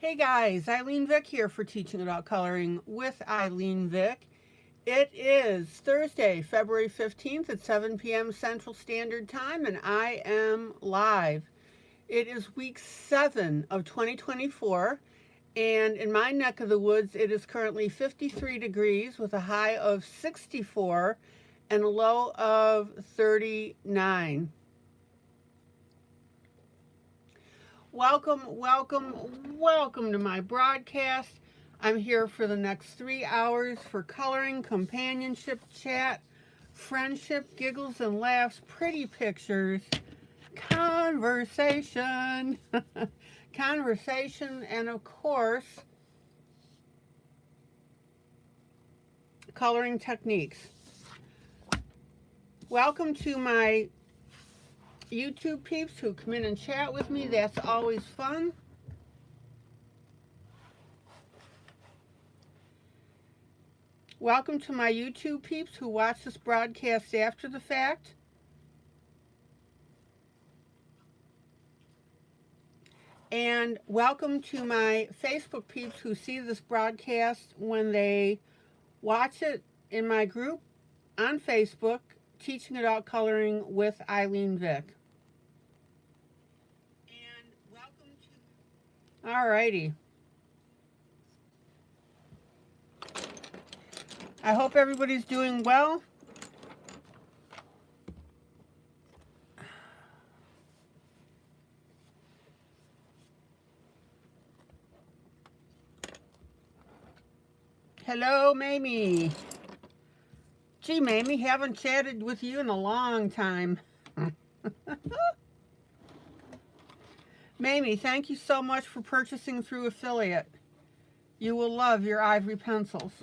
Hey guys, ILene Vick here for Teaching Adult Coloring with ILene Vick. It is Thursday, February 15th at 7 p.m. Central Standard Time, and I am live. It is week 7 of 2024, and in my neck of the woods, it is currently 53 degrees with a high of 64 and a low of 39. Welcome to my broadcast. I'm here for the next 3 hours for coloring, companionship, chat, friendship, giggles and laughs, pretty pictures, conversation, and of course, coloring techniques. Welcome to my YouTube peeps who come in and chat with me. That's always fun. Welcome to my YouTube peeps who watch this broadcast after the fact. And welcome to my Facebook peeps who see this broadcast when they watch it in my group on Facebook, Teaching Adult Coloring with ILene Vick. Alrighty. I hope everybody's doing well. Hello, Mamie. Gee, Mamie, haven't chatted with you in a long time. Mamie, thank you so much for purchasing through affiliate. You will love your ivory pencils.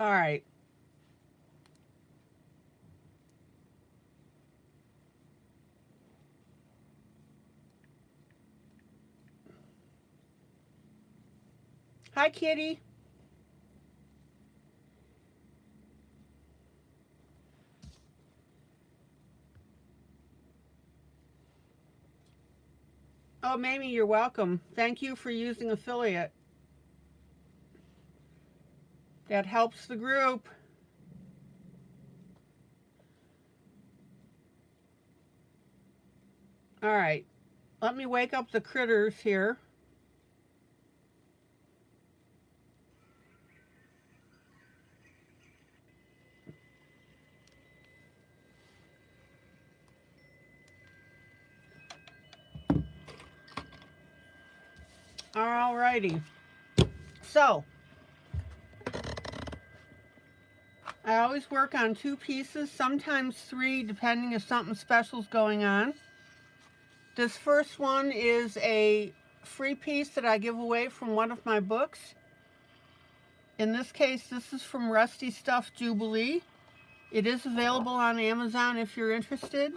All right. Hi, Kitty. Oh, Mamie, you're welcome. Thank you for using affiliate. That helps the group. All right. Let me wake up the critters here. All righty. So, I always work on 2 pieces, sometimes 3, depending if something special is going on. This first one is a free piece that I give away from one of my books. In this case, this is from Rusty Stuff Jubilee. It is available on Amazon if you're interested.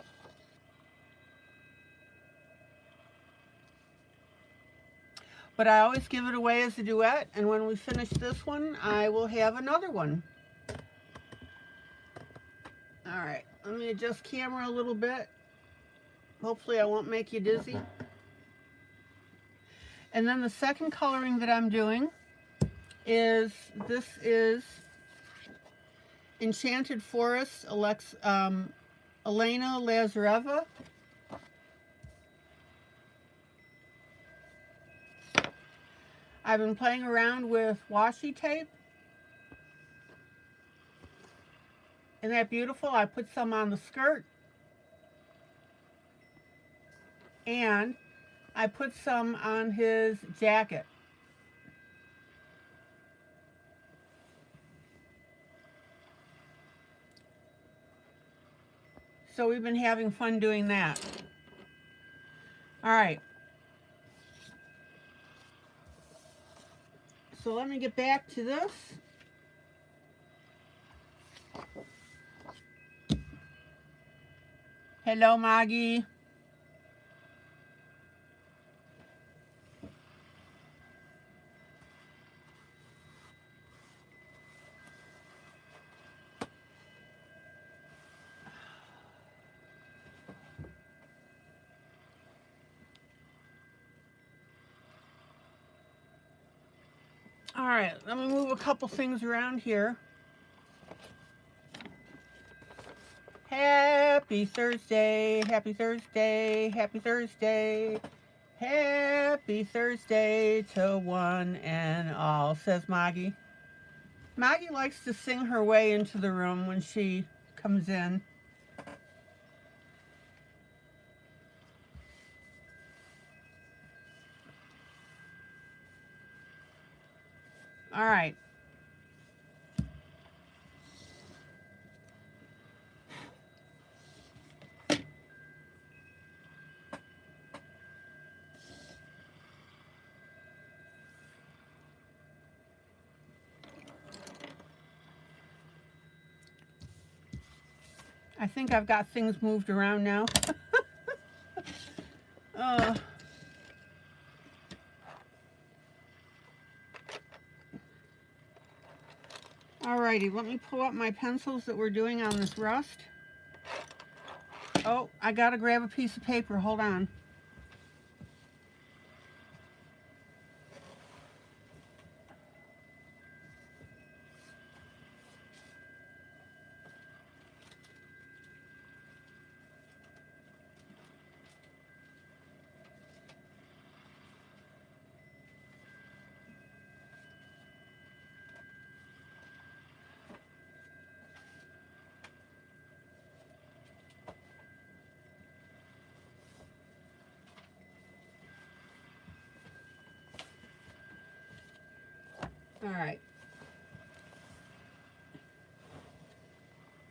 But I always give it away as a duet, and when we finish this one, I will have another one. All right, let me adjust camera a little bit. Hopefully I won't make you dizzy. And then the second coloring that I'm doing is, this is Enchanted Forest, Elena Lazareva. I've been playing around with washi tape. Isn't that beautiful? I put some on the skirt. And I put some on his jacket. So we've been having fun doing that. All right. So let me get back to this. Hello, Maggie. All right, let me move a couple things around here. Happy Thursday, happy Thursday, happy Thursday. Happy Thursday to one and all, says Maggie. Maggie likes to sing her way into the room when she comes in. All right. I think I've got things moved around now. Alrighty, let me pull up my pencils that we're doing on this rust. Oh, I gotta grab a piece of paper, hold on. All right.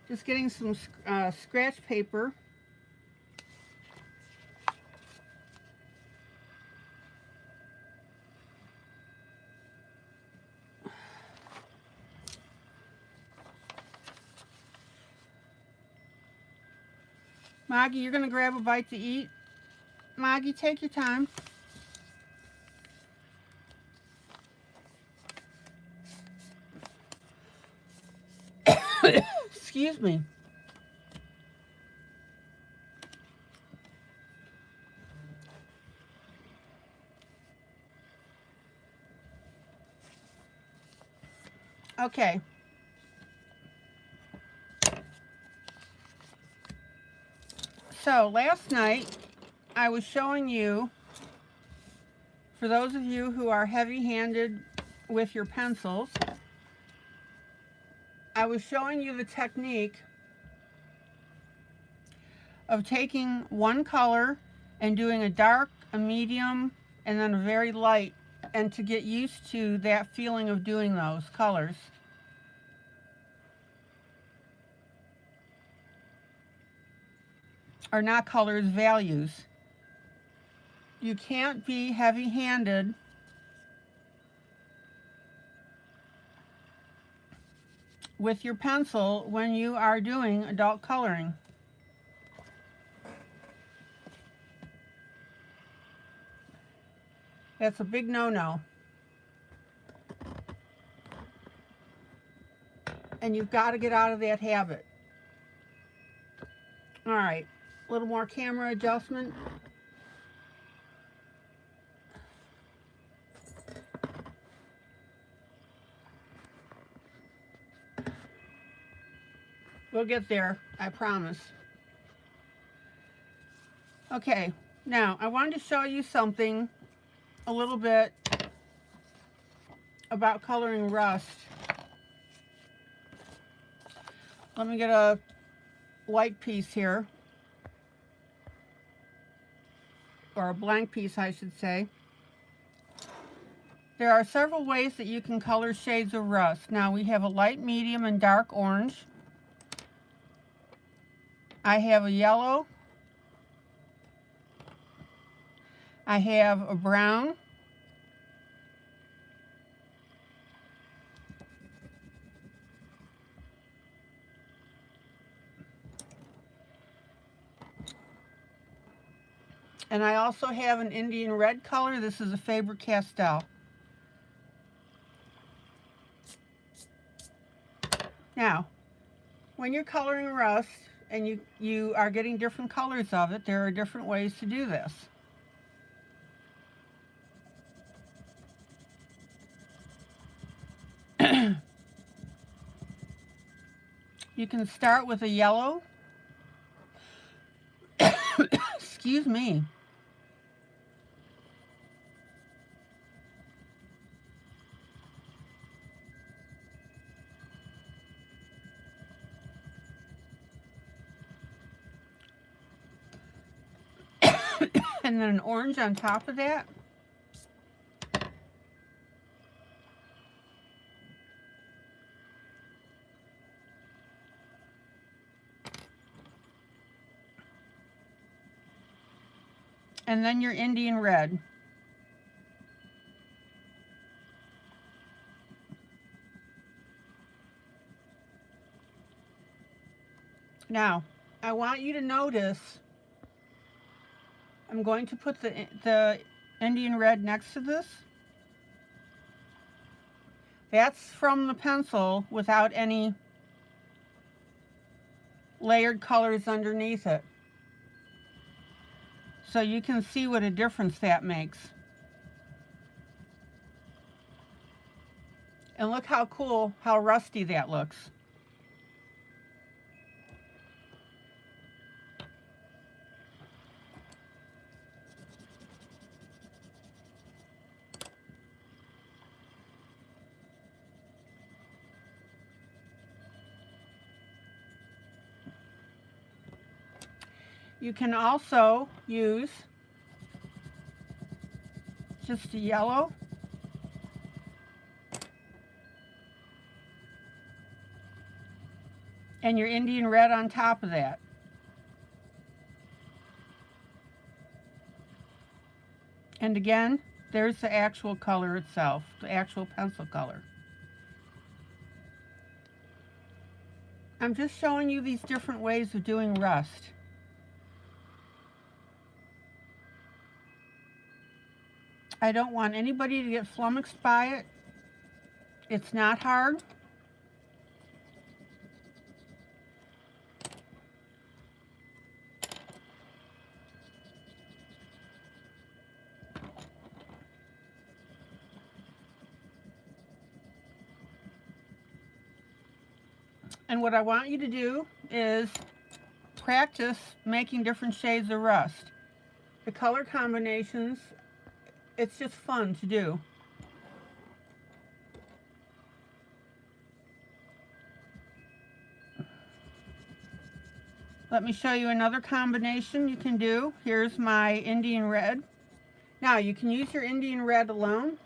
Just getting some scratch paper. Maggie, you're gonna grab a bite to eat? Maggie, take your time. Excuse me. Okay. So last night I was showing you, for those of you who are heavy-handed with your pencils, I was showing you the technique of taking one color and doing a dark, a medium, and then a very light, and to get used to that feeling of doing those colors. Or not colors, values. You can't be heavy-handed with your pencil when you are doing adult coloring. That's a big no-no. And you've got to get out of that habit. All right, a little more camera adjustment. We'll get there, I promise. Okay, now I wanted to show you something a little bit about coloring rust. Let me get a white piece here, or a blank piece I should say. There are several ways that you can color shades of rust. Now we have a light, medium, and dark orange. I have a yellow. I have a brown. And I also have an Indian red color. This is a Faber-Castell. Now, when you're coloring rust and you are getting different colors of it, there are different ways to do this. You can start with a yellow. Excuse me. And then an orange on top of that. And then your Indian red. Now, I want you to notice, I'm going to put the Indian red next to this. That's from the pencil without any layered colors underneath it. So you can see what a difference that makes. And look how cool, how rusty that looks. You can also use just a yellow and your Indian red on top of that. And again, there's the actual color itself, the actual pencil color. I'm just showing you these different ways of doing rust. I don't want anybody to get flummoxed by it. It's not hard. And what I want you to do is practice making different shades of rust. The color combinations, it's just fun to do. Let me show you another combination you can do. Here's my Indian red. Now you can use your Indian red alone.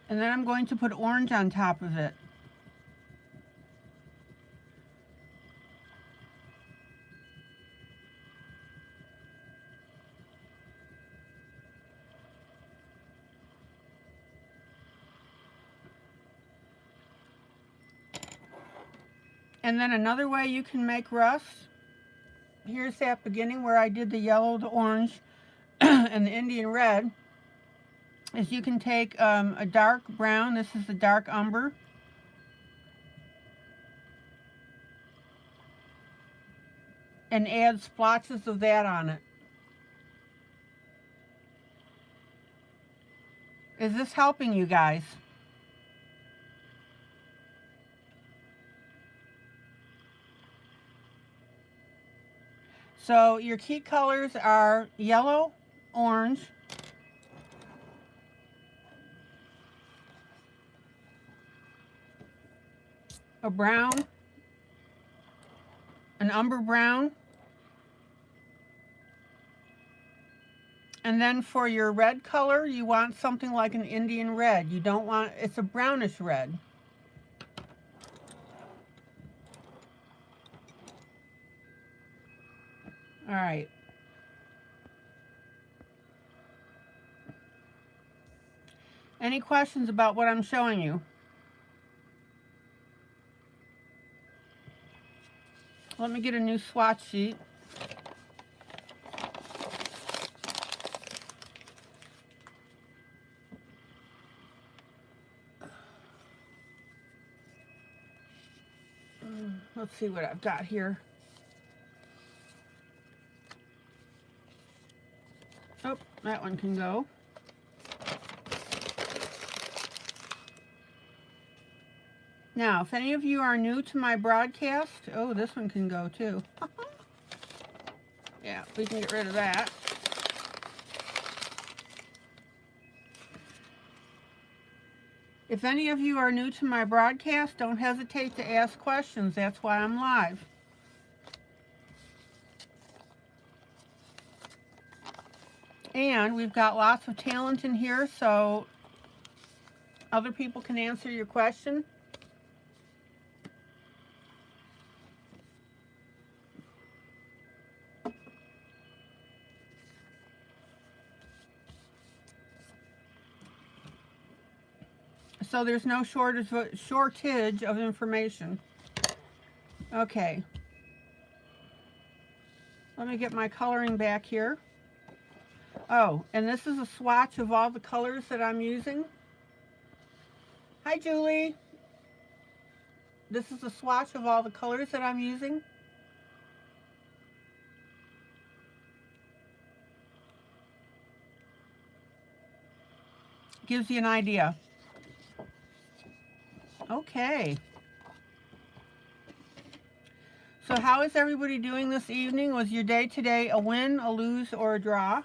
And then I'm going to put orange on top of it. And then another way you can make rust, here's that beginning where I did the yellow, the orange, and the Indian red, is you can take a dark brown, this is the dark umber, and add splotches of that on it. Is this helping you guys? So your key colors are yellow, orange, a brown, an umber brown, and then for your red color, you want something like an Indian red. You don't want, it's a brownish red. All right. Any questions about what I'm showing you? Let me get a new swatch sheet. Let's see what I've got here. Oh, That one can go. Now, if any of you are new to my broadcast, oh, this one can go too. Yeah, we can get rid of that. If any of you are new to my broadcast, don't hesitate to ask questions. That's why I'm live. And we've got lots of talent in here, so other people can answer your question. So there's no shortage of information. Okay. Let me get my coloring back here. Oh, and this is a swatch of all the colors that I'm using. Hi, Julie. This is a swatch of all the colors that I'm using. Gives you an idea. Okay. So how is everybody doing this evening? Was your day today a win, a lose, or a draw?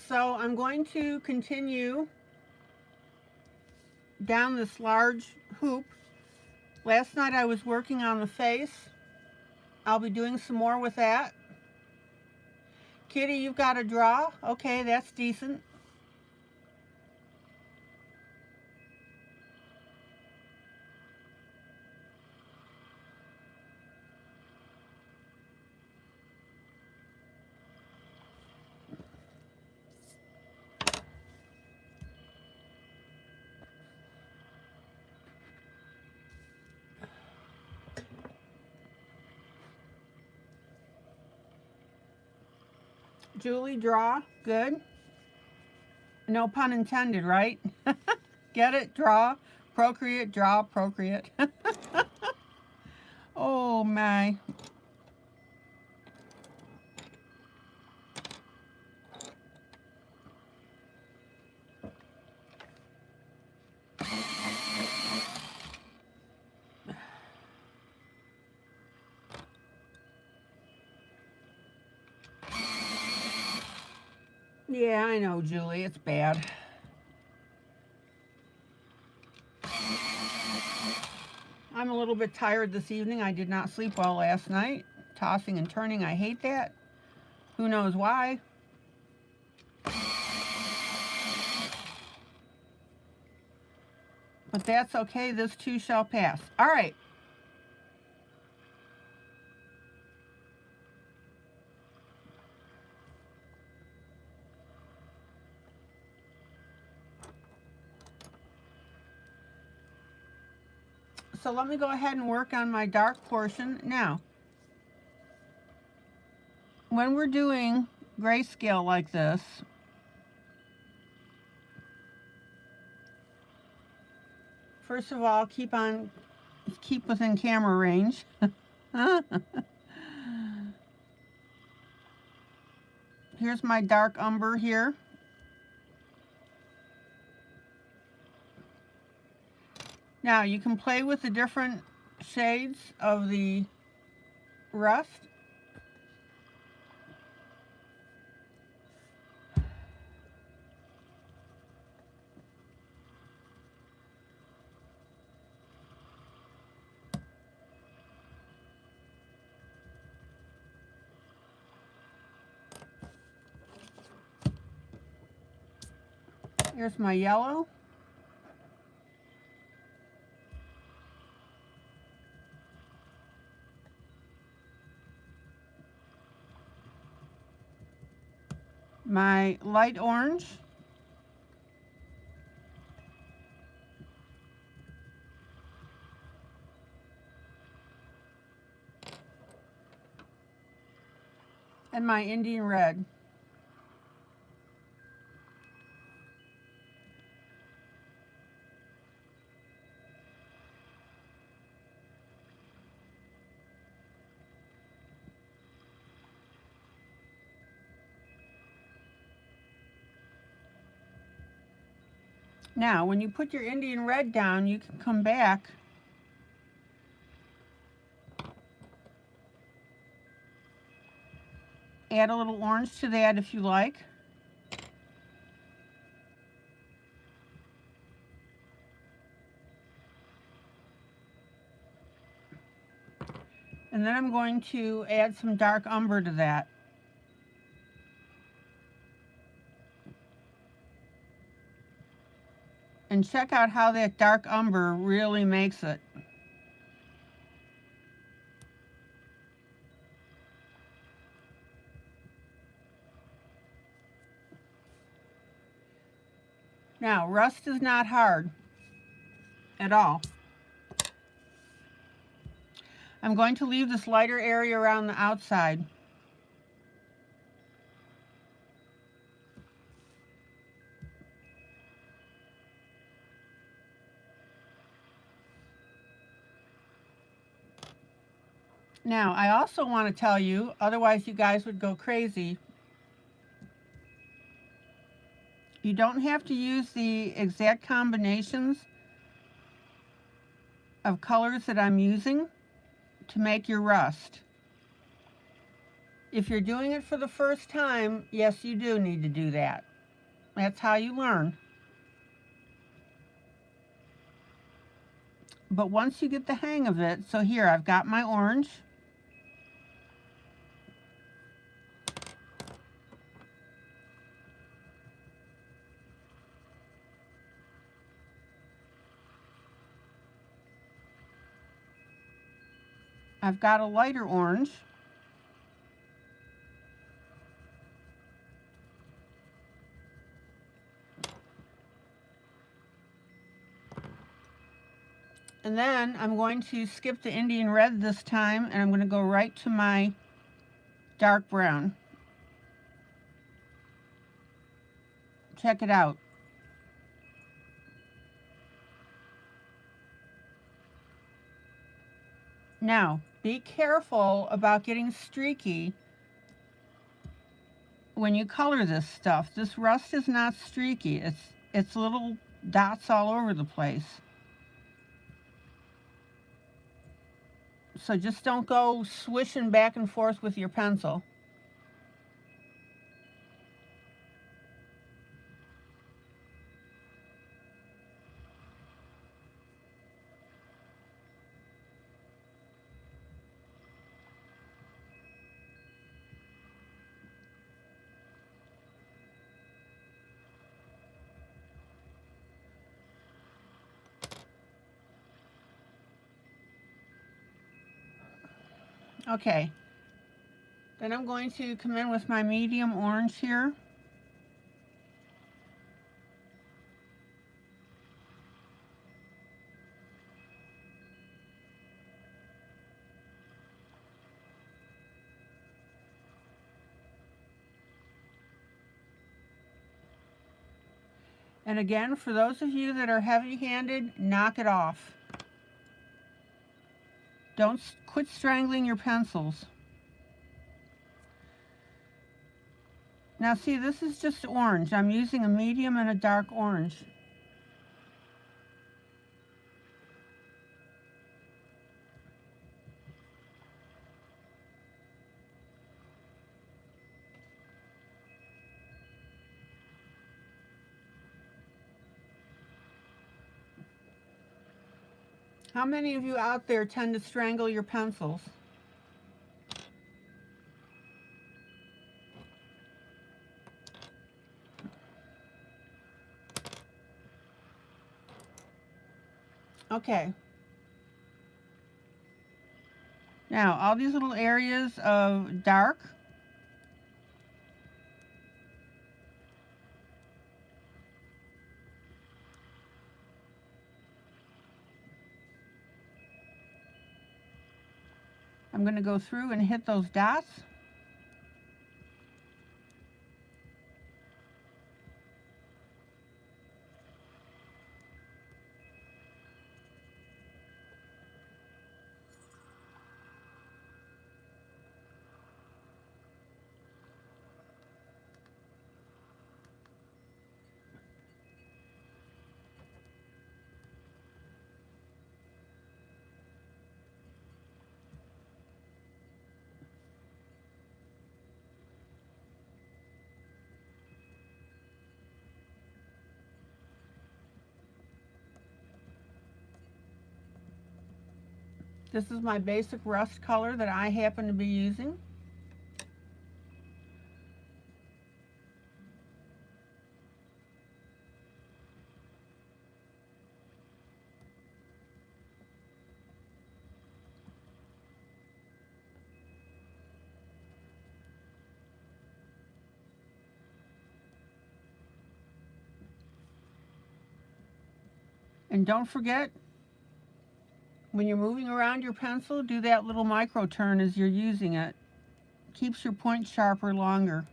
So I'm going to continue down this large hoop. Last night I was working on the face. I'll be doing some more with that. Kitty, you've got a draw? Okay, that's decent. Julie, draw. Good. No pun intended, right? Get it? Draw, procreate, draw, procreate. Oh, my. Yeah, I know, Julie. It's bad. I'm a little bit tired this evening. I did not sleep well last night. Tossing and turning, I hate that. Who knows why? But that's okay. This too shall pass. All right. So let me go ahead and work on my dark portion. Now, when we're doing grayscale like this, first of all, keep within camera range. Here's my dark umber here. Now you can play with the different shades of the rust. Here's my yellow. My light orange. And my Indian red. Now, when you put your Indian red down, you can come back add a little orange to that if you like. And then I'm going to add some dark umber to that. And check out how that dark umber really makes it. Now, rust is not hard at all. I'm going to leave this lighter area around the outside. Now, I also want to tell you, otherwise you guys would go crazy, you don't have to use the exact combinations of colors that I'm using to make your rust. If you're doing it for the first time, yes, you do need to do that. That's how you learn. But once you get the hang of it, so here I've got my orange. I've got a lighter orange. And then I'm going to skip the Indian red this time, and I'm going to go right to my dark brown. Check it out. Now, be careful about getting streaky when you color this stuff. This rust is not streaky. It's little dots all over the place. So just don't go swishing back and forth with your pencil. Okay, then I'm going to come in with my medium orange here. And again, for those of you that are heavy-handed, knock it off. Don't quit strangling your pencils. Now see, this is just orange. I'm using a medium and a dark orange. How many of you out there tend to strangle your pencils? Okay. Now, all these little areas of dark, I'm going to go through and hit those dots. This is my basic rust color that I happen to be using. And don't forget, when you're moving around your pencil, do that little micro turn as you're using it. Keeps your point sharper longer.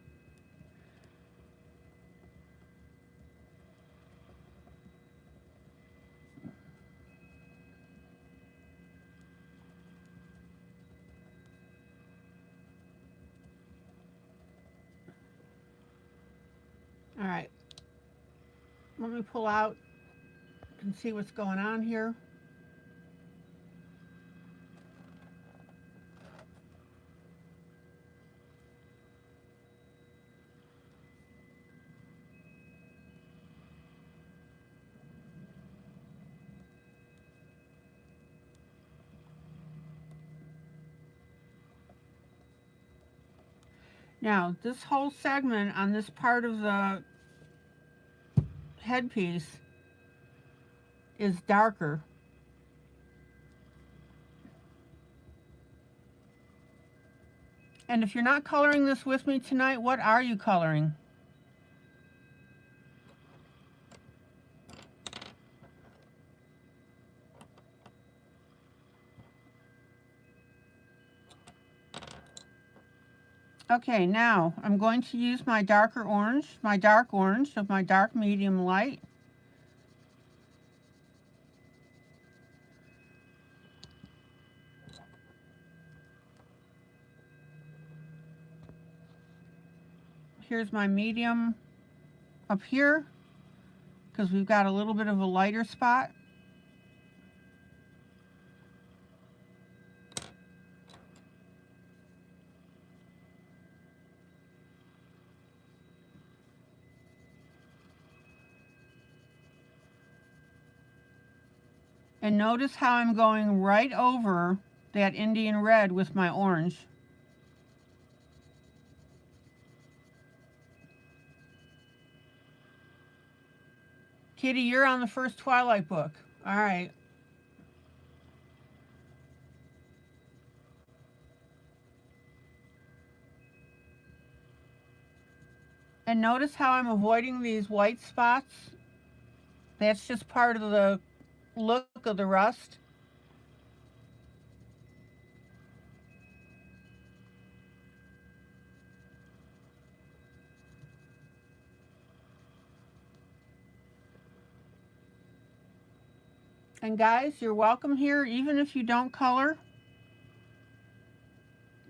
All right, let me pull out and see what's going on here. Now, this whole segment on this part of the headpiece is darker. And if you're not coloring this with me tonight, what are you coloring? Okay, now I'm going to use my darker orange, my dark orange of my dark medium light. Here's my medium up here, because we've got a little bit of a lighter spot. And notice how I'm going right over that Indian red with my orange. Kitty, you're on the first Twilight book. All right. And notice how I'm avoiding these white spots. That's just part of the look of the rust. And guys, you're welcome here, even if you don't color.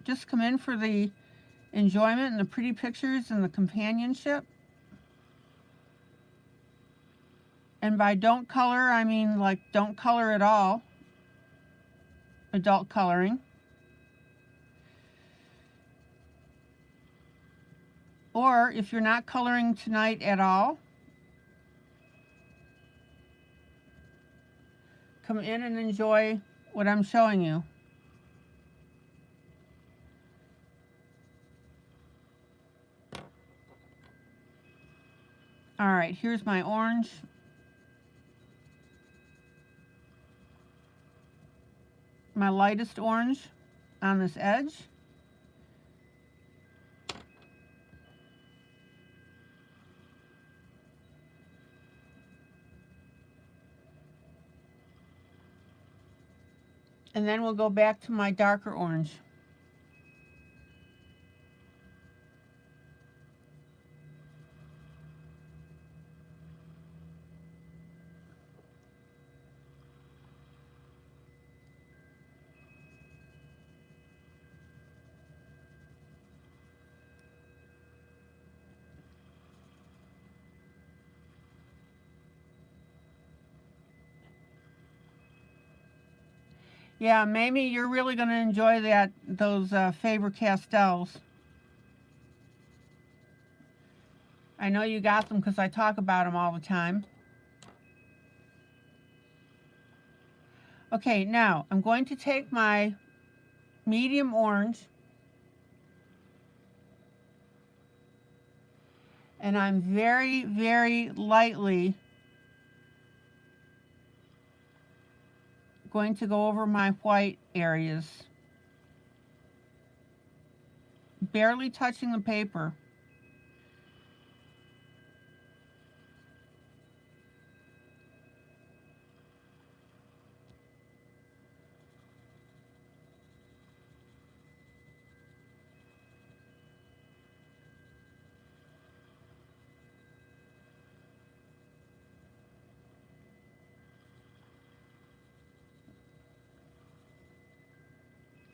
Just come in for the enjoyment and the pretty pictures and the companionship. And by don't color, I mean like don't color at all. Adult coloring. Or if you're not coloring tonight at all, come in and enjoy what I'm showing you. All right, here's my orange. My lightest orange on this edge. And then we'll go back to my darker orange. Yeah, Mamie, you're really going to enjoy those Faber-Castells. I know you got them because I talk about them all the time. Okay, now I'm going to take my medium orange and I'm very, very lightly going to go over my white areas, barely touching the paper.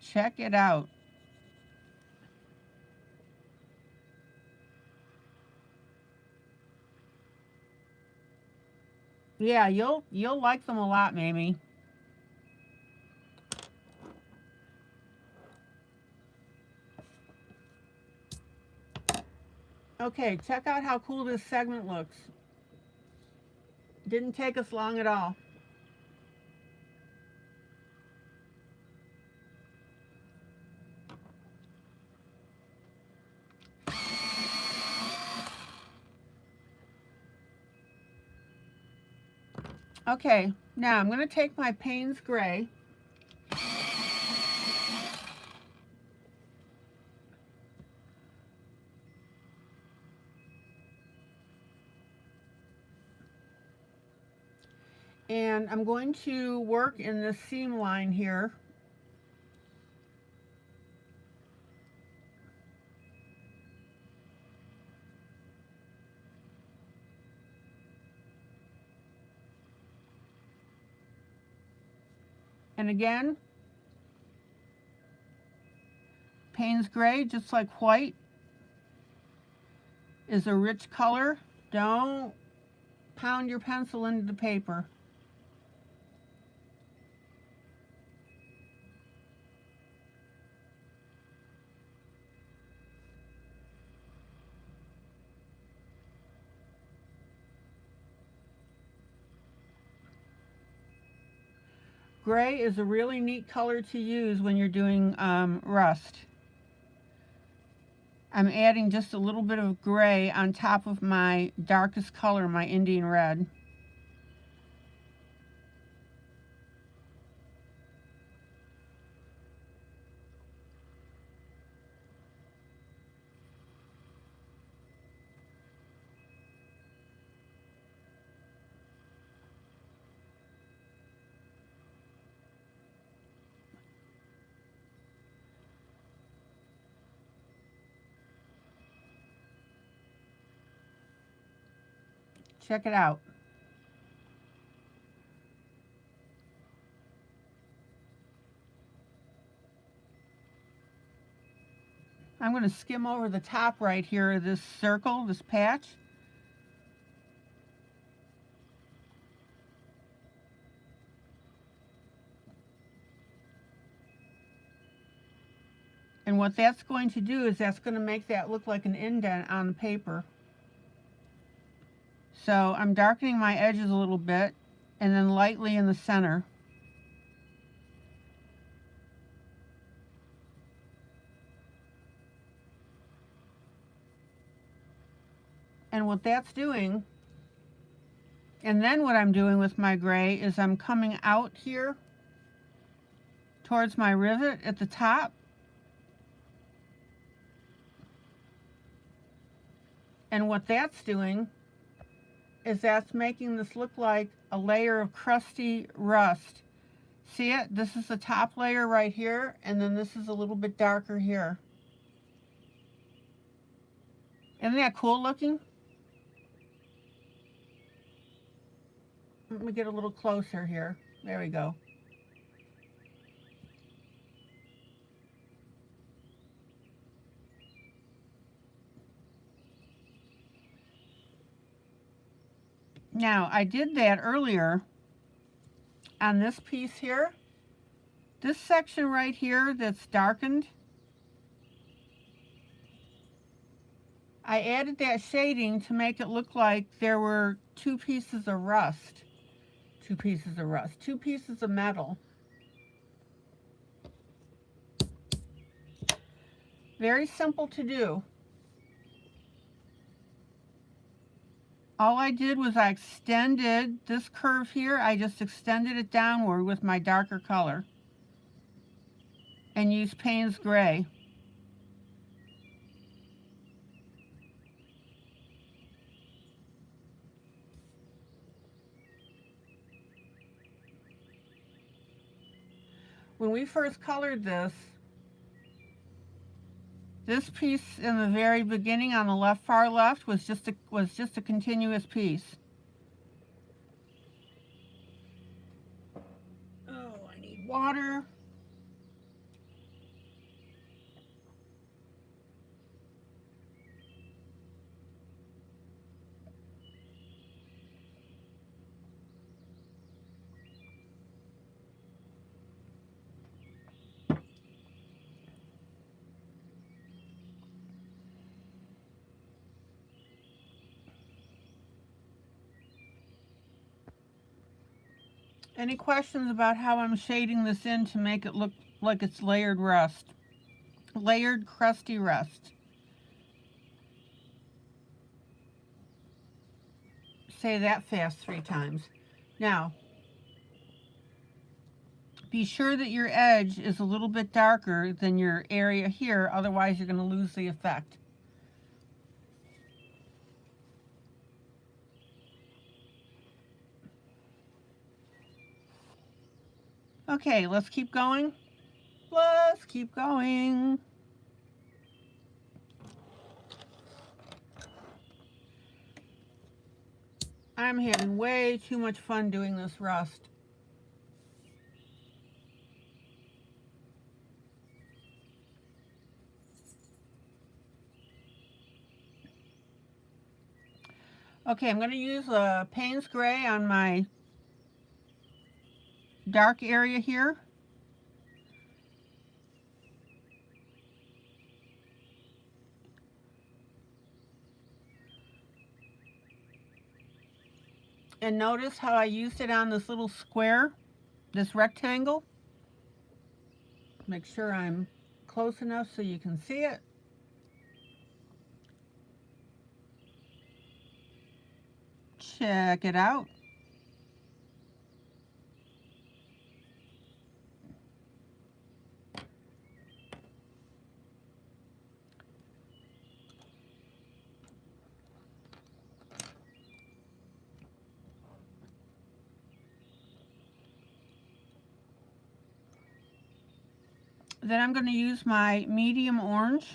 Check it out. Yeah, you'll like them a lot, Mamie. Okay, check out how cool this segment looks. Didn't take us long at all. Okay, now I'm going to take my Payne's Gray and I'm going to work in this seam line here. And again, Payne's Gray, just like white, is a rich color. Don't pound your pencil into the paper. Gray is a really neat color to use when you're doing rust. I'm adding just a little bit of gray on top of my darkest color, my Indian red. Check it out. I'm going to skim over the top right here of this circle, this patch. And what that's going to do is that's going to make that look like an indent on the paper. So I'm darkening my edges a little bit and then lightly in the center. And what that's doing, and then what I'm doing with my gray is I'm coming out here towards my rivet at the top. And what that's doing is that's making this look like a layer of crusty rust. See it? This is the top layer right here, and then this is a little bit darker here. Isn't that cool looking? Let me get a little closer here. There we go. Now, I did that earlier on this piece here. This section right here that's darkened, I added that shading to make it look like there were two pieces of rust, 2 pieces of rust, 2 pieces of metal. Very simple to do. All I did was I extended this curve here, I just extended it downward with my darker color and used Payne's Gray. When we first colored this piece in the very beginning on the left, far left, was just a continuous piece. Oh, I need water. Any questions about how I'm shading this in to make it look like it's layered rust? Layered crusty rust. Say that fast 3 times. Now, be sure that your edge is a little bit darker than your area here, otherwise you're going to lose the effect. Okay, let's keep going. Let's keep going. I'm having way too much fun doing this rust. Okay, I'm going to use a Payne's Gray on my dark area here. And notice how I used it on this little square, this rectangle. Make sure I'm close enough so you can see it. Check it out. Then I'm going to use my medium orange.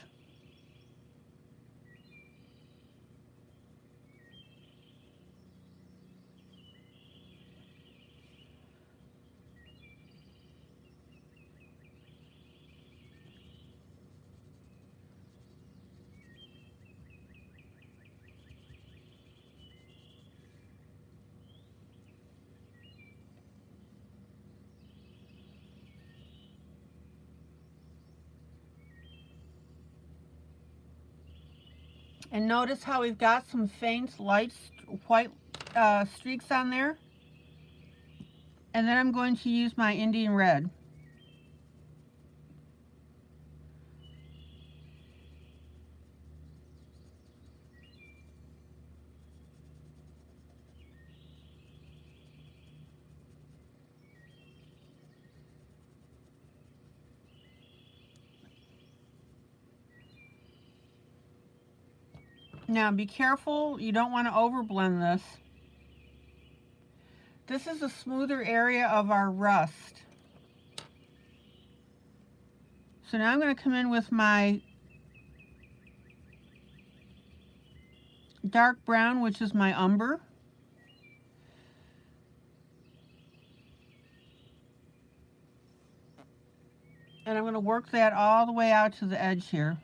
And notice how we've got some faint light white streaks on there. And then I'm going to use my Indian red. Now be careful, you don't want to overblend this. This is a smoother area of our rust. So now I'm going to come in with my dark brown, which is my umber. And I'm going to work that all the way out to the edge here.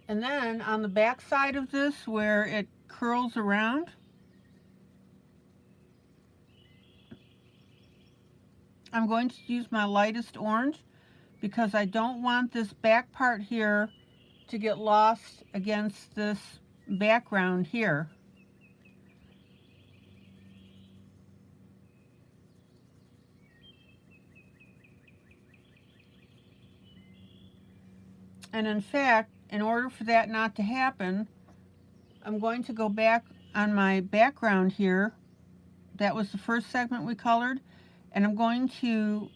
And then on the back side of this, where it curls around, I'm going to use my lightest orange because I don't want this back part here to get lost against this background here. And in fact, in order for that not to happen, I'm going to go back on my background here. That was the first segment we colored, and I'm going to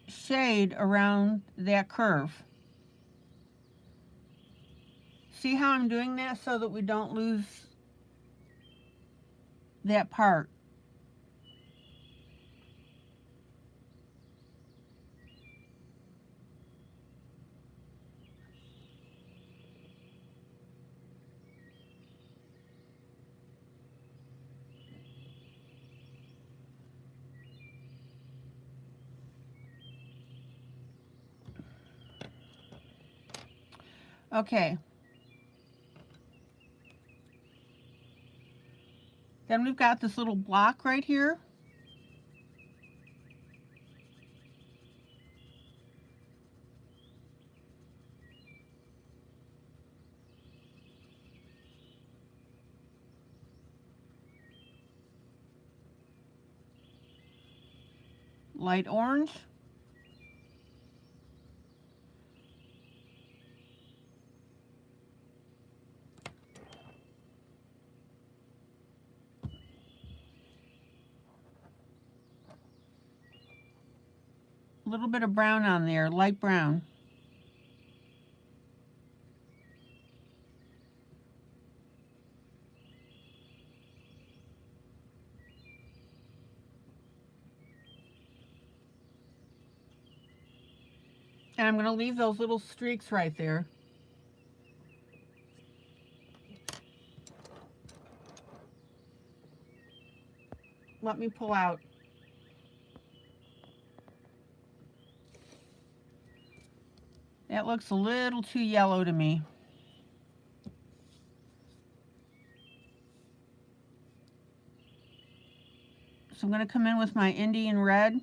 shade around that curve. See how I'm doing that so that we don't lose that part. Okay. Then we've got this little block right here. Light orange. A little bit of brown on there, light brown. And I'm going to leave those little streaks right there. Let me pull out. That looks a little too yellow to me. So I'm going to come in with my Indian red.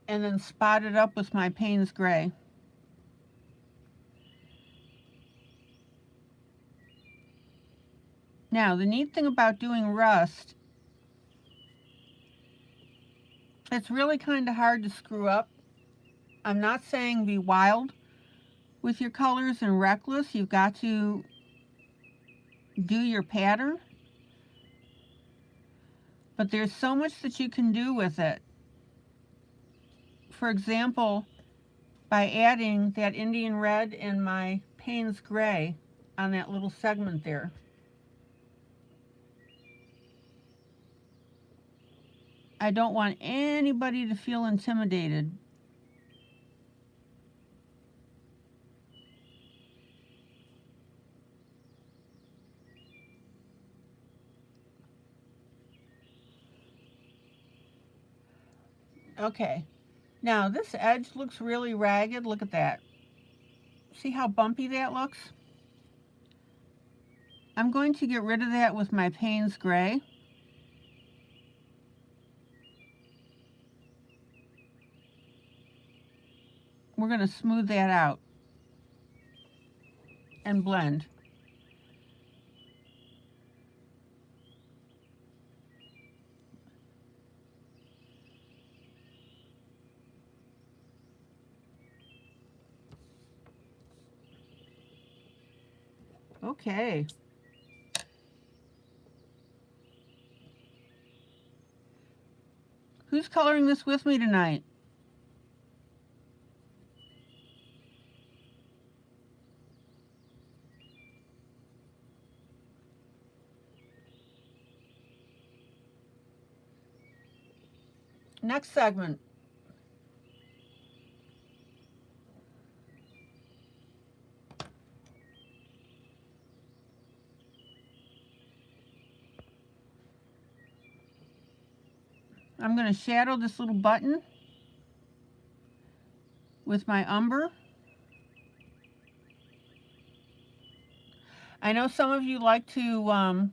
And then spot it up with my Payne's Gray. Now, the neat thing about doing rust, it's really kind of hard to screw up. I'm not saying be wild with your colors and reckless. You've got to do your pattern. But there's so much that you can do with it. For example, by adding that Indian red and my Payne's Gray on that little segment there. I don't want anybody to feel intimidated. Okay, now this edge looks really ragged. Look at that. See how bumpy that looks? I'm going to get rid of that with my Payne's Gray. We're going to smooth that out and blend. Okay. Who's coloring this with me tonight? Next segment. I'm going to shadow this little button with my umber. I know some of you like to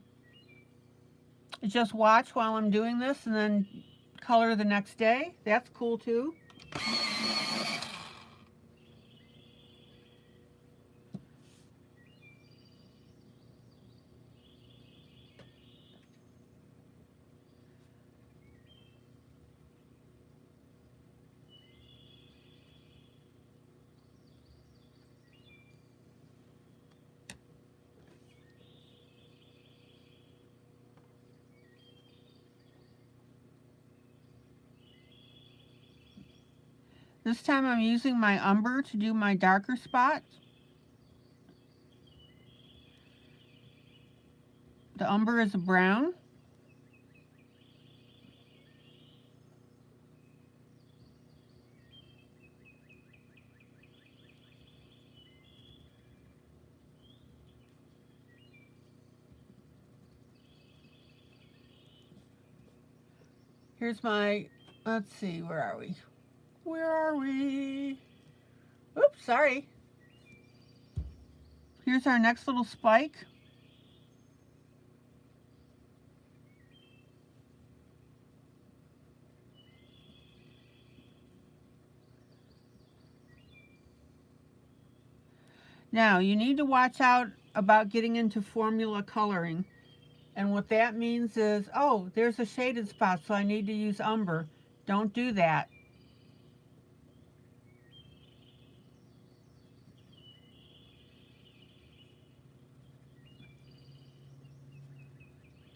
just watch while I'm doing this and then color the next day. That's cool too. This time I'm using my umber to do my darker spots. The umber is a brown. Here's my, let's see, where are we? Where are we? Oops, sorry. Here's our next little spike. Now, you need to watch out about getting into formula coloring. And what that means is, oh, there's a shaded spot, so I need to use umber. Don't do that.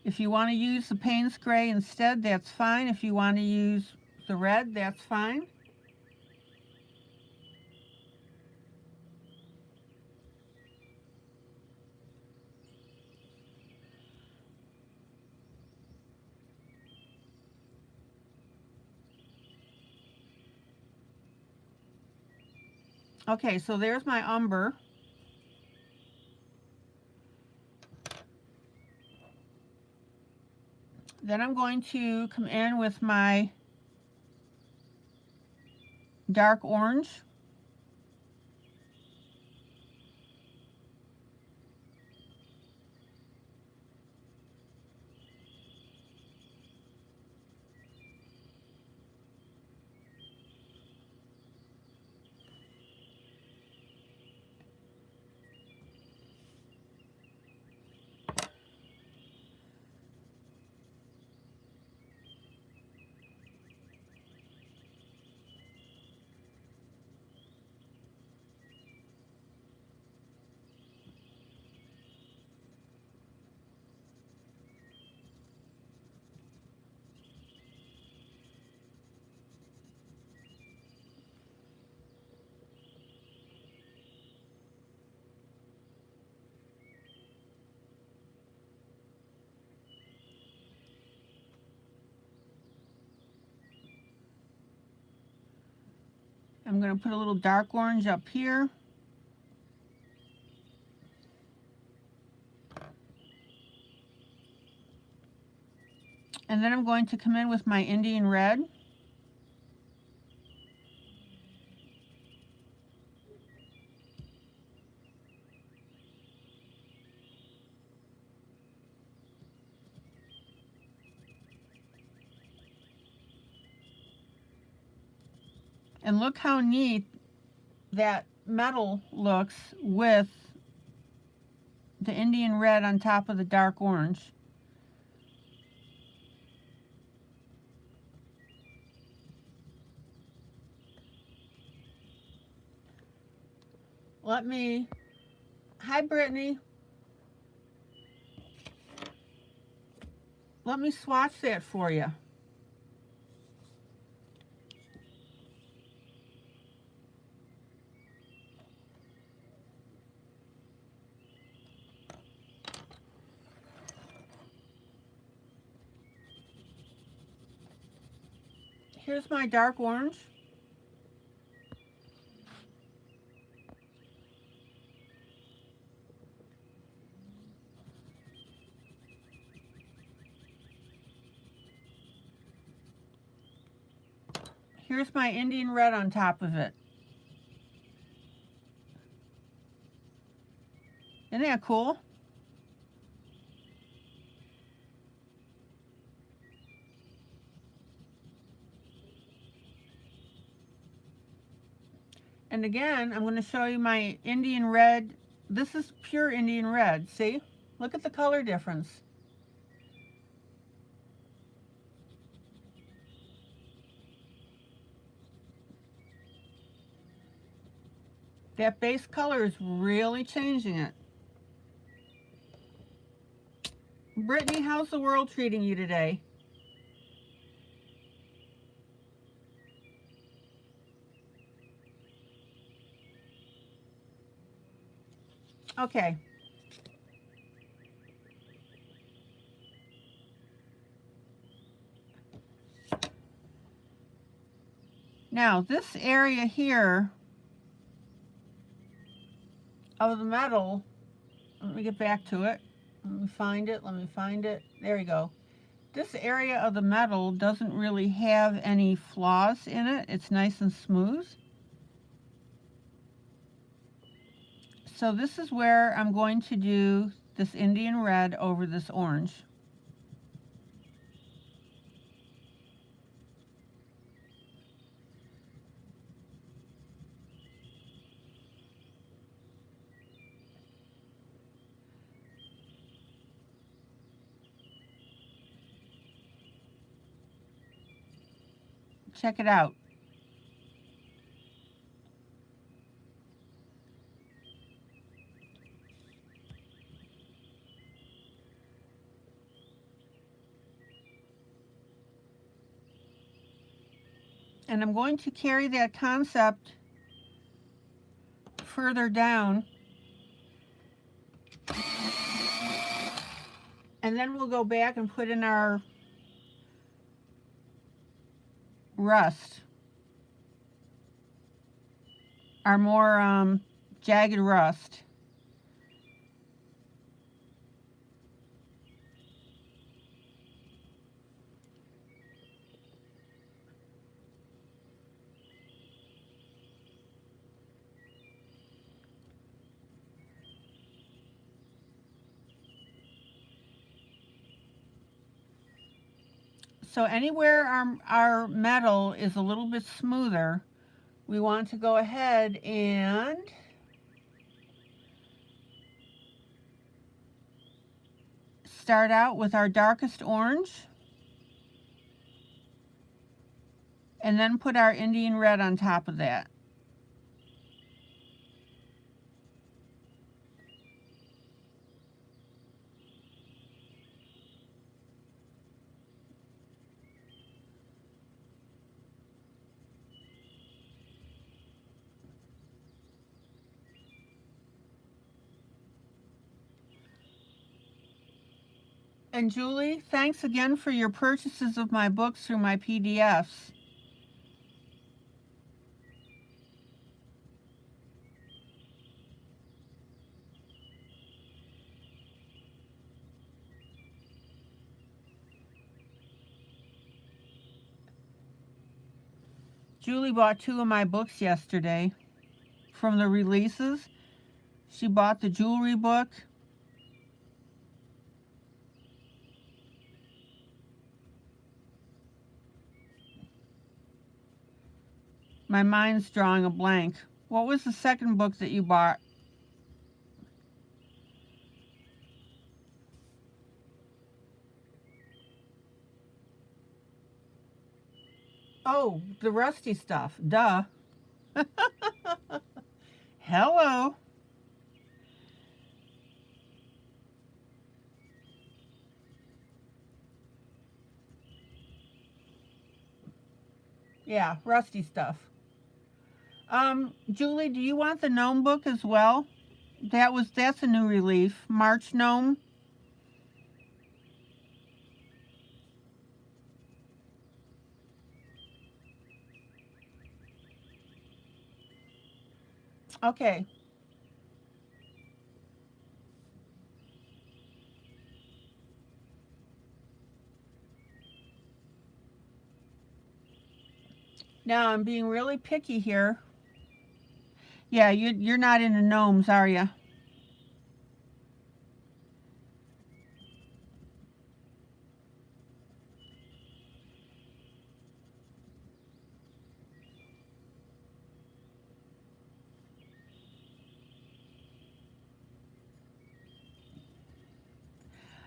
If you want to use the Payne's Gray instead, that's fine. If you want to use the red, that's fine. Okay, so there's my umber. Then I'm going to come in with my dark orange. I'm going to put a little dark orange up here. And then I'm going to come in with my Indian red. And look how neat that metal looks with the Indian red on top of the dark orange. Hi Brittany. Let me swatch that for you. Here's my dark orange. Here's my Indian red on top of it. Isn't that cool? And again, I'm going to show you my Indian red. This is pure Indian red. See? Look at the color difference. That base color is really changing it. Brittany, how's the world treating you today? Okay. Now, this area here of the metal, let me get back to it. Let me find it. There we go. This area of the metal doesn't really have any flaws in it. It's nice and smooth. So this is where I'm going to do this Indian red over this orange. Check it out. And I'm going to carry that concept further down. And then we'll go back and put in our rust, our more jagged rust. So anywhere our metal is a little bit smoother, we want to go ahead and start out with our darkest orange and then put our Indian red on top of that. And Julie, thanks again for your purchases of my books through my PDFs. Julie bought 2 of my books yesterday from the releases. She bought the jewelry book. My mind's drawing a blank. What was the second book that you bought? Oh, the rusty stuff. Duh. Hello. Yeah, rusty stuff. Julie, do you want the gnome book as well? That's a new relief. March gnome. Okay. Now I'm being really picky here. Yeah, you're not into gnomes, are you?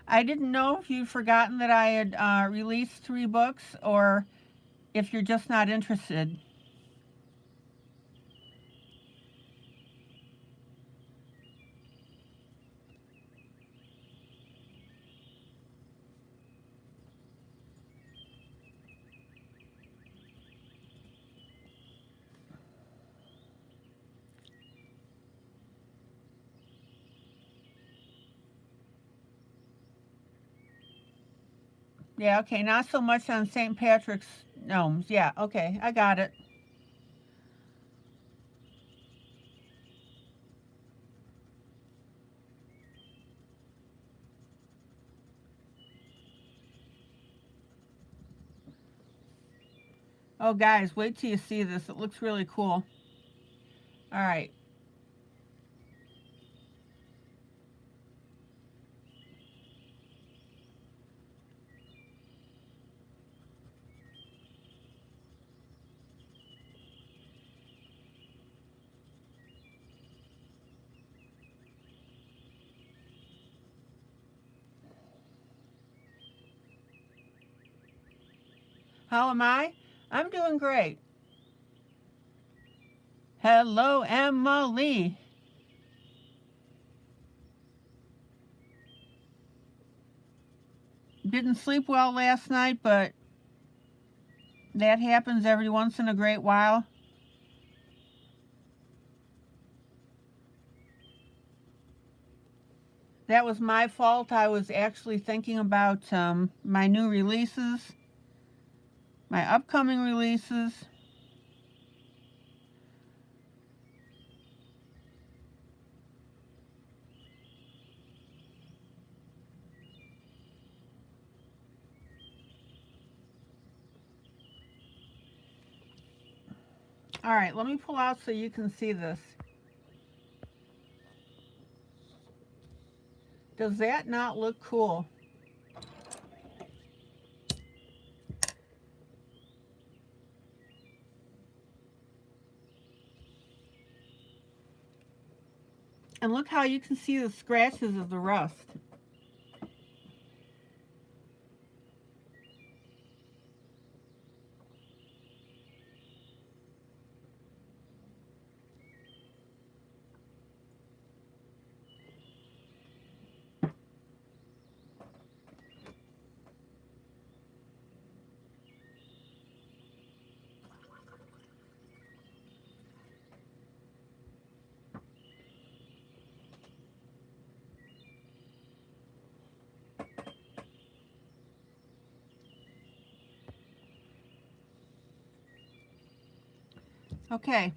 I didn't know if you'd forgotten that I had released 3 books, or if you're just not interested. Yeah, okay, not so much on St. Patrick's gnomes. Yeah, okay, I got it. Oh, guys, wait till you see this. It looks really cool. All right. How am I? I'm doing great. Hello, Emily. Didn't sleep well last night, but that happens every once in a great while. That was my fault. I was actually thinking about my new releases, my upcoming releases. All right, let me pull out so you can see this. Does that not look cool? And look how you can see the scratches of the rust. Okay.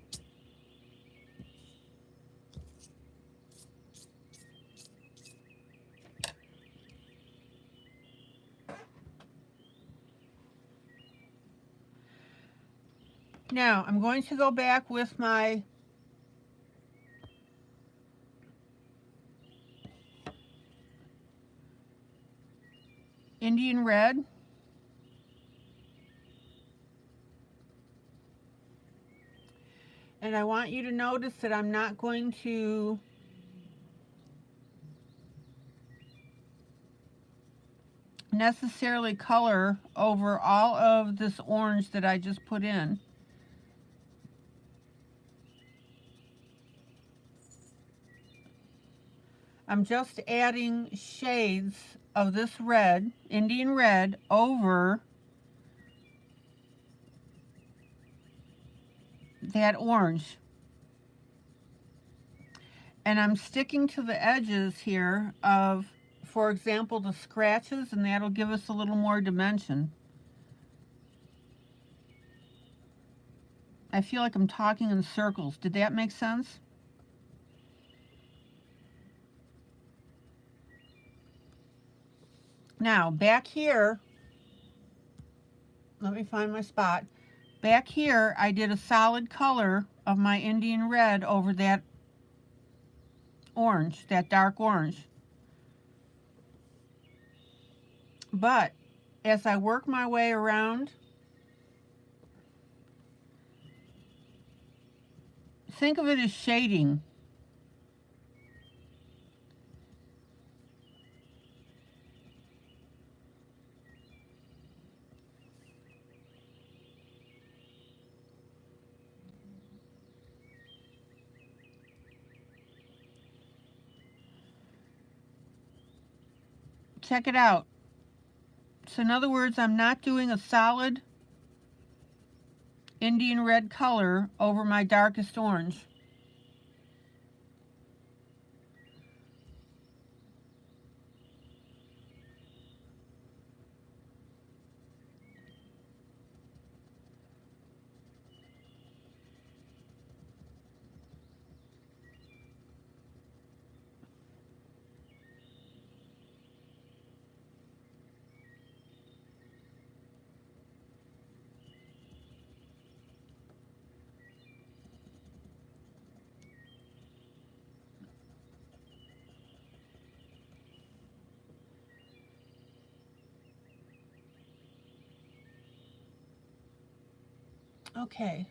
Now, I'm going to go back with my Indian red. And I want you to notice that I'm not going to necessarily color over all of this orange that I just put in. I'm just adding shades of this red, Indian red, over that orange. And I'm sticking to the edges here of, for example, the scratches, and that'll give us a little more dimension. I feel like I'm talking in circles. Did that make sense? Now, back here, let me find my spot. Back here, I did a solid color of my Indian red over that orange, that dark orange. But as I work my way around, think of it as shading. Check it out. So in other words, I'm not doing a solid Indian red color over my darkest orange. Okay,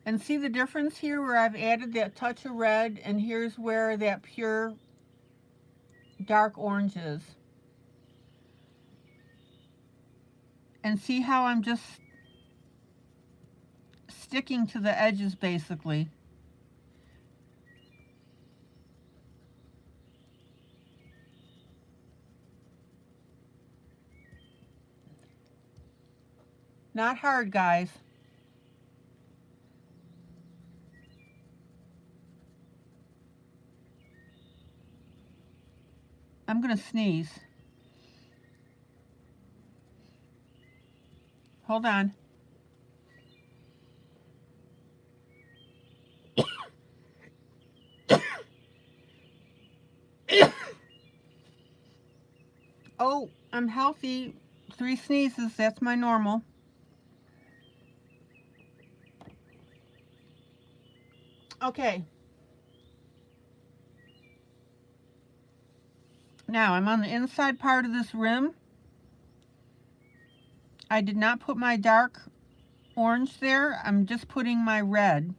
and see the difference here where I've added that touch of red, and here's where that pure dark orange is. And see how I'm just sticking to the edges basically. Not hard, guys. I'm gonna sneeze. Hold on. Oh, I'm healthy. 3 sneezes, that's my normal. Okay. Now I'm on the inside part of this rim. I did not put my dark orange there. I'm just putting my red.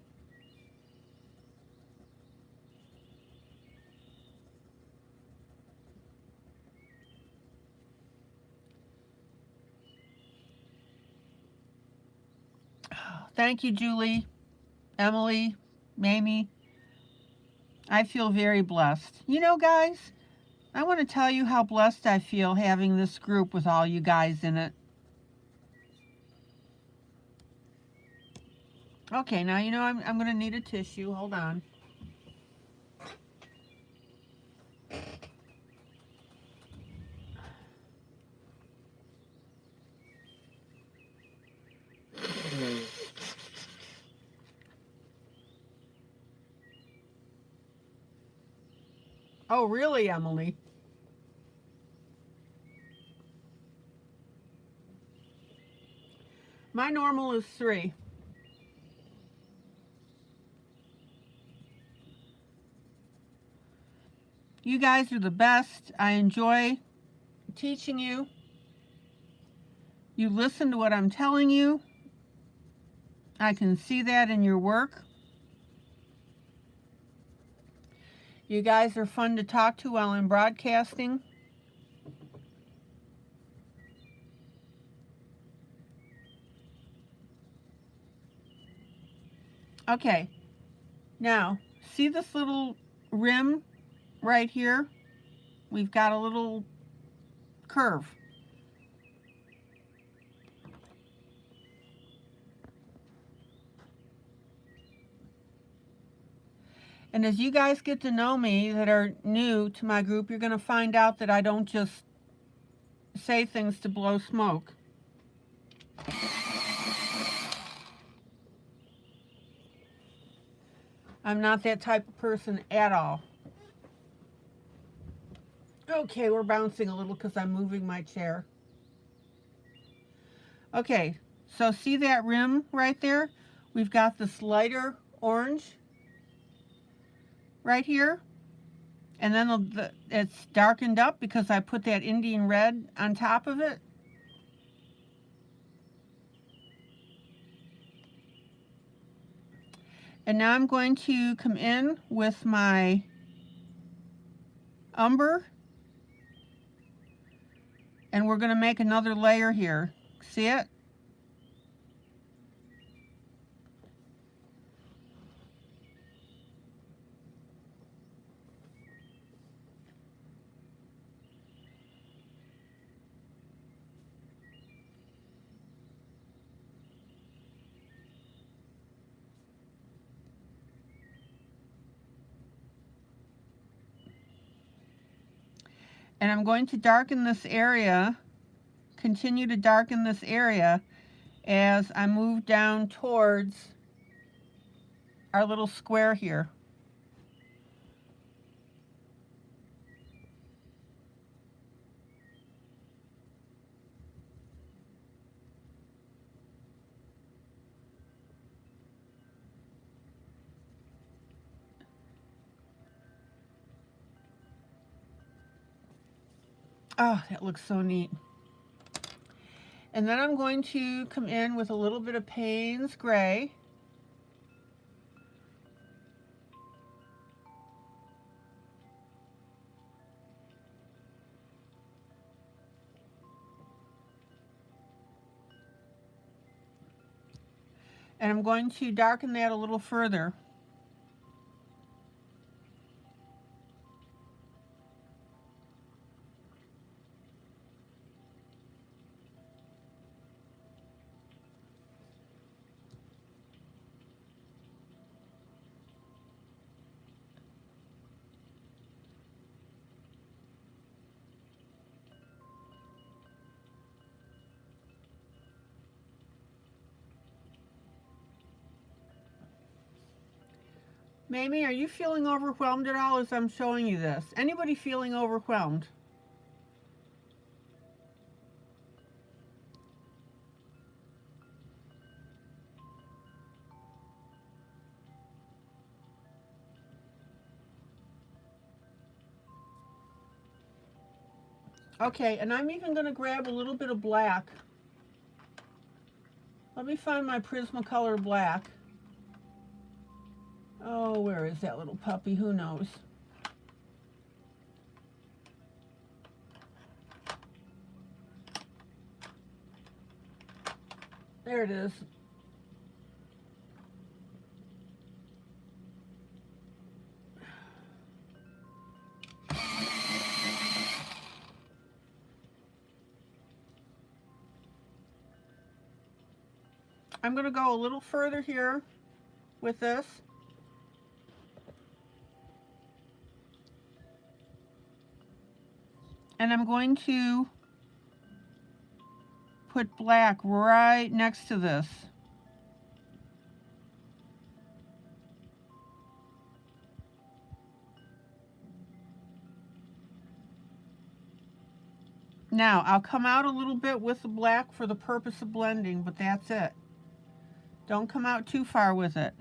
Thank you, Julie, Emily, Mamie. I feel very blessed. You know, guys, I want to tell you how blessed I feel having this group with all you guys in it. Okay, now you know I'm going to need a tissue. Hold on. Oh, really, Emily? My normal is 3. You guys are the best. I enjoy teaching you. You listen to what I'm telling you. I can see that in your work. You guys are fun to talk to while I'm broadcasting. Okay, now see this little rim right here? We've got a little curve. And as you guys get to know me that are new to my group, you're going to find out that I don't just say things to blow smoke. I'm not that type of person at all. Okay, we're bouncing a little because I'm moving my chair. Okay, So see that rim right there? We've got this lighter orange right here. And then it's darkened up because I put that Indian red on top of it. And now I'm going to come in with my umber. And we're going to make another layer here. See it? And I'm going to darken this area, continue to darken this area as I move down towards our little square here. Oh, that looks so neat. And then I'm going to come in with a little bit of Payne's Gray. And I'm going to darken that a little further. Mamie, are you feeling overwhelmed at all as I'm showing you this? Anybody feeling overwhelmed? Okay, and I'm even going to grab a little bit of black. Let me find my Prismacolor black. Oh, where is that little puppy? Who knows? There it is. I'm going to go a little further here with this. And I'm going to put black right next to this. Now, I'll come out a little bit with the black for the purpose of blending, but that's it. Don't come out too far with it.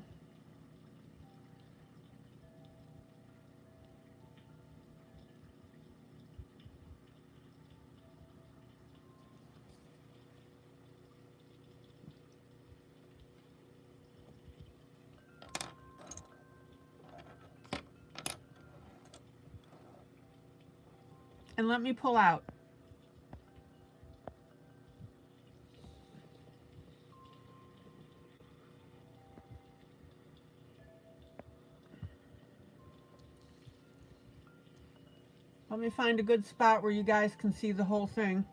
And let me pull out. Let me find a good spot where you guys can see the whole thing.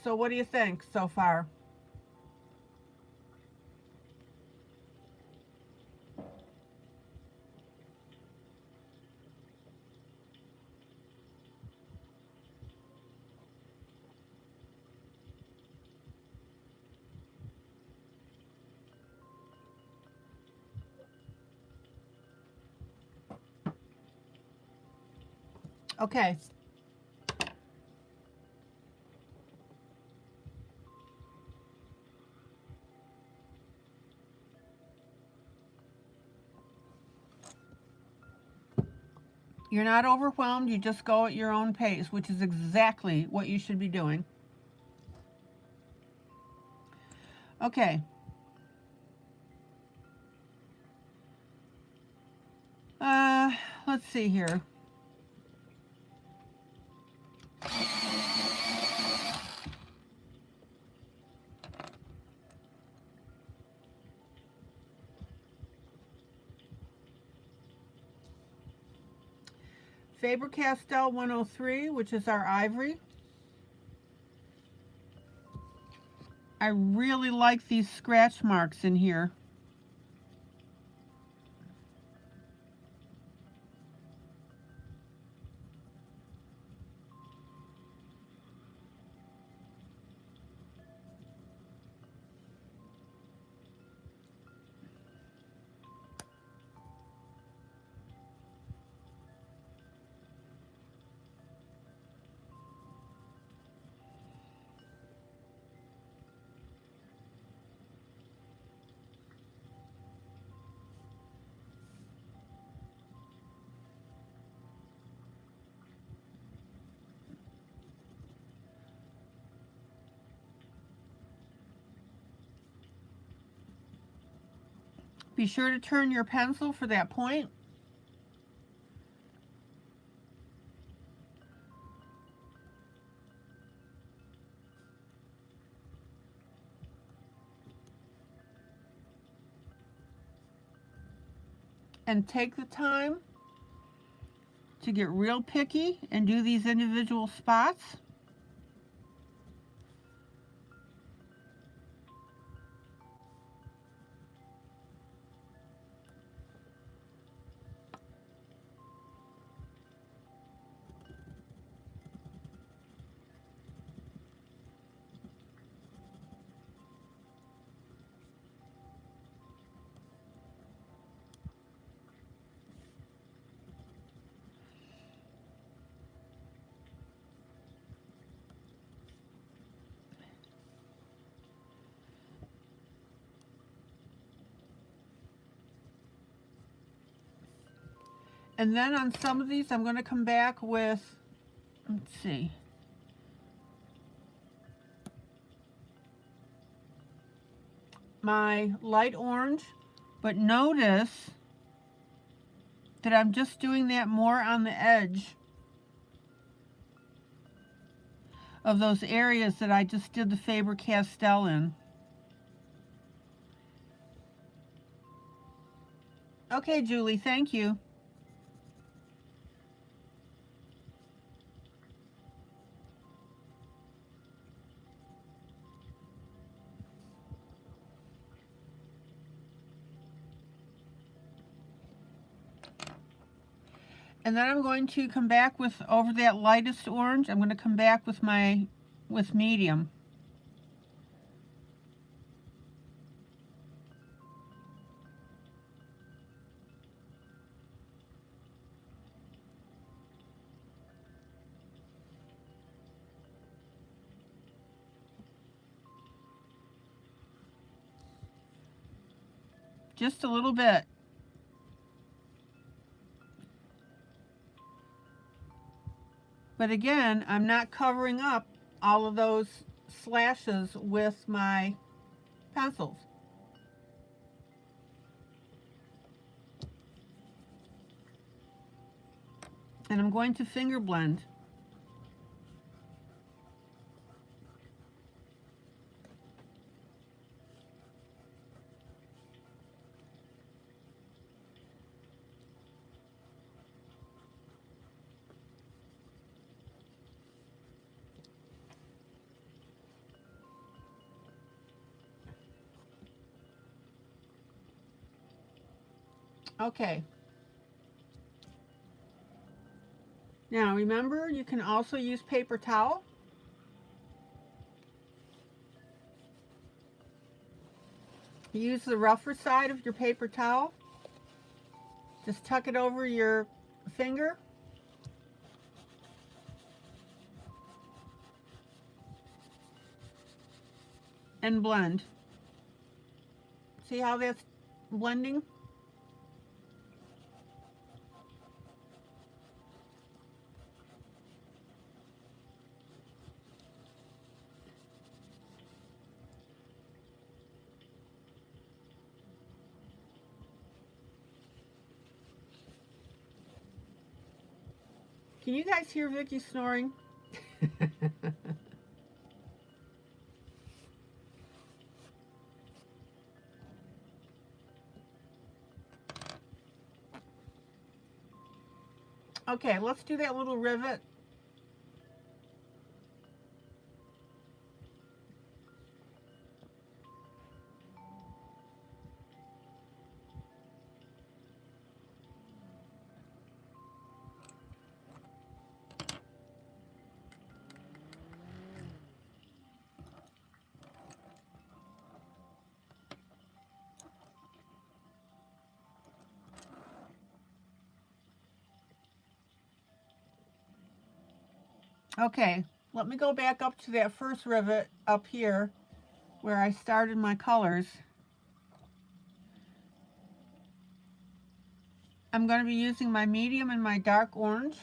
So what do you think so far? Okay. You're not overwhelmed, you just go at your own pace, which is exactly what you should be doing. Okay. Let's see here. Faber-Castell 103, which is our ivory. I really like these scratch marks in here. Be sure to turn your pencil for that point. And take the time to get real picky and do these individual spots. And then on some of these, I'm going to come back with, let's see, my light orange, but notice that I'm just doing that more on the edge of those areas that I just did the Faber-Castell in. Okay, Julie, thank you. And then I'm going to come back with, over that lightest orange, I'm going to come back with with medium. Just a little bit. But again, I'm not covering up all of those slashes with my pencils. And I'm going to finger blend. Okay. Now remember, you can also use paper towel. Use the rougher side of your paper towel. Just tuck it over your finger. and blend. See how that's blending? Can you guys hear Vicky snoring? Okay, let's do that little rivet. Okay, let me go back up to that first rivet up here where I started my colors. I'm going to be using my medium and my dark orange.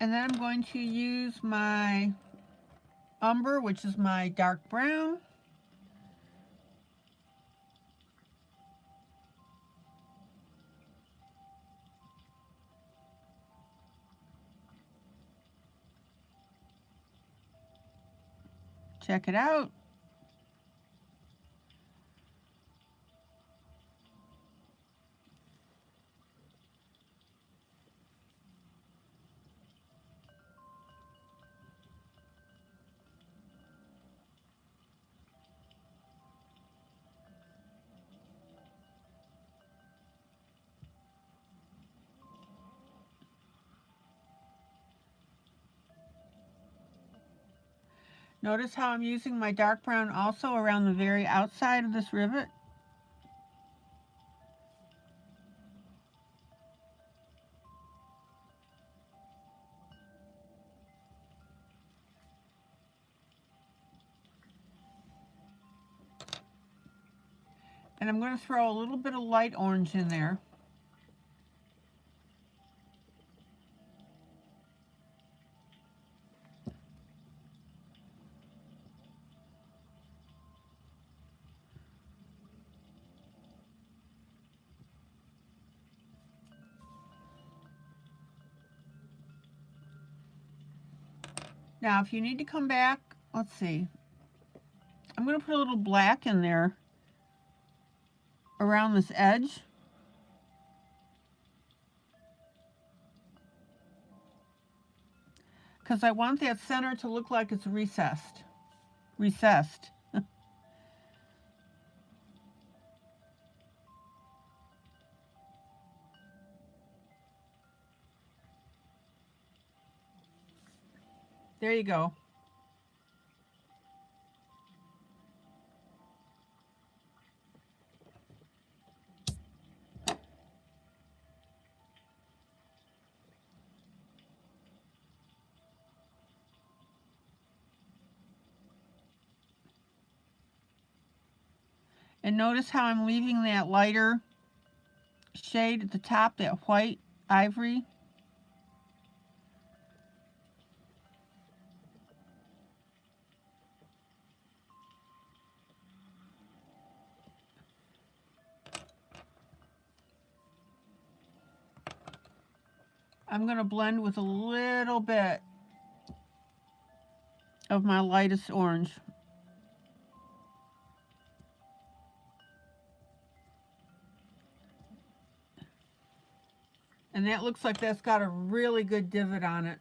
And then I'm going to use my umber, which is my dark brown. Check it out. Notice how I'm using my dark brown also around the very outside of this rivet. And I'm going to throw a little bit of light orange in there. Now, if you need to come back, let's see. I'm going to put a little black in there around this edge. Because I want that center to look like it's recessed. There you go. And notice how I'm leaving that lighter shade at the top, that white ivory. I'm going to blend with a little bit of my lightest orange. And that looks like that's got a really good divot on it.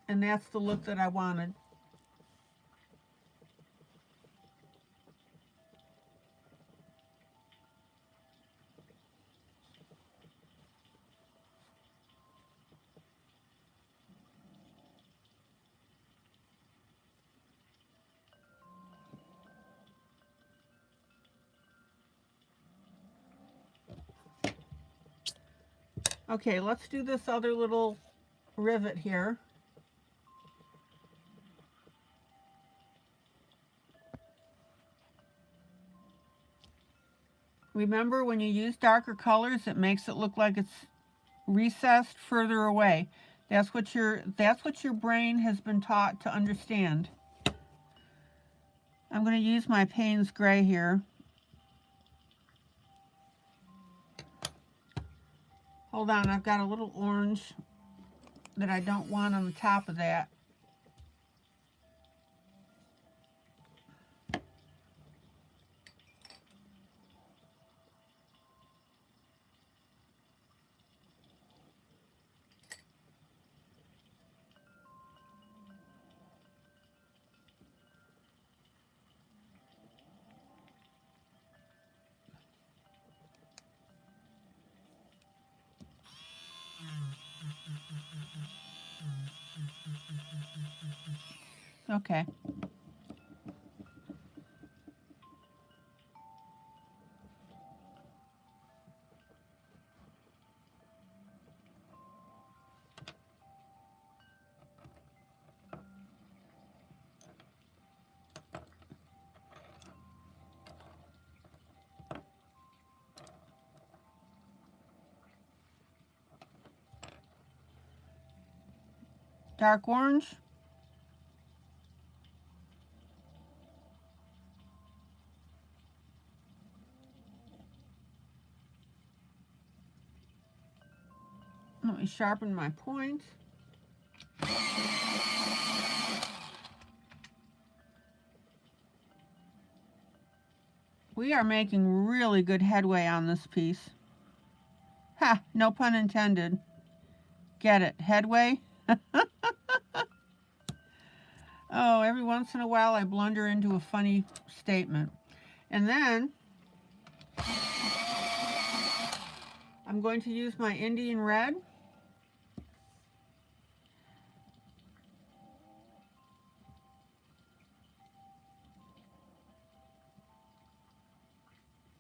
And that's the look that I wanted. Okay, let's do this other little rivet here. Remember, when you use darker colors, it makes it look like it's recessed further away. That's what your brain has been taught to understand. I'm going to use my Payne's Gray here. Hold on, I've got a little orange that I don't want on the top of that. Okay. Dark orange. Let me sharpen my point. We are making really good headway on this piece. Ha! No pun intended. Get it? Headway? Oh, every once in a while I blunder into a funny statement. And then I'm going to use my Indian red.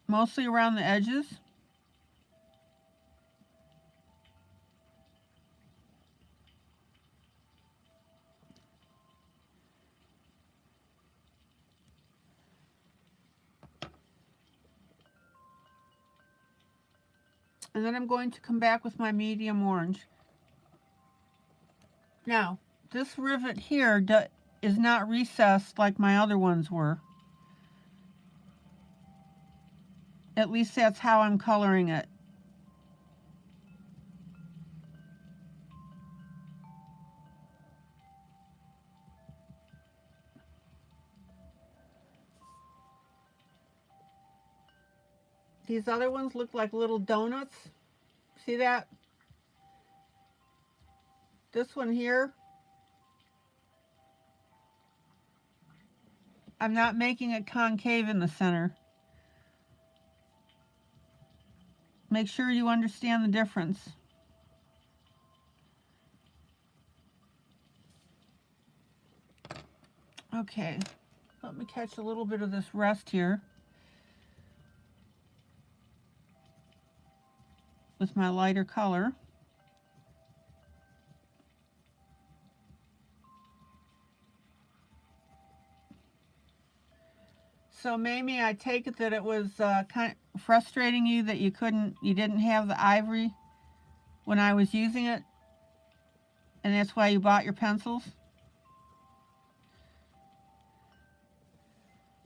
Mostly around the edges. And then I'm going to come back with my medium orange. Now, this rivet here is not recessed like my other ones were. At least that's how I'm coloring it. These other ones look like little donuts. See that? This one here, I'm not making it concave in the center. Make sure you understand the difference. Okay, let me catch a little bit of this rest here with my lighter color. So Mamie, I take it that it was kind of frustrating you that you didn't have the ivory when I was using it, and that's why you bought your pencils?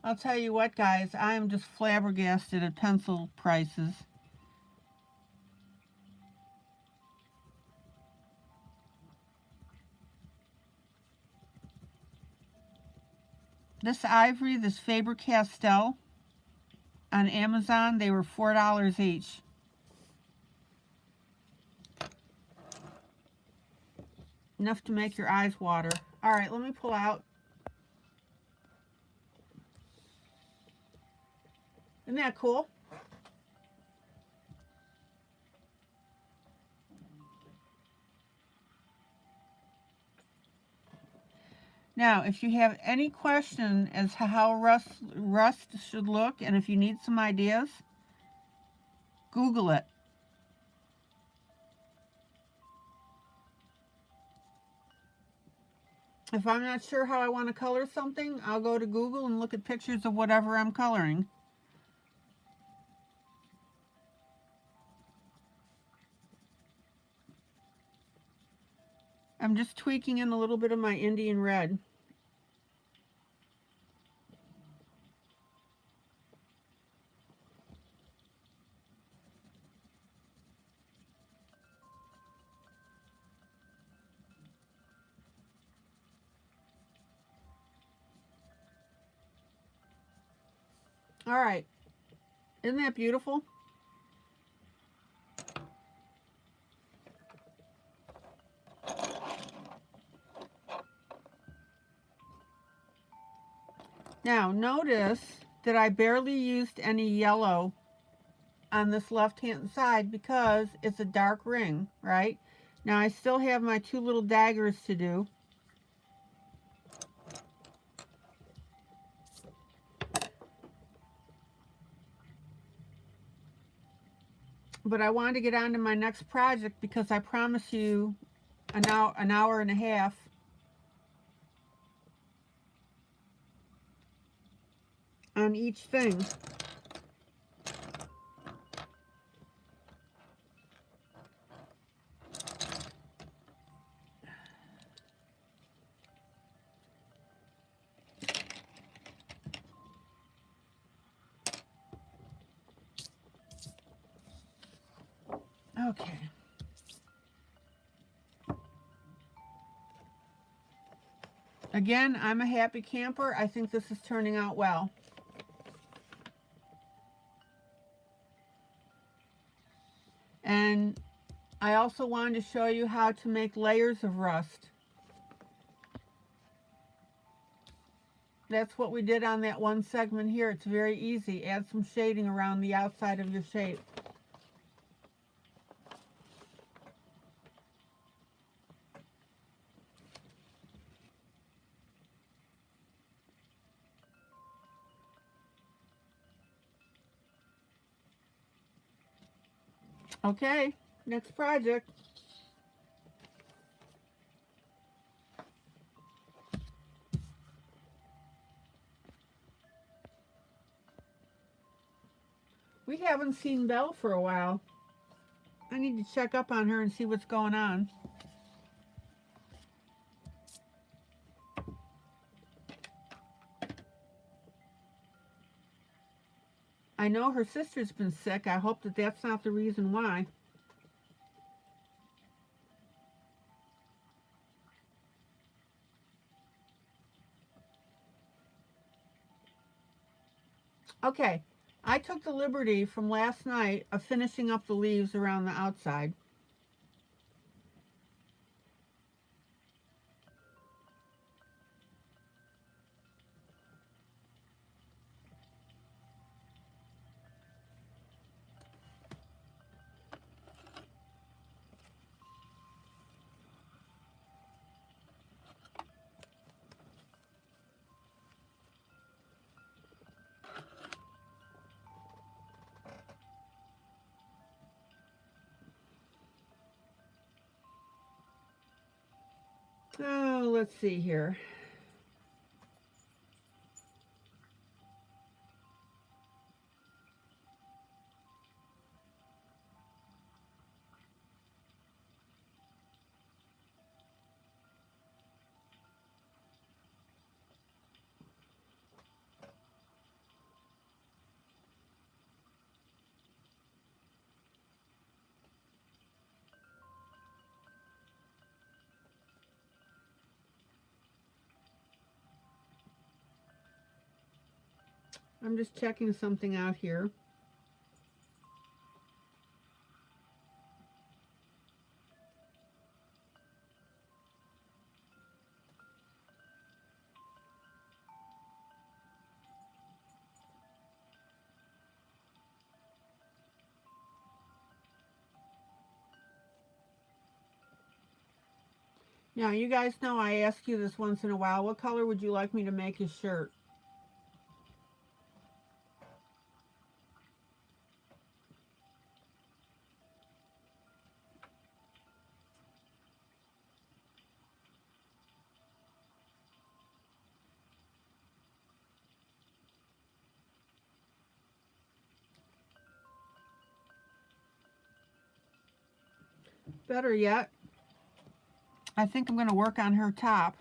I'll tell you what, guys, I am just flabbergasted at pencil prices. This ivory, this Faber-Castell, on Amazon, they were $4 each. Enough to make your eyes water. All right, let me pull out. Isn't that cool? Now, if you have any question as to how rust should look, and if you need some ideas, Google it. If I'm not sure how I want to color something, I'll go to Google and look at pictures of whatever I'm coloring. I'm just tweaking in a little bit of my Indian red. All right, isn't that beautiful? Now notice that I barely used any yellow on this left hand side because it's a dark ring, right? Now I still have my two little daggers to do. But I wanted to get on to my next project because I promise you an hour and a half. On each thing. Okay. Again, I'm a happy camper. I think this is turning out well. And I also wanted to show you how to make layers of rust. That's what we did on that one segment here. It's very easy. Add some shading around the outside of your shape. Okay, next project. We haven't seen Belle for a while. I need to check up on her and see what's going on. I know her sister's been sick. I hope that that's not the reason why. Okay, I took the liberty from last night of finishing up the leaves around the outside. Oh, let's see here. I'm just checking something out here. Now, you guys know I ask you this once in a while. What color would you like me to make his shirt? Better yet, I think I'm going to work on her top.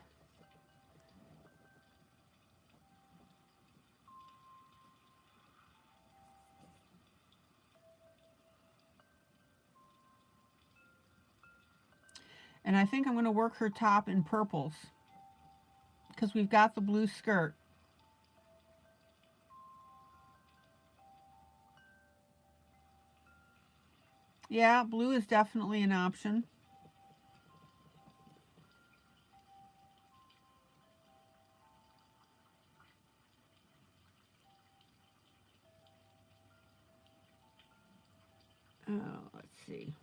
And I think I'm going to work her top in purples because we've got the blue skirt. Yeah, blue is definitely an option. Let's see.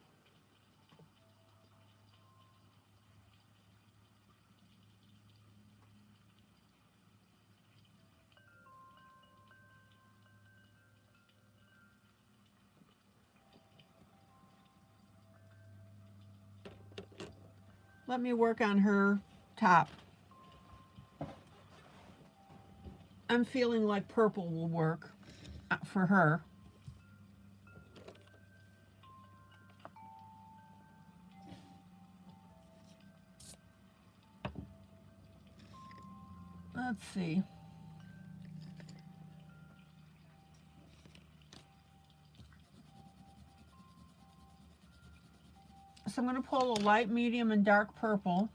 Let me work on her top. I'm feeling like purple will work for her. Let's see. So I'm going to pull a light, medium, and dark purple.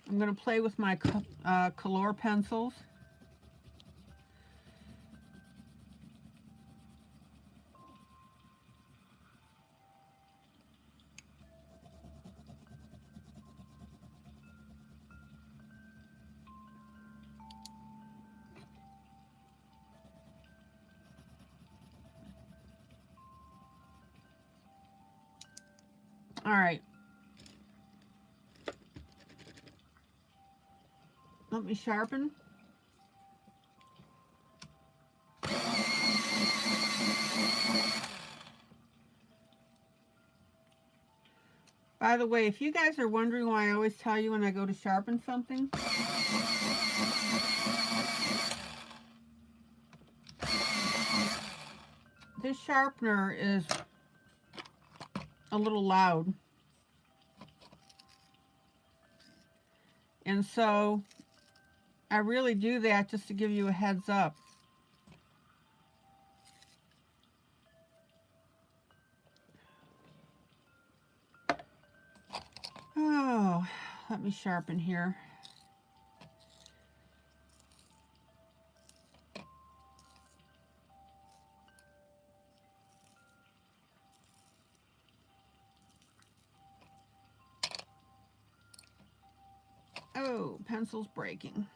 I'm going to play with my color pencils. All right. Let me sharpen. By the way, if you guys are wondering why I always tell you when I go to sharpen something, this sharpener is a little loud. And so I really do that just to give you a heads up. Oh, let me sharpen here. Oh, pencil's breaking.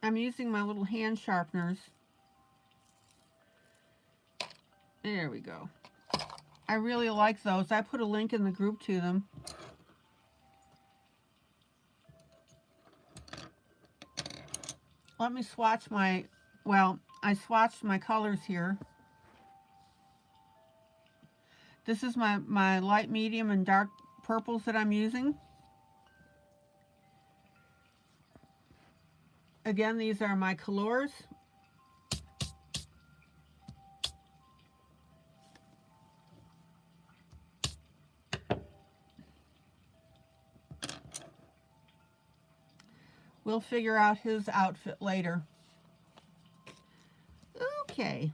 I'm using my little hand sharpeners. There we go. I really like those. I put a link in the group to them. Let me swatch my, well, I swatched my colors here. This is my light, medium, and dark purples that I'm using. Again, these are my colors. We'll figure out his outfit later. Okay.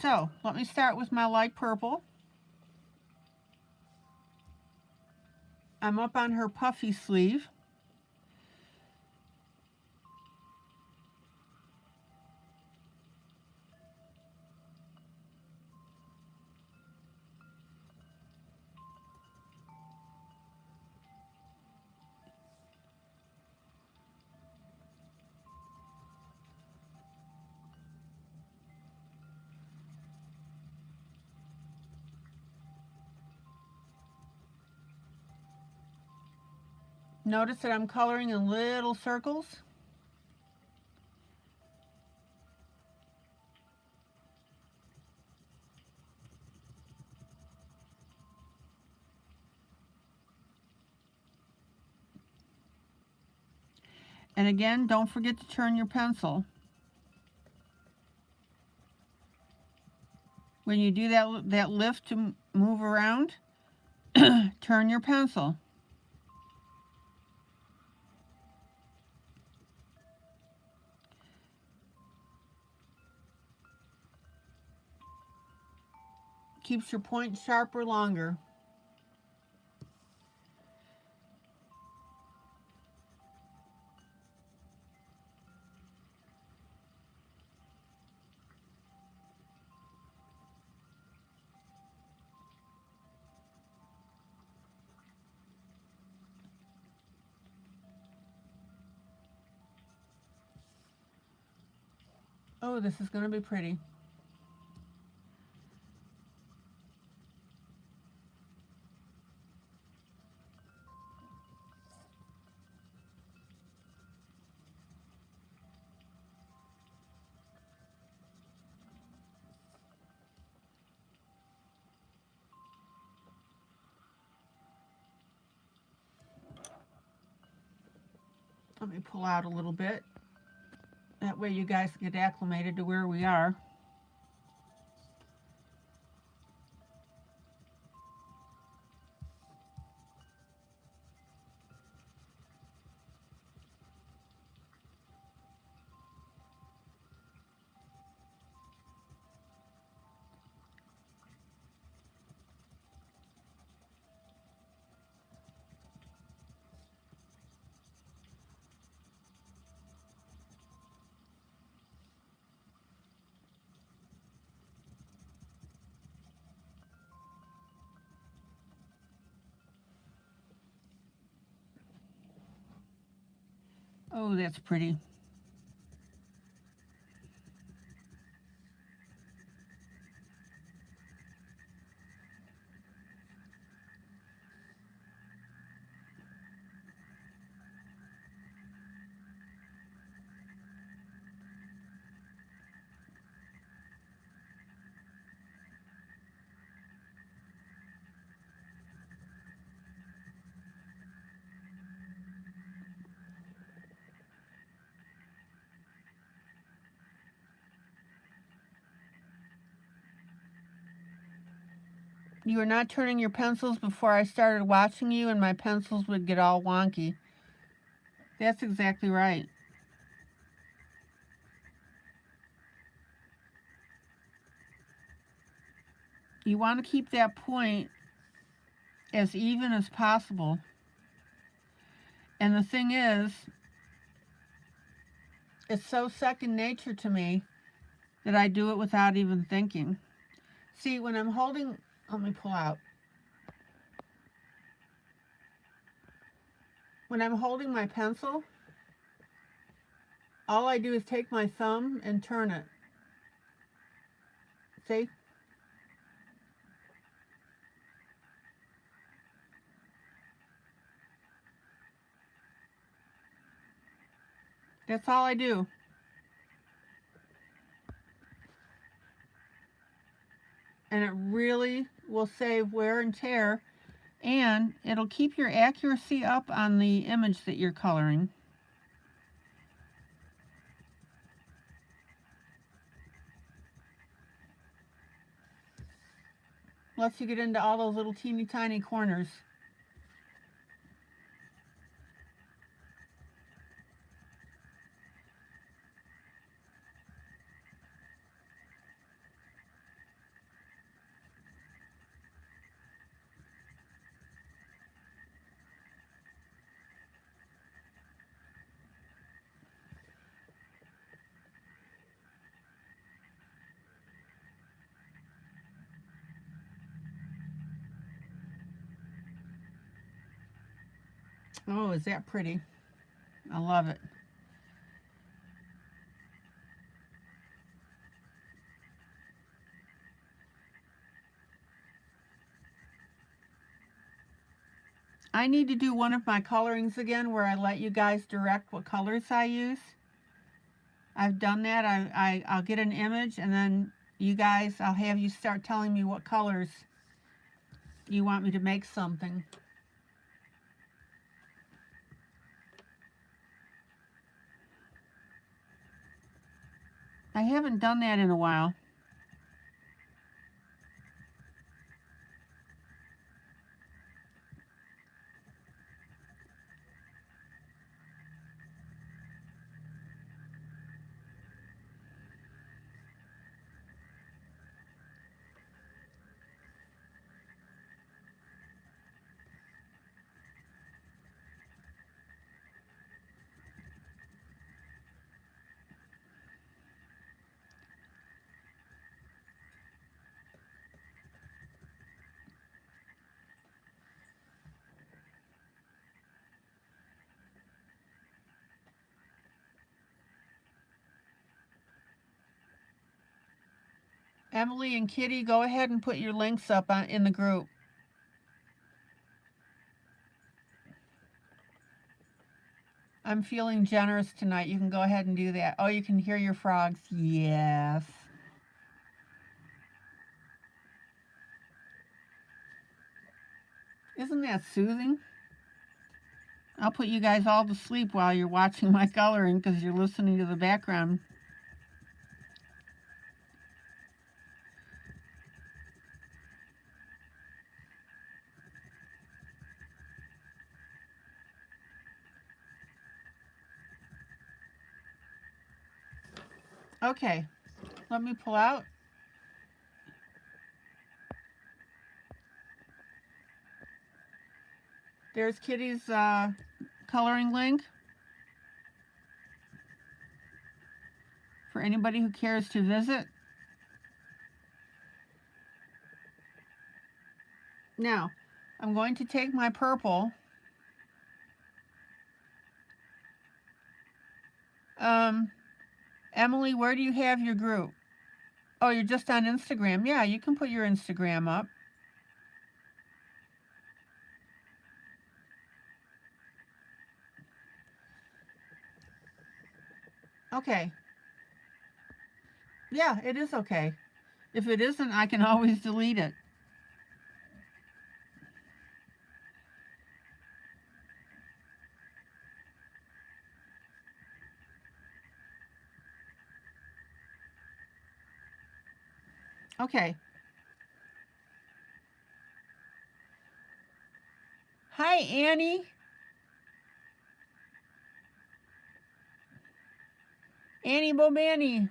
So, let me start with my light purple. I'm up on her puffy sleeve. Notice that I'm coloring in little circles. And again, don't forget to turn your pencil. When you do that lift to move around, turn your pencil. Keeps your point sharper longer. Oh, this is going to be pretty. Let me pull out a little bit. That way you guys get acclimated to where we are. Oh, that's pretty. You were not turning your pencils before I started watching you, and my pencils would get all wonky. That's exactly right. You want to keep that point as even as possible. And the thing is, it's so second nature to me that I do it without even thinking. See, when I'm holding, let me pull out. When I'm holding my pencil, all I do is take my thumb and turn it. See? That's all I do. And it really will save wear and tear, and it'll keep your accuracy up on the image that you're coloring. Lets you get into all those little teeny tiny corners. Oh, is that pretty? I love it. I need to do one of my colorings again where I let you guys direct what colors I use. I've done that. I'll get an image and then you guys, I'll have you start telling me what colors you want me to make something. I haven't done that in a while. Emily and Kitty, go ahead and put your links up in the group. I'm feeling generous tonight. You can go ahead and do that. Oh, you can hear your frogs. Yes. Isn't that soothing? I'll put you guys all to sleep while you're watching my coloring because you're listening to the background. Okay, let me pull out. There's Kitty's coloring link for anybody who cares to visit. Now, I'm going to take my purple. Emily, where do you have your group? Oh, you're just on Instagram. Yeah, you can put your Instagram up. Okay. Yeah, it is okay. If it isn't, I can always delete it. Okay. Hi, Annie. Annie Bobani.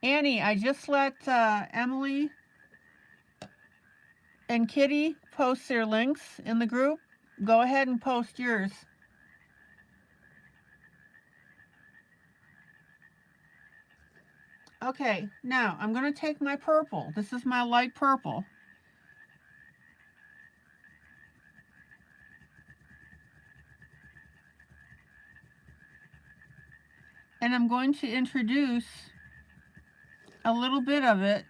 Annie, I just let Emily and Kitty post their links in the group. Go ahead and post yours. Okay, now I'm going to take my purple. This is my light purple. And I'm going to introduce a little bit of it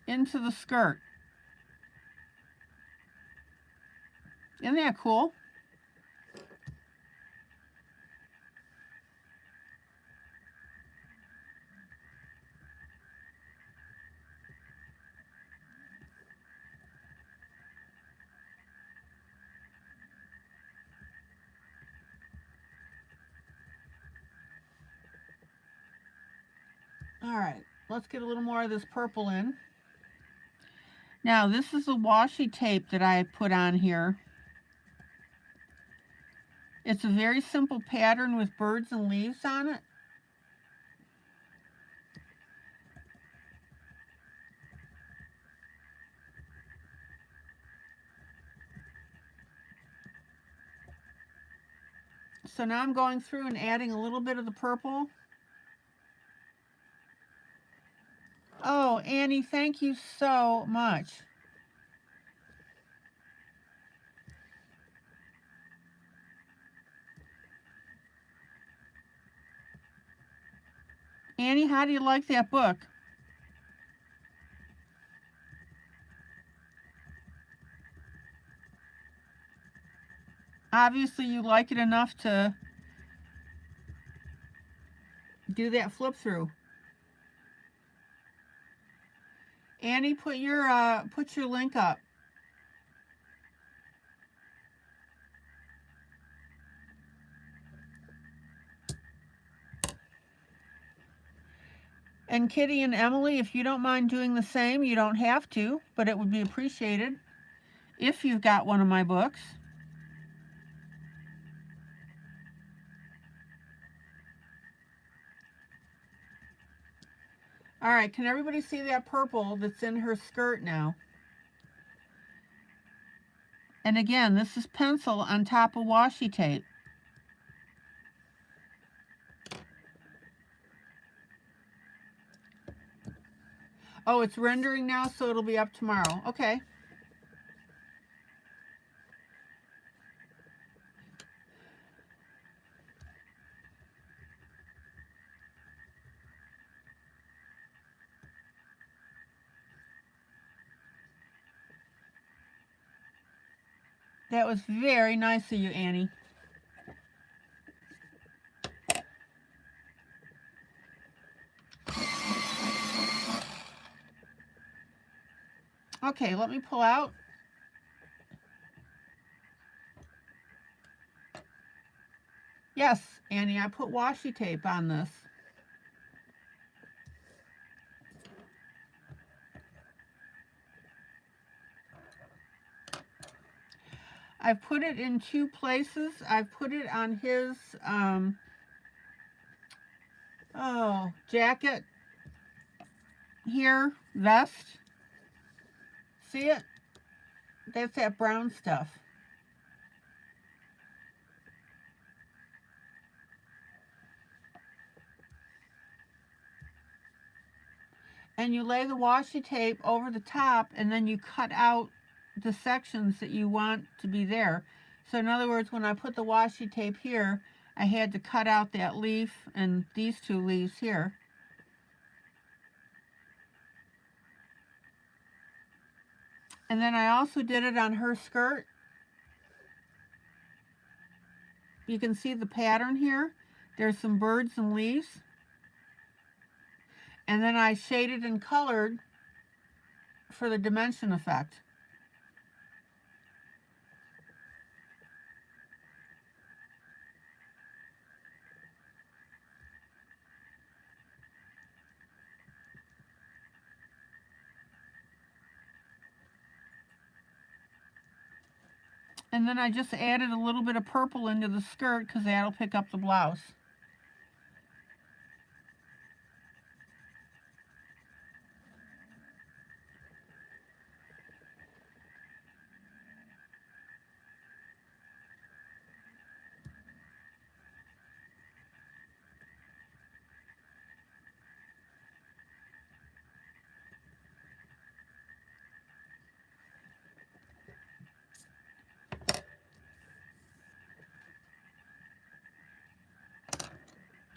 into the skirt. Isn't that cool? All right, let's get a little more of this purple in. Now, this is the washi tape that I put on here. It's a very simple pattern with birds and leaves on it. So now I'm going through and adding a little bit of the purple. Oh, Annie, thank you so much. Annie, how do you like that book? Obviously you like it enough to do that flip through. Annie, put your link up. And Kitty and Emily, if you don't mind doing the same, you don't have to, but it would be appreciated if you've got one of my books. All right, can everybody see that purple that's in her skirt now? And again, this is pencil on top of washi tape. Oh, it's rendering now, so it'll be up tomorrow. Okay. That was very nice of you, Annie. Okay, let me pull out. Yes, Annie, I put washi tape on this. I've put it in two places. I've put it on his jacket here, vest. See it? That's that brown stuff. And you lay the washi tape over the top, and then you cut out the sections that you want to be there. So in other words, when I put the washi tape here, I had to cut out that leaf and these two leaves here. And then I also did it on her skirt. You can see the pattern here. There's some birds and leaves. And then I shaded and colored for the dimension effect. And then I just added a little bit of purple into the skirt because that'll pick up the blouse.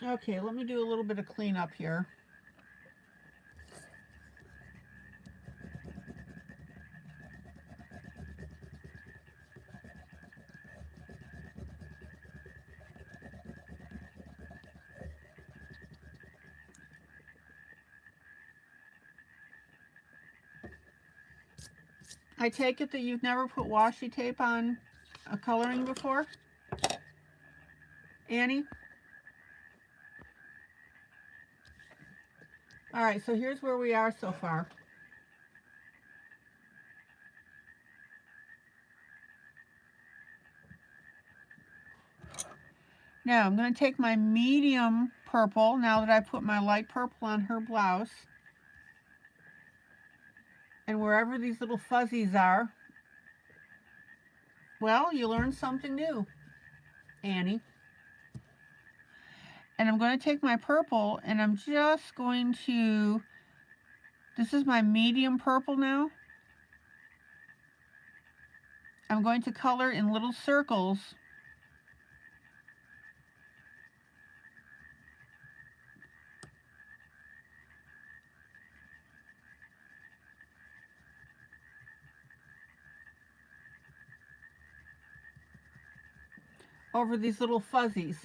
Okay, let me do a little bit of cleanup here. I take it that you've never put washi tape on a coloring before? Annie? All right, so here's where we are so far. Now I'm going to take my medium purple, now that I put my light purple on her blouse, and wherever these little fuzzies are, well, you learned something new, Annie. And I'm going to take my purple and I'm just going to, this is my medium purple now. I'm going to color in little circles over these little fuzzies.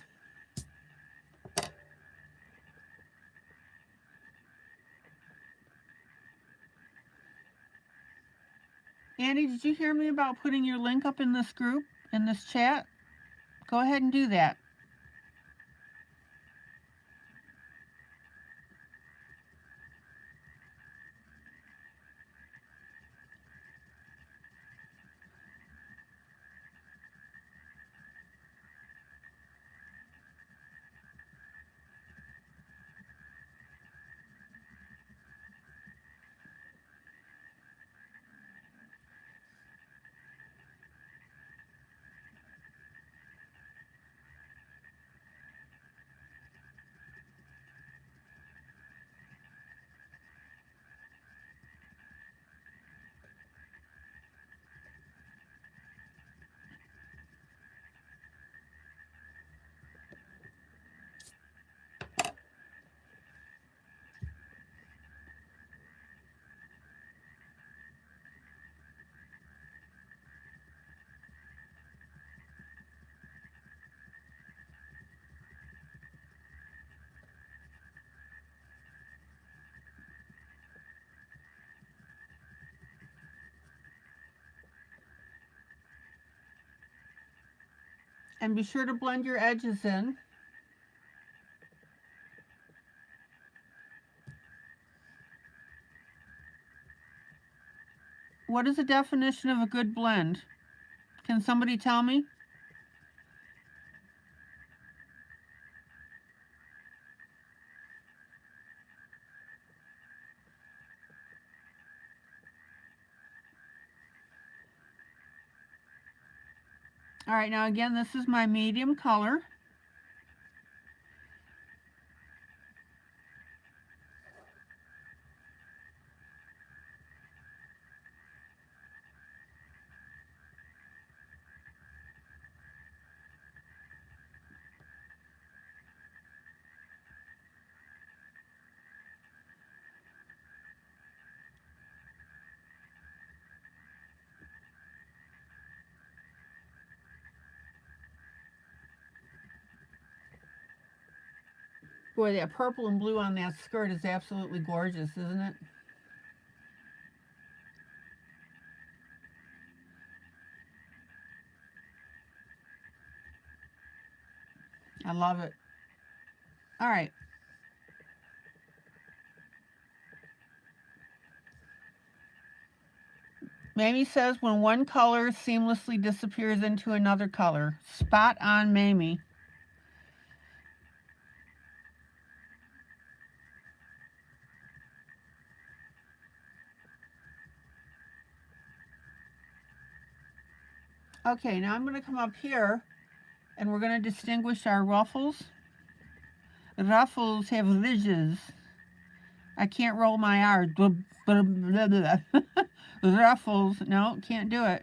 Annie, did you hear me about putting your link up in this group, in this chat? Go ahead and do that. And be sure to blend your edges in. What is the definition of a good blend? Can somebody tell me? All right, now again, this is my medium color. Boy, that purple and blue on that skirt is absolutely gorgeous, isn't it? I love it. All right. Mamie says when one color seamlessly disappears into another color. Spot on, Mamie. Okay, now I'm going to come up here and we're going to distinguish our ruffles. Ruffles have ridges. I can't roll my R's. Ruffles, no, can't do it.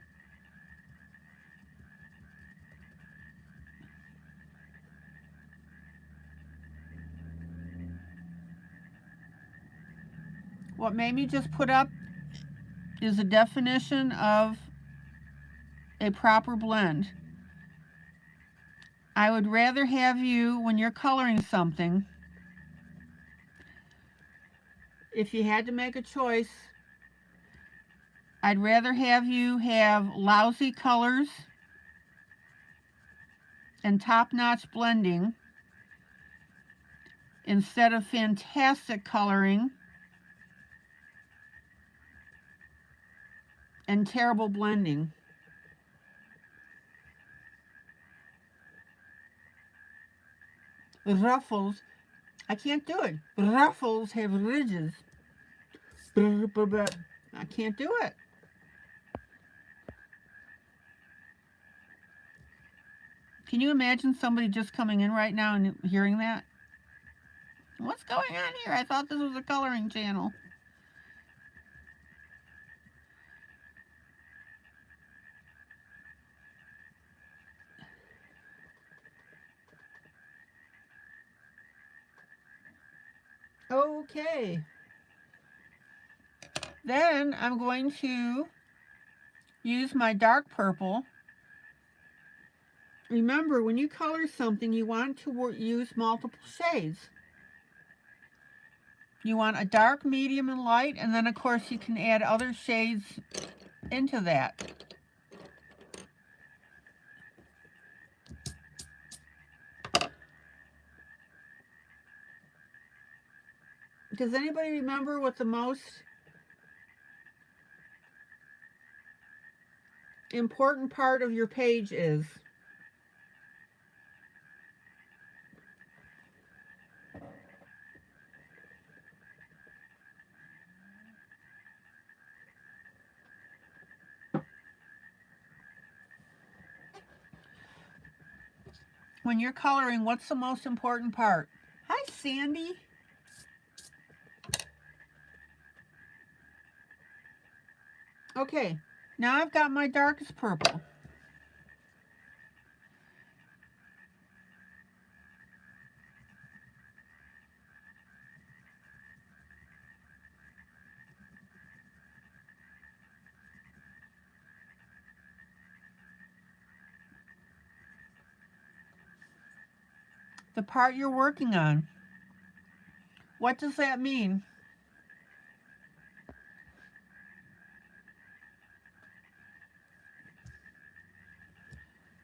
What Mamie just put up is a definition of a proper blend. I would rather have you, when you're coloring something, if you had to make a choice, I'd rather have you have lousy colors and top-notch blending instead of fantastic coloring and terrible blending. Ruffles, I can't do it. Ruffles have ridges. I can't do it. Can you imagine somebody just coming in right now and hearing that? What's going on here? I thought this was a coloring channel. Okay. Then I'm going to use my dark purple Remember, when you color something, you want to use multiple shades. You want a dark, medium, and light, and then of course you can add other shades into that. Does anybody remember what the most important part of your page is? When you're coloring, what's the most important part? Hi, Sandy. Okay, now I've got my darkest purple. The part you're working on. What does that mean?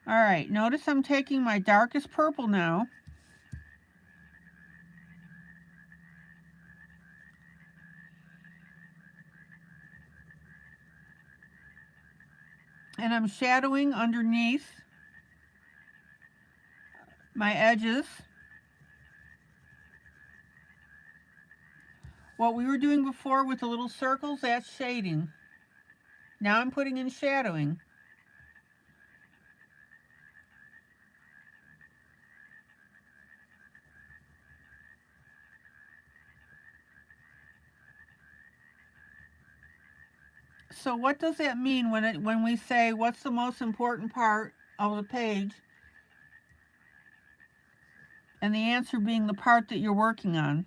All right, notice I'm taking my darkest purple now. And I'm shadowing underneath my edges. What we were doing before with the little circles, that's shading. Now I'm putting in shadowing. So what does that mean when we say what's the most important part of the page? And the answer being the part that you're working on.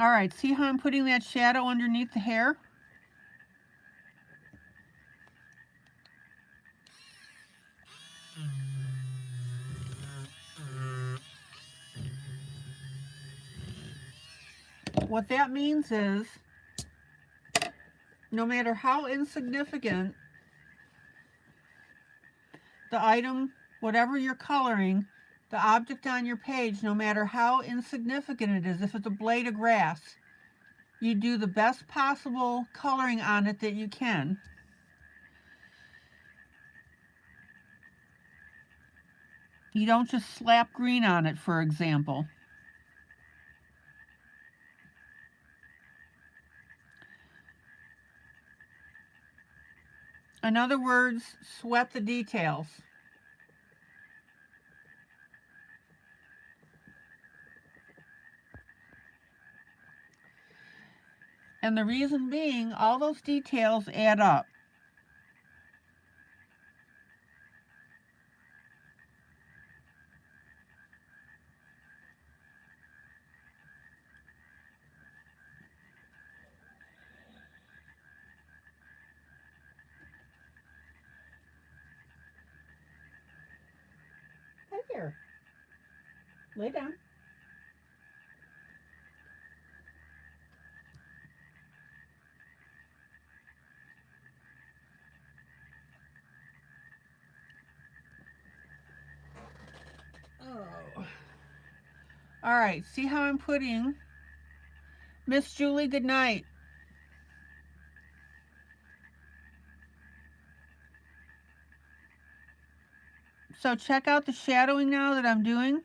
All right, see how I'm putting that shadow underneath the hair? What that means is, no matter how insignificant the item, whatever you're coloring, the object on your page, no matter how insignificant it is, if it's a blade of grass, you do the best possible coloring on it that you can. You don't just slap green on it, for example. In other words, sweat the details. And the reason being, all those details add up. Hi there. Lay down. Oh. All right, see how I'm putting Miss Julie, good night. So check out the shadowing now that I'm doing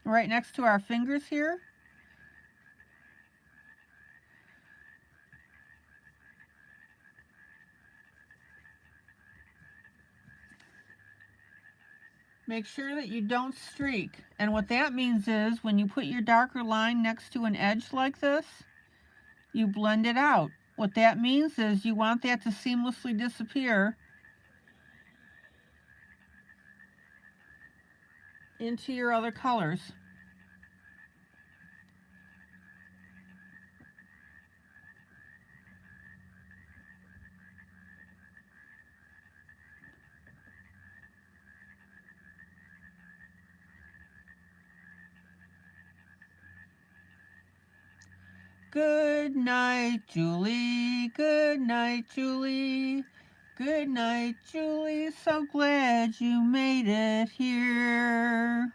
right next to our fingers here. Make sure that you don't streak. And what that means is when you put your darker line next to an edge like this, you blend it out. What that means is you want that to seamlessly disappear into your other colors. Good night, Julie. Good night, Julie. Good night, Julie. So glad you made it here.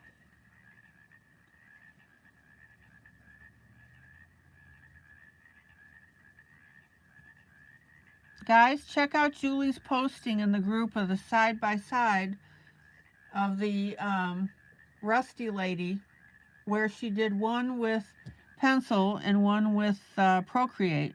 Guys, check out Julie's posting in the group of the side-by-side of the Rusty Lady, where she did one with pencil and one with Procreate.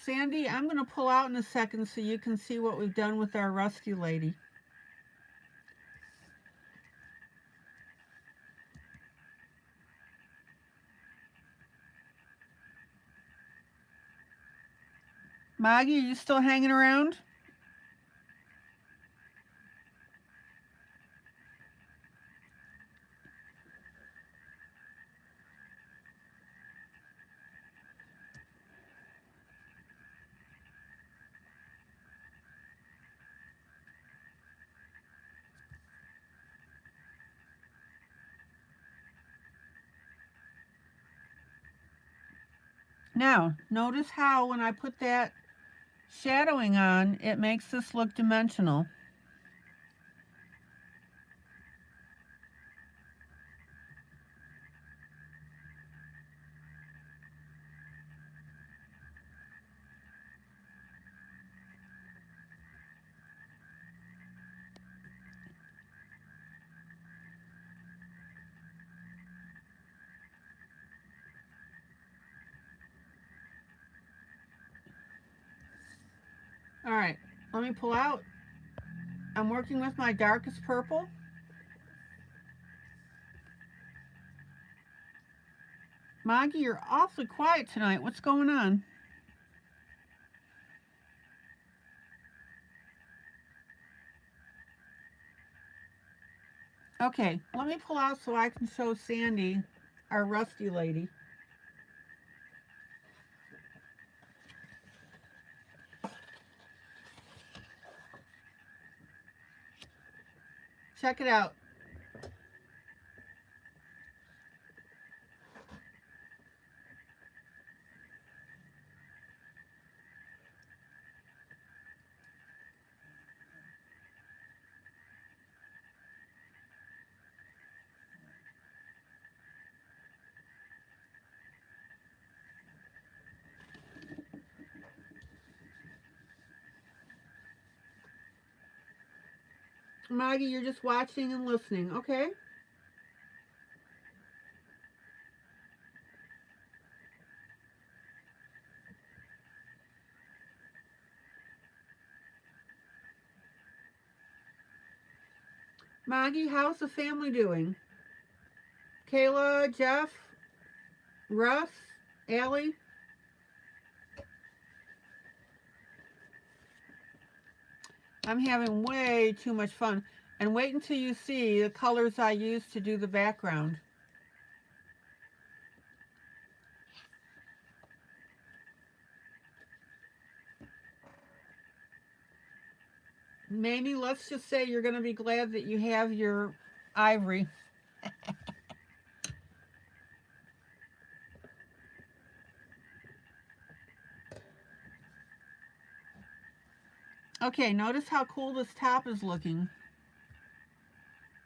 Sandy, I'm going to pull out in a second so you can see what we've done with our Rusty Lady. Maggie, are you still hanging around? Now, notice how when I put that shadowing on, it makes this look dimensional. All right, let me pull out. I'm working with my darkest purple. Maggie, you're awfully quiet tonight. What's going on? Okay, let me pull out so I can show Sandy, our Rusty Lady. Check it out. Maggie, you're just watching and listening, okay? Maggie, how's the family doing? Kayla, Jeff, Russ, Allie? I'm having way too much fun. And wait until you see the colors I use to do the background. Mamie, let's just say you're going to be glad that you have your ivory. Okay, notice how cool this top is looking.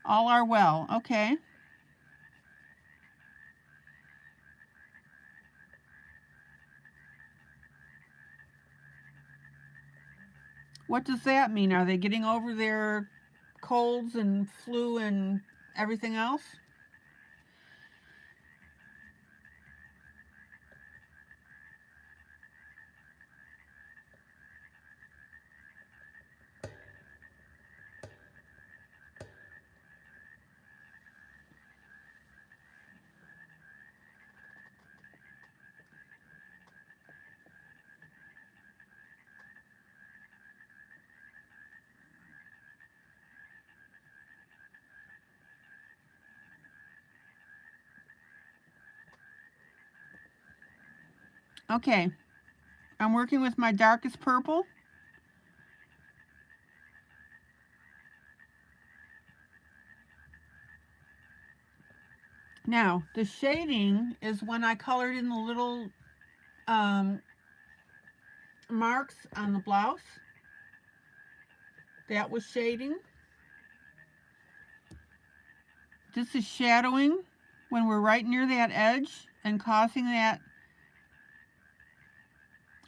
All are well, okay. What does that mean? Are they getting over their colds and flu and everything else? Okay, I'm working with my darkest purple. Now, the shading is when I colored in the little marks on the blouse. That was shading. This is shadowing when we're right near that edge and causing that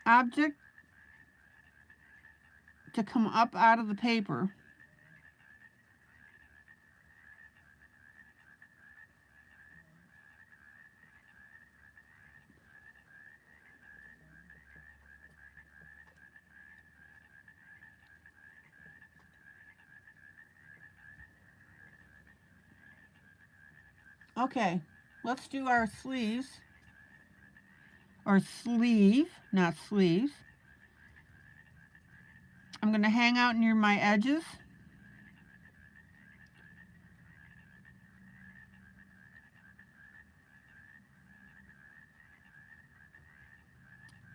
object to come up out of the paper. Okay, let's do our sleeves, or sleeve, not sleeves. I'm going to hang out near my edges.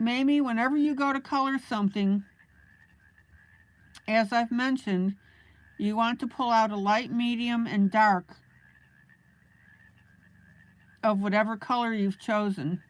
Maybe whenever you go to color something, as I've mentioned, you want to pull out a light, medium, and dark of whatever color you've chosen.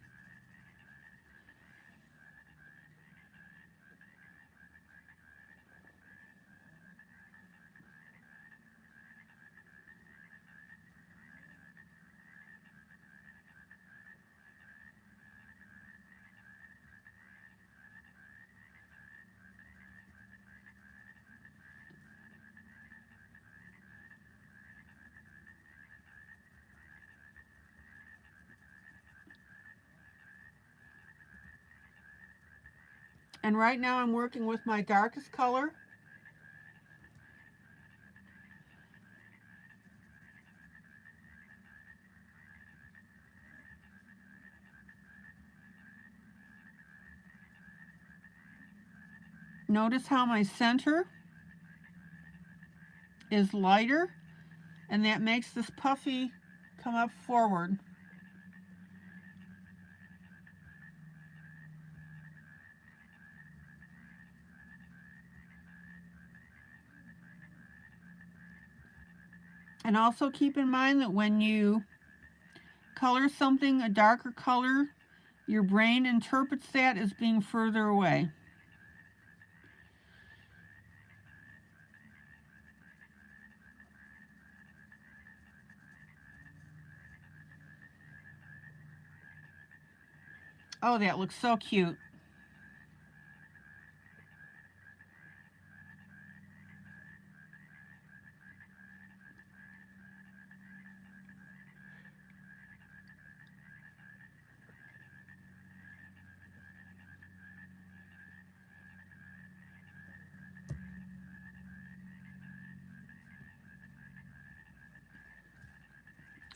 And right now I'm working with my darkest color. Notice how my center is lighter, and that makes this puffy come up forward. And also keep in mind that when you color something a darker color, your brain interprets that as being further away. Oh, that looks so cute.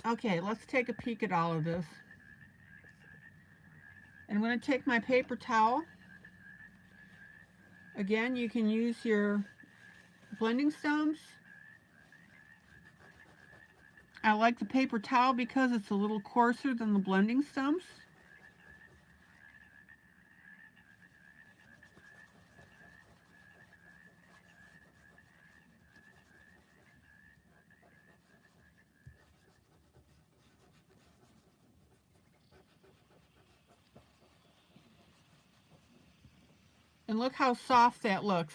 Okay, let's take a peek at all of this. And I'm going to take my paper towel. Again, you can use your blending stumps. I like the paper towel because it's a little coarser than the blending stumps. And look how soft that looks.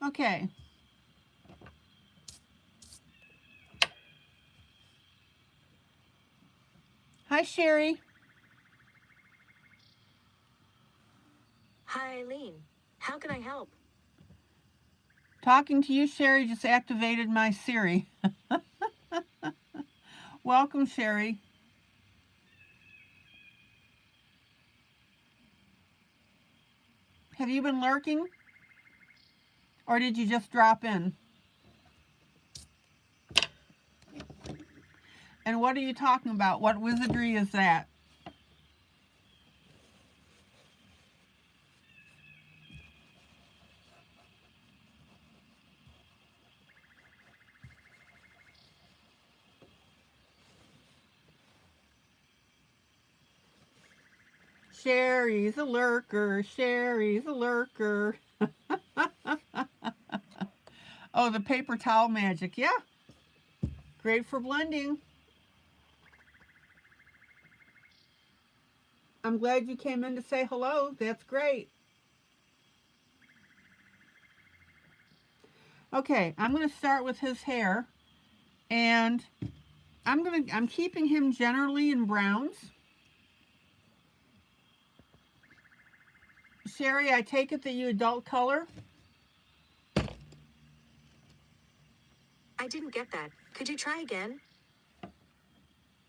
Okay. Hi, Sherry. Hi, ILene. How can I help? Talking to you, Sherry, just activated my Siri. Welcome, Sherry. Have you been lurking? Or did you just drop in? And what are you talking about? What wizardry is that? Sherry's a lurker. Sherry's a lurker. Oh, the paper towel magic. Yeah. Great for blending. I'm glad you came in to say hello. That's great. Okay, I'm going to start with his hair, and I'm keeping him generally in browns. Sherry, I take it that you adult color? I didn't get that. Could you try again?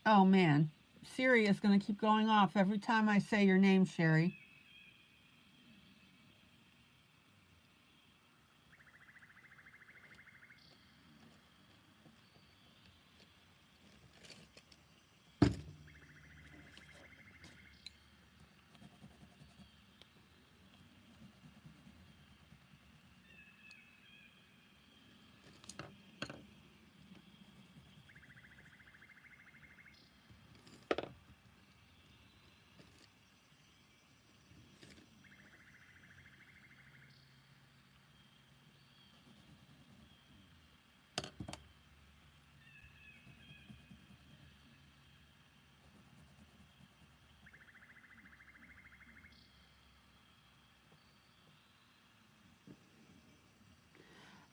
Oh man, Siri is going to keep going off every time I say your name, Sherry.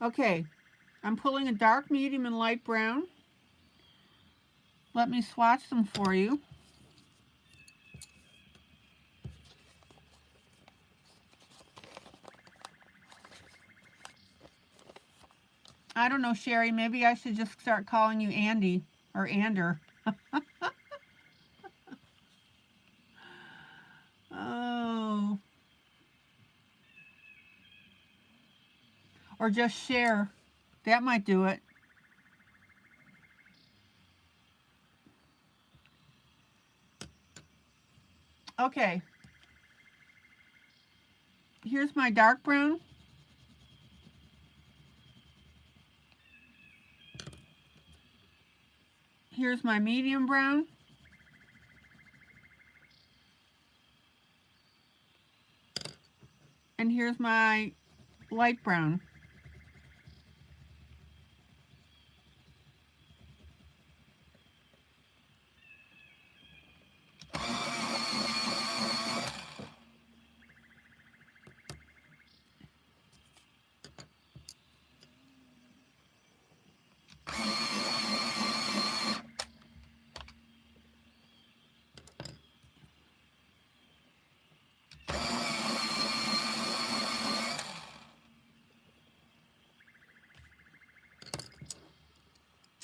Okay, I'm pulling a dark, medium, and light brown. Let me swatch them for you. I don't know, Sherry, maybe I should just start calling you Andy or Ander. Oh. Or just share. That might do it. Okay. Here's my dark brown. Here's my medium brown. And here's my light brown.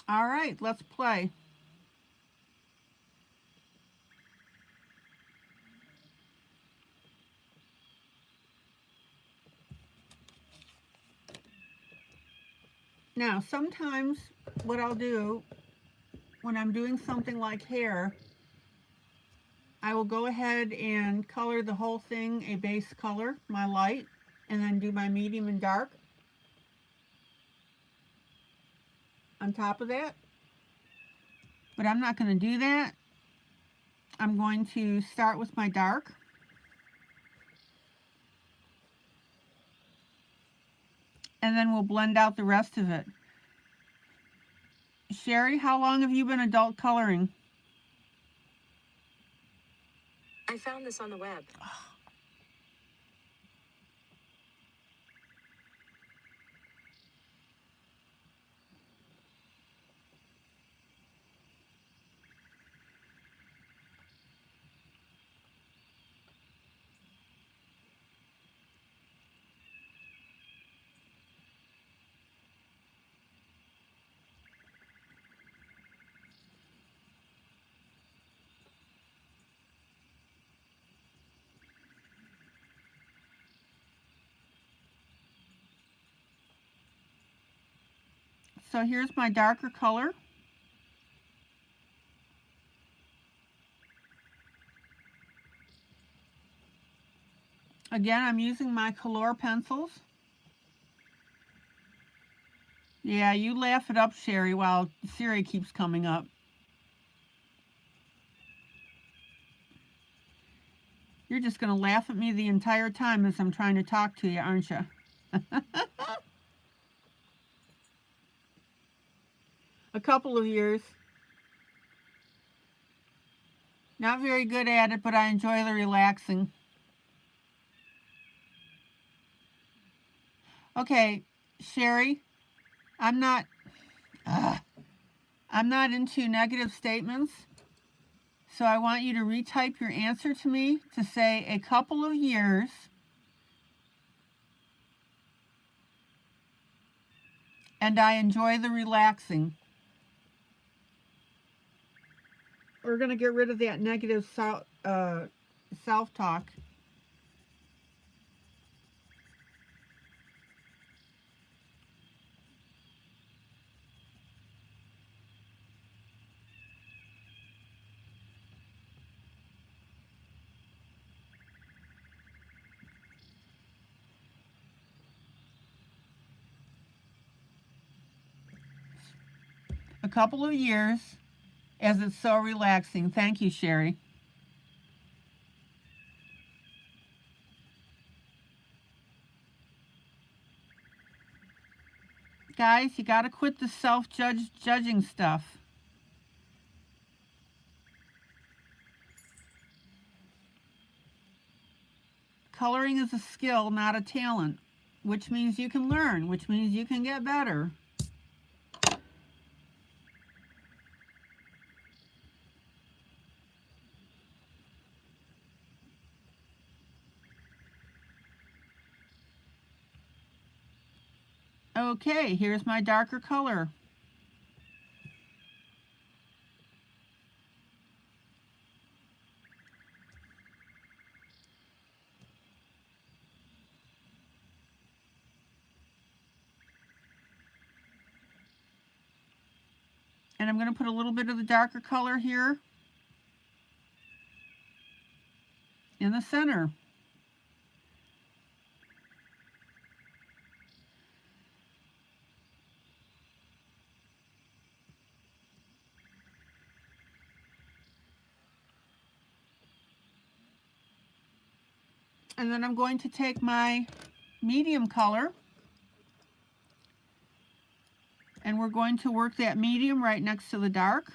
All right, let's play. Now, sometimes what I'll do when I'm doing something like hair, I will go ahead and color the whole thing a base color, my light, and then do my medium and dark on top of that. But I'm not going to do that. I'm going to start with my dark. And then we'll blend out the rest of it. Sherry, how long have you been adult coloring? I found this on the web. So here's my darker color. Again, I'm using my color pencils. Yeah, you laugh it up, Sherry, while Siri keeps coming up. You're just going to laugh at me the entire time as I'm trying to talk to you, aren't you? A couple of years. Not very good at it, but I enjoy the relaxing. Okay, Sherry, I'm not into negative statements. So I want you to retype your answer to me to say a couple of years and I enjoy the relaxing. We're going to get rid of that negative self-talk. A couple of years, as it's so relaxing. Thank you, Sherry. Guys, you got to quit the self-judging stuff. Coloring is a skill, not a talent, which means you can learn, which means you can get better. Okay, here's my darker color. And I'm going to put a little bit of the darker color here in the center. And then I'm going to take my medium color and we're going to work that medium right next to the dark.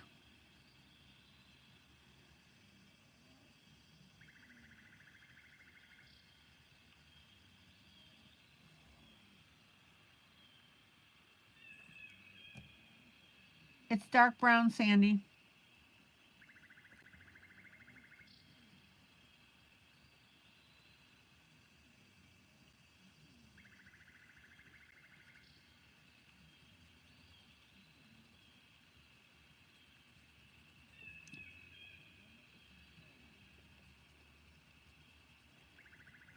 It's dark brown, Sandy.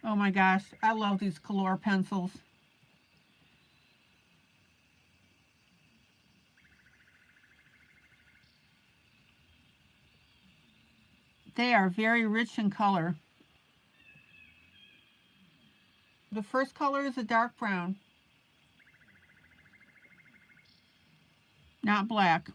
Oh my gosh, I love these color pencils. They are very rich in color. The first color is a dark brown, not black.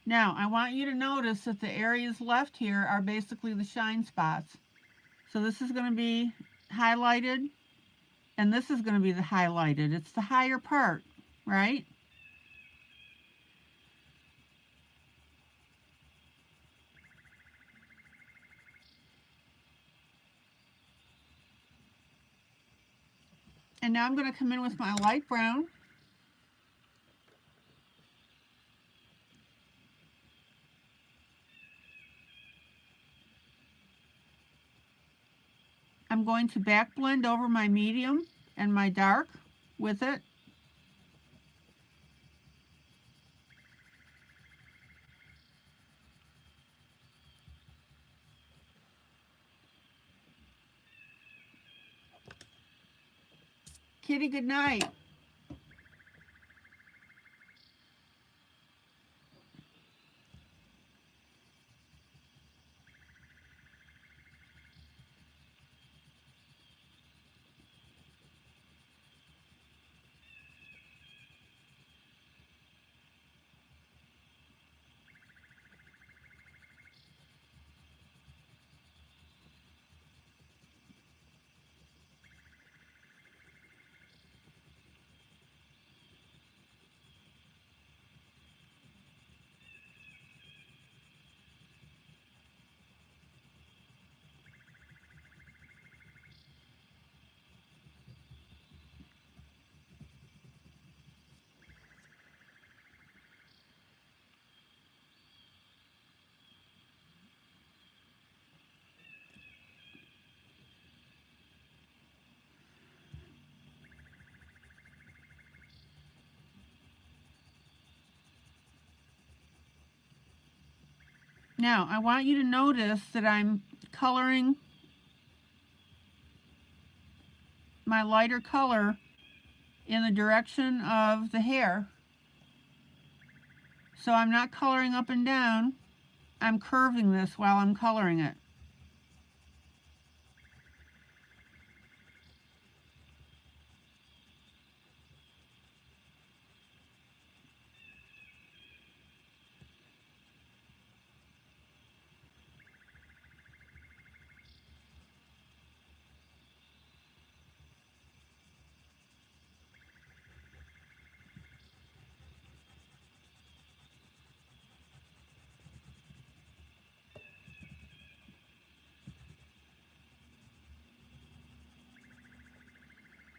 Now, I want you to notice that the areas left here are basically the shine spots. So this is going to be highlighted, and this is going to be the highlighted. It's the higher part, right? And now I'm going to come in with my light brown. I'm going to back blend over my medium and my dark with it Kitty, good night. Now, I want you to notice that I'm coloring my lighter color in the direction of the hair. So I'm not coloring up and down. I'm curving this while I'm coloring it.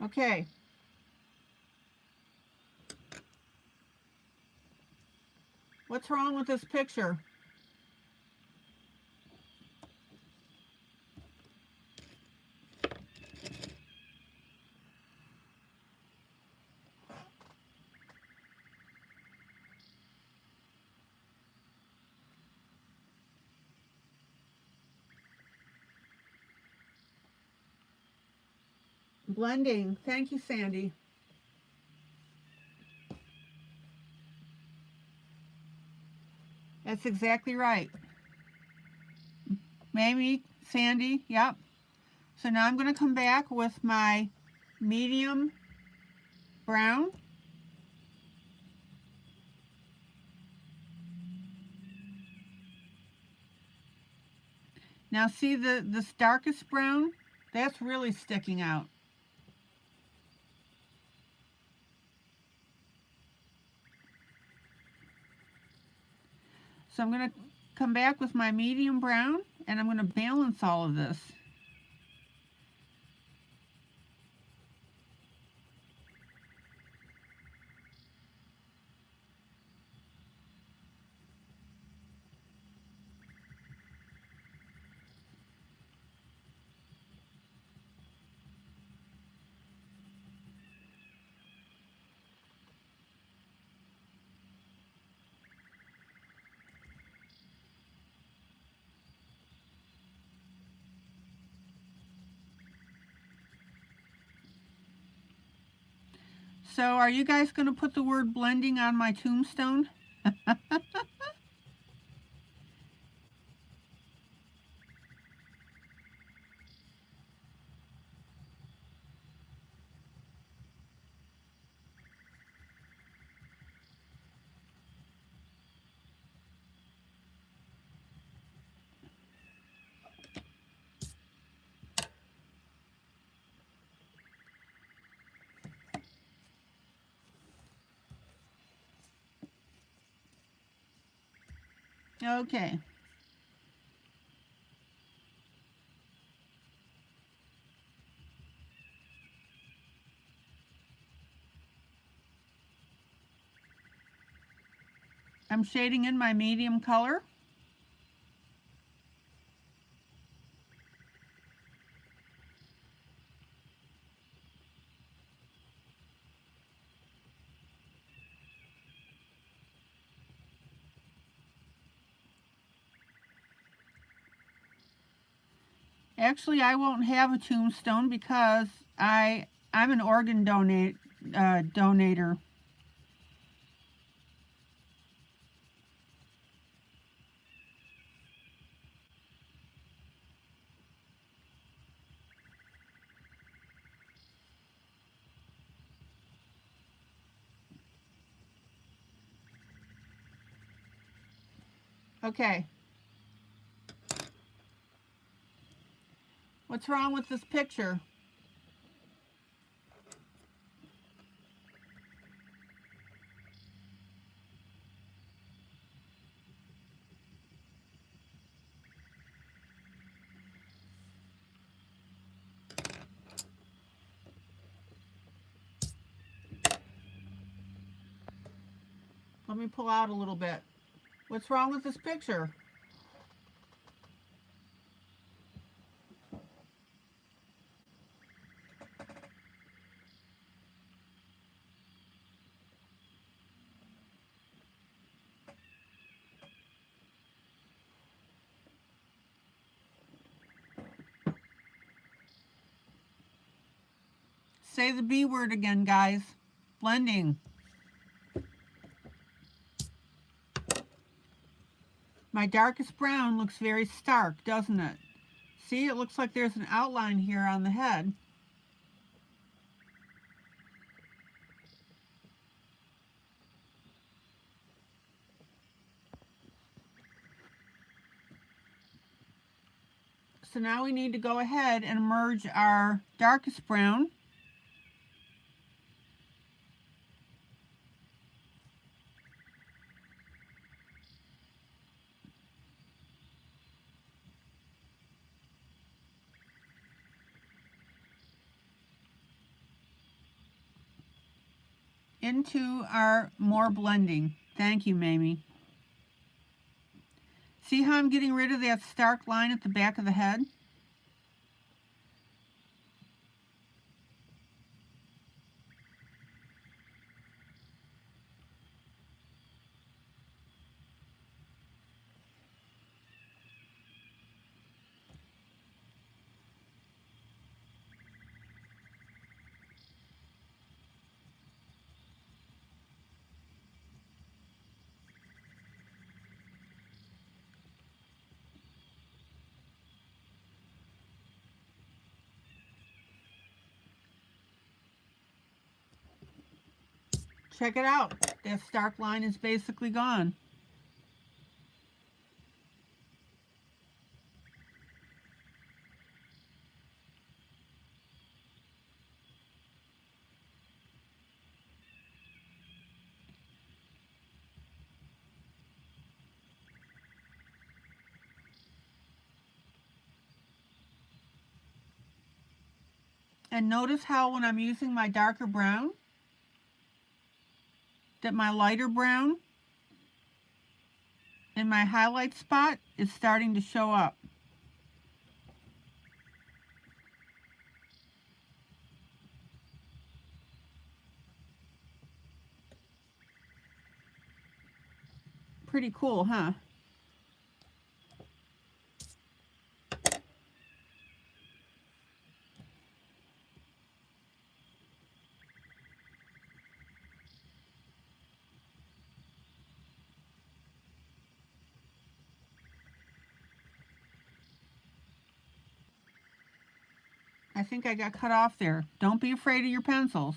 Okay. What's wrong with this picture? Blending. Thank you, Sandy. That's exactly right. Maybe, Sandy, yep. So now I'm going to come back with my medium brown. Now see this darkest brown? That's really sticking out. So I'm going to come back with my medium brown and I'm going to balance all of this. So are you guys going to put the word blending on my tombstone? Okay. I'm shading in my medium color. Actually, I won't have a tombstone because I I'm an organ donator. Okay. What's wrong with this picture? Let me pull out a little bit. What's wrong with this picture? Say the B word again, guys. Blending. My darkest brown looks very stark, doesn't it? See, it looks like there's an outline here on the head. So now we need to go ahead and merge our darkest brown into our more blending. Thank you, Mamie. See how I'm getting rid of that stark line at the back of the head? Check it out. That stark line is basically gone. And notice how when I'm using my darker brown, that my lighter brown in my highlight spot is starting to show up. Pretty cool, huh? I think I got cut off there. Don't be afraid of your pencils.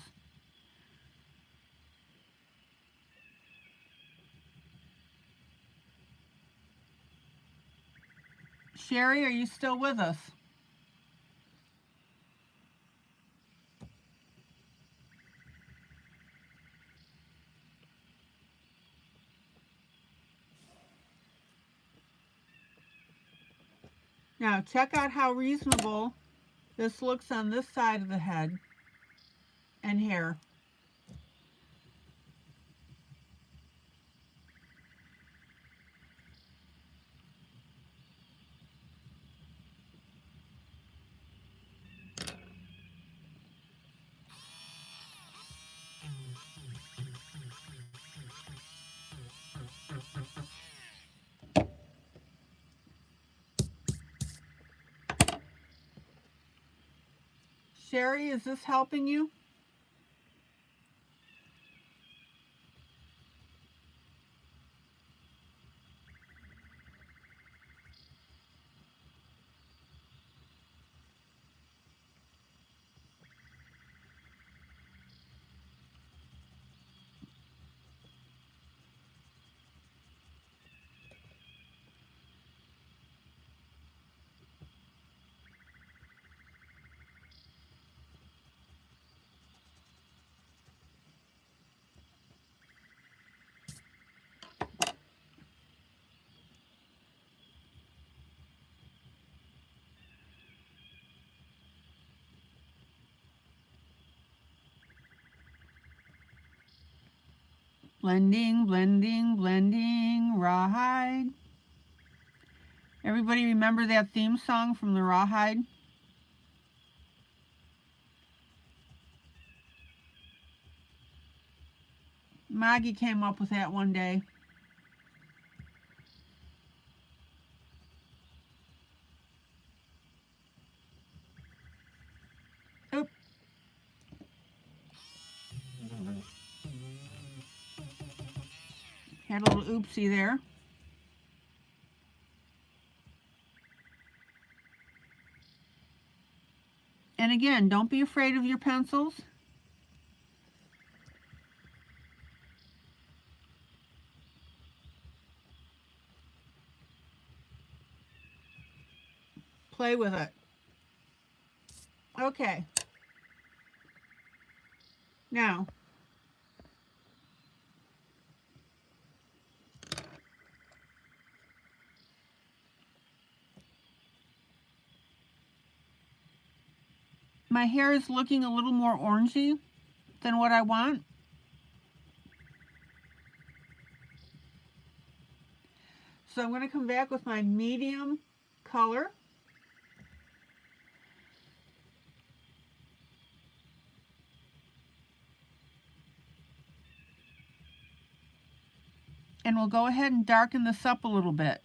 Sherry, are you still with us? Now check out how reasonable this looks on this side of the head and hair. Sherry, is this helping you? Blending, blending, blending, rawhide. Everybody remember that theme song from the Rawhide? Maggie came up with that one day. Oop. Had a little oopsie there. And again, don't be afraid of your pencils. Play with it. Okay. Now, my hair is looking a little more orangey than what I want. So I'm going to come back with my medium color. And we'll go ahead and darken this up a little bit.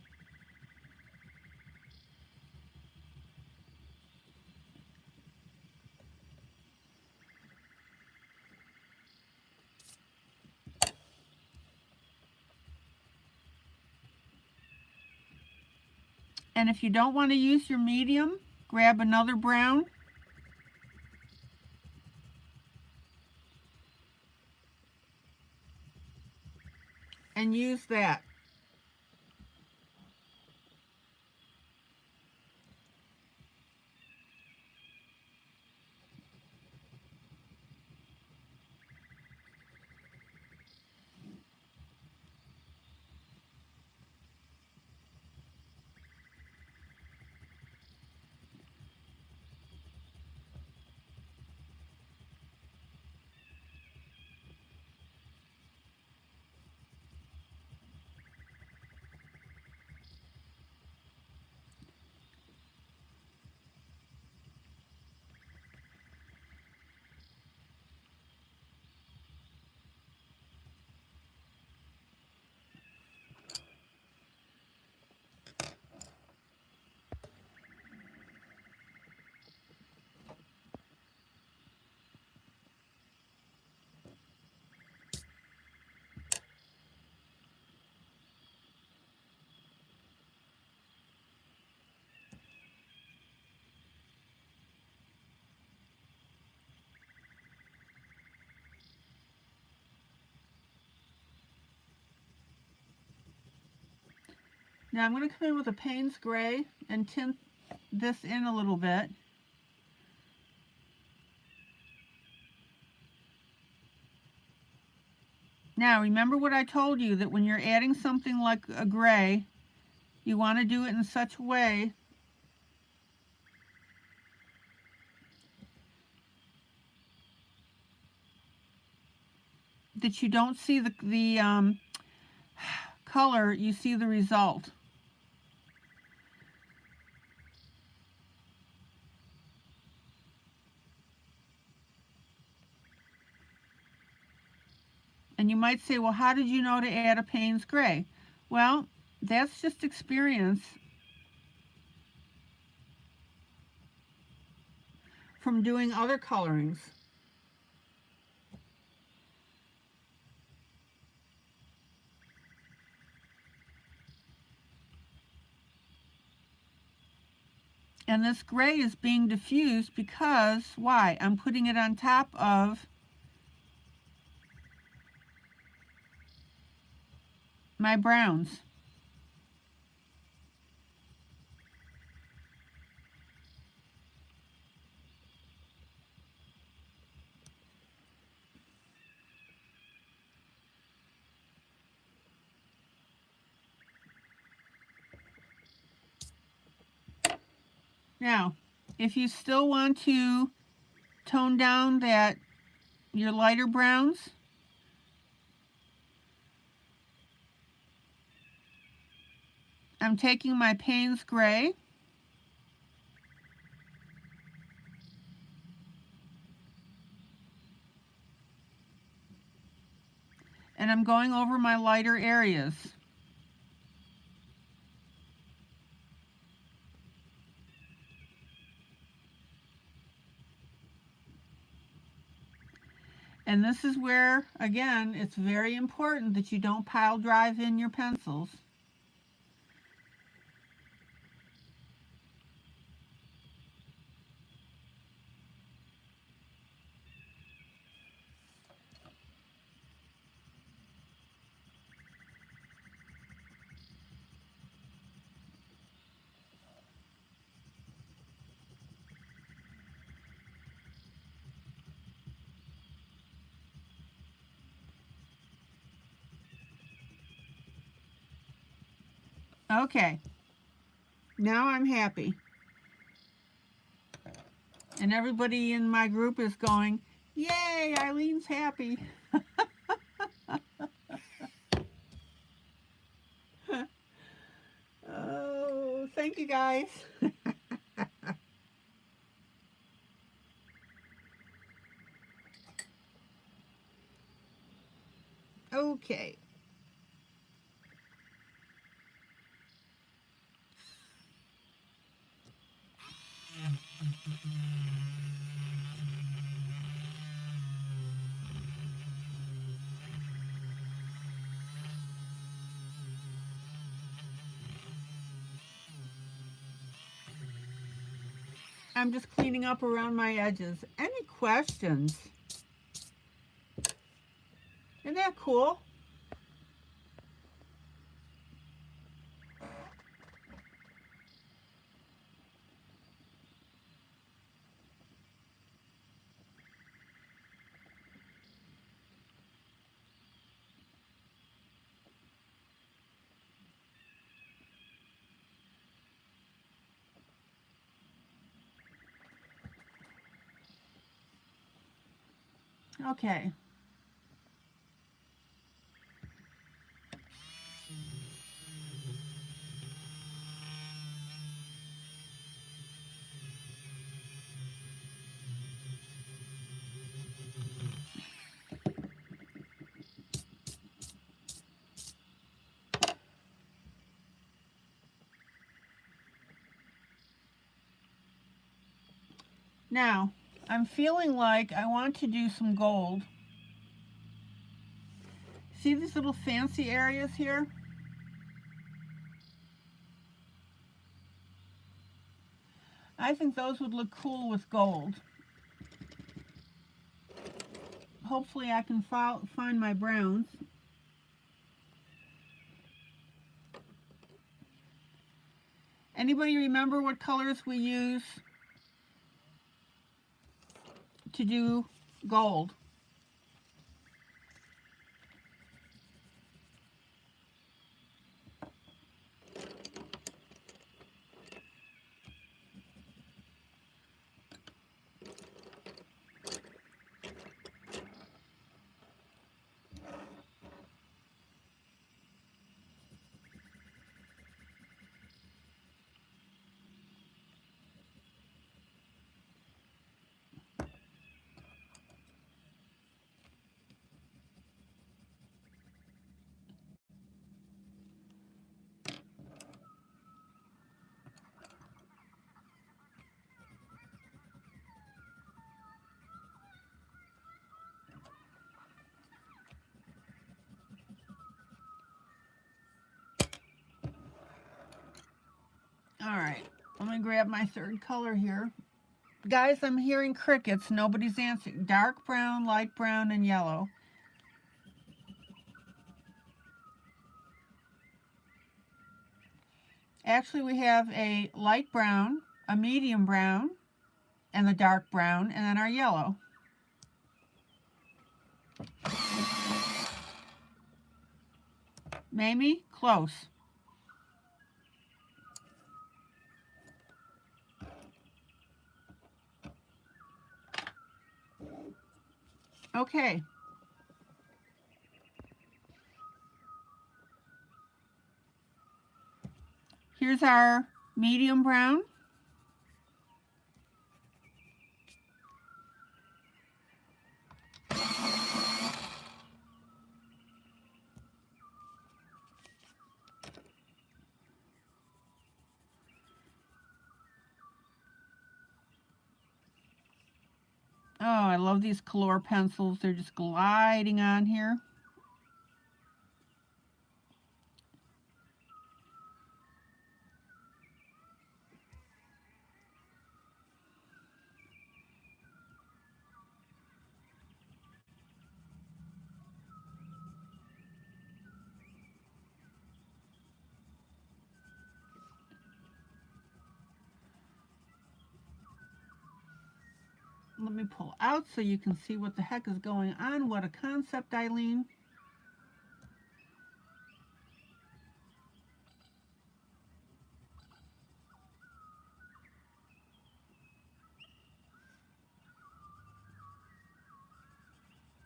And if you don't want to use your medium, grab another brown. And use that. Now I'm going to come in with a Payne's Gray and tint this in a little bit. Now remember what I told you, that when you're adding something like a gray, you want to do it in such a way that you don't see the color, you see the result. And you might say, well, how did you know to add a Payne's Gray? Well, that's just experience from doing other colorings. And this gray is being diffused because, why? I'm putting it on top of my browns. Now, if you still want to tone down your lighter browns, I'm taking my Payne's Gray and I'm going over my lighter areas. And this is where, again, it's very important that you don't pile drive in your pencils. Okay, now I'm happy. And everybody in my group is going, yay, ILene's happy. Oh, thank you guys. Okay. I'm just cleaning up around my edges. Any questions? Isn't that cool? Okay. Now, I'm feeling like I want to do some gold. See these little fancy areas here? I think those would look cool with gold. Hopefully I can find my browns. Anybody remember what colors we use to do gold? me grab my third color here. Guys, I'm hearing crickets. Nobody's answering. Dark brown, light brown, and yellow. Actually, we have a light brown, a medium brown, and the dark brown, and then our yellow. Mamie, close. Okay. Here's our medium brown. Oh, I love these color pencils. They're just gliding on here. Let me pull out so you can see what the heck is going on. What a concept, ILene.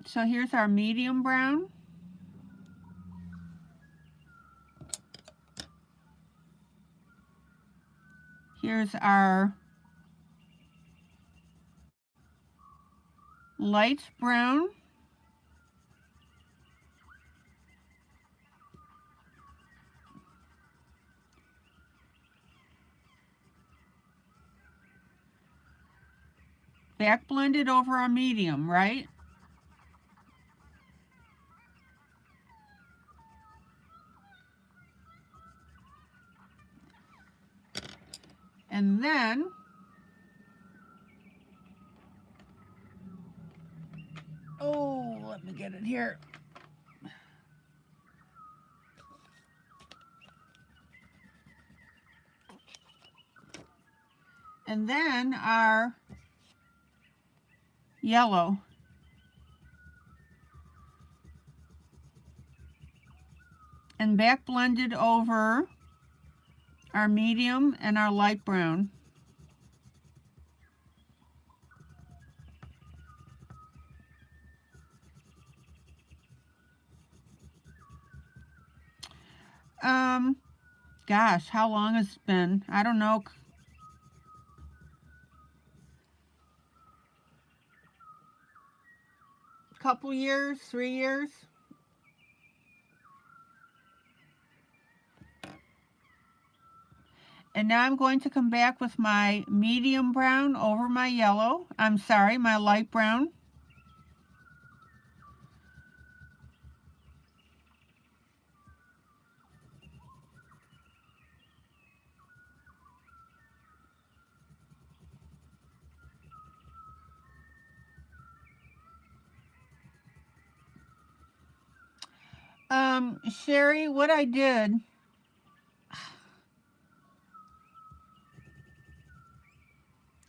So here's our medium brown. Here's our light brown. Back blended over our medium, right? And then let me get it here. And then our yellow. And back blended over our medium and our light brown. Gosh, how long has it been? I don't know. Couple years, 3 years. And now I'm going to come back with my medium brown over my yellow. I'm sorry, my light brown. Sherry, what I did,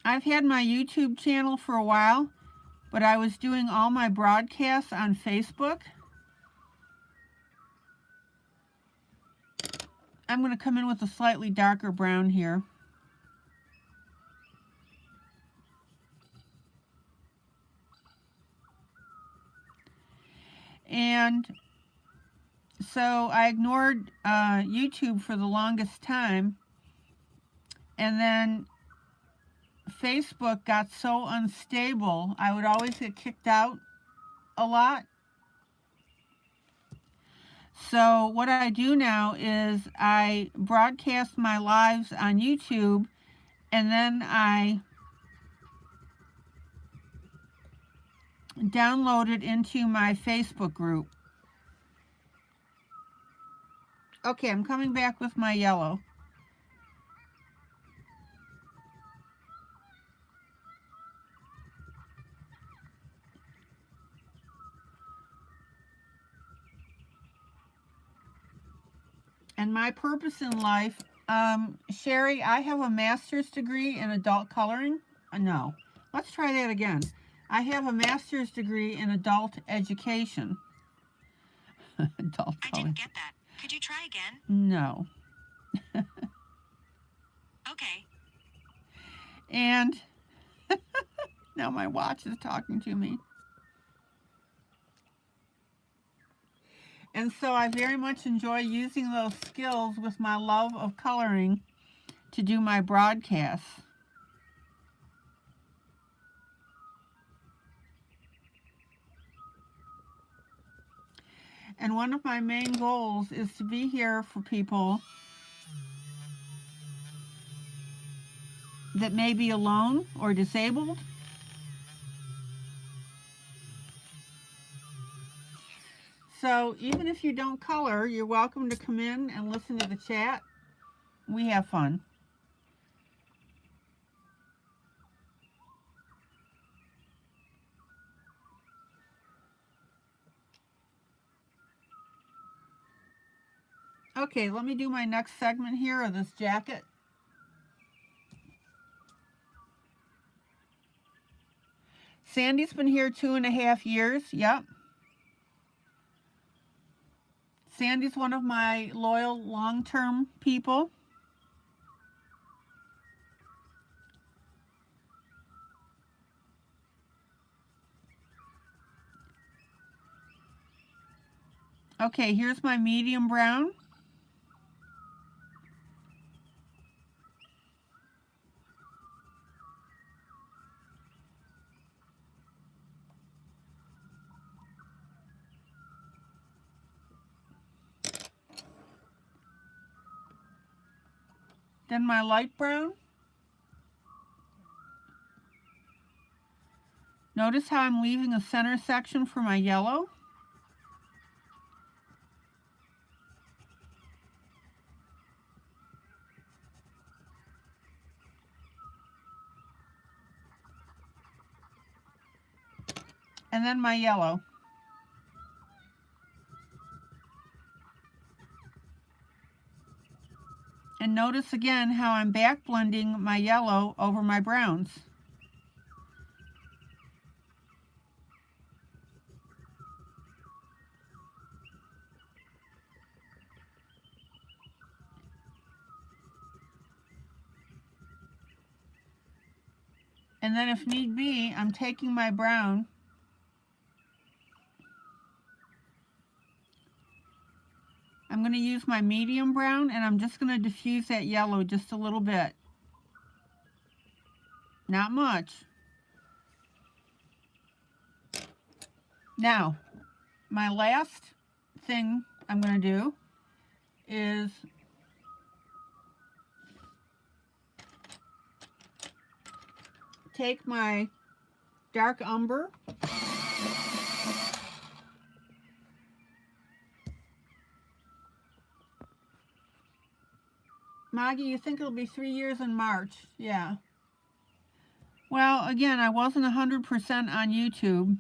I've had my YouTube channel for a while, but I was doing all my broadcasts on Facebook. I'm going to come in with a slightly darker brown here. And so I ignored YouTube for the longest time. And then Facebook got so unstable, I would always get kicked out a lot. So what I do now is I broadcast my lives on YouTube, and then I download it into my Facebook group. Okay, I'm coming back with my yellow. And my purpose in life, Sherry, I have a master's degree in adult coloring. No, let's try that again. I have a master's degree in adult education. Adult I coloring. didn't get that. Could you try again? No. Okay. And now my watch is talking to me. And so I very much enjoy using those skills with my love of coloring to do my broadcasts. And one of my main goals is to be here for people that may be alone or disabled. So even if you don't color, you're welcome to come in and listen to the chat. We have fun. Okay, let me do my next segment here of this jacket. Sandy's been here 2.5 years. Yep. Sandy's one of my loyal long-term people. Okay, here's my medium brown. Then my light brown. Notice how I'm leaving a center section for my yellow. And then my yellow. And notice again how I'm back blending my yellow over my browns. And then if need be, I'm taking my brown I'm going to use my medium brown and I'm just going to diffuse that yellow just a little bit. Not much. Now, my last thing I'm going to do is take my dark umber Maggie, you think it'll be 3 years in March? Yeah. Well, again, I wasn't 100% on YouTube.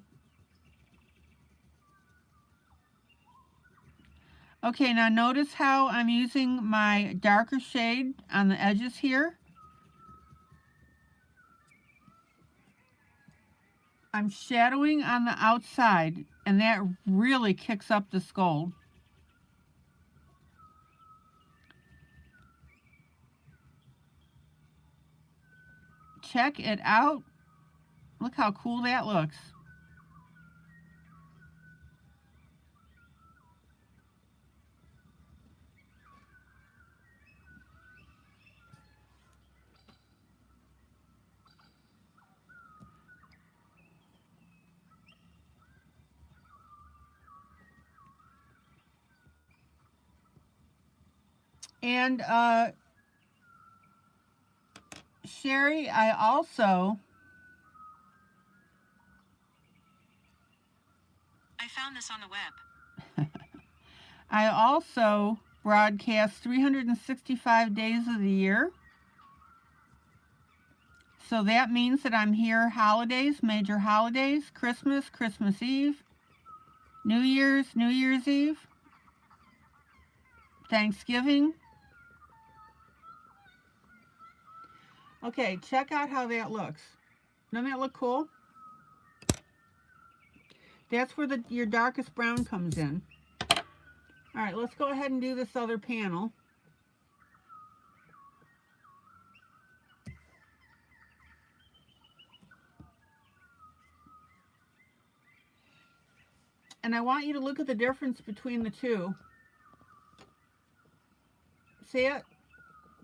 Okay, now notice how I'm using my darker shade on the edges here. I'm shadowing on the outside, and that really kicks up this gold. Check it out. Look how cool that looks. And Sherry, I found this on the web. I also broadcast 365 days of the year. So that means that I'm here holidays, major holidays, Christmas, Christmas Eve, New Year's, New Year's Eve, Thanksgiving. Okay, check out how that looks. Doesn't that look cool? That's where your darkest brown comes in. All right, let's go ahead and do this other panel. And I want you to look at the difference between the two. See it?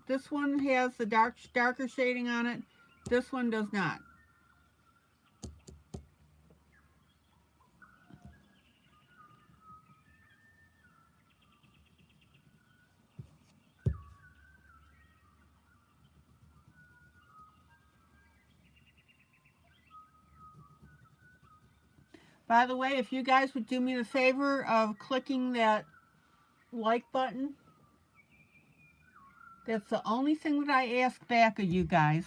This one has the darker shading on it. This one does not. By the way, if you guys would do me the favor of clicking that like button, that's the only thing that I ask back of you guys.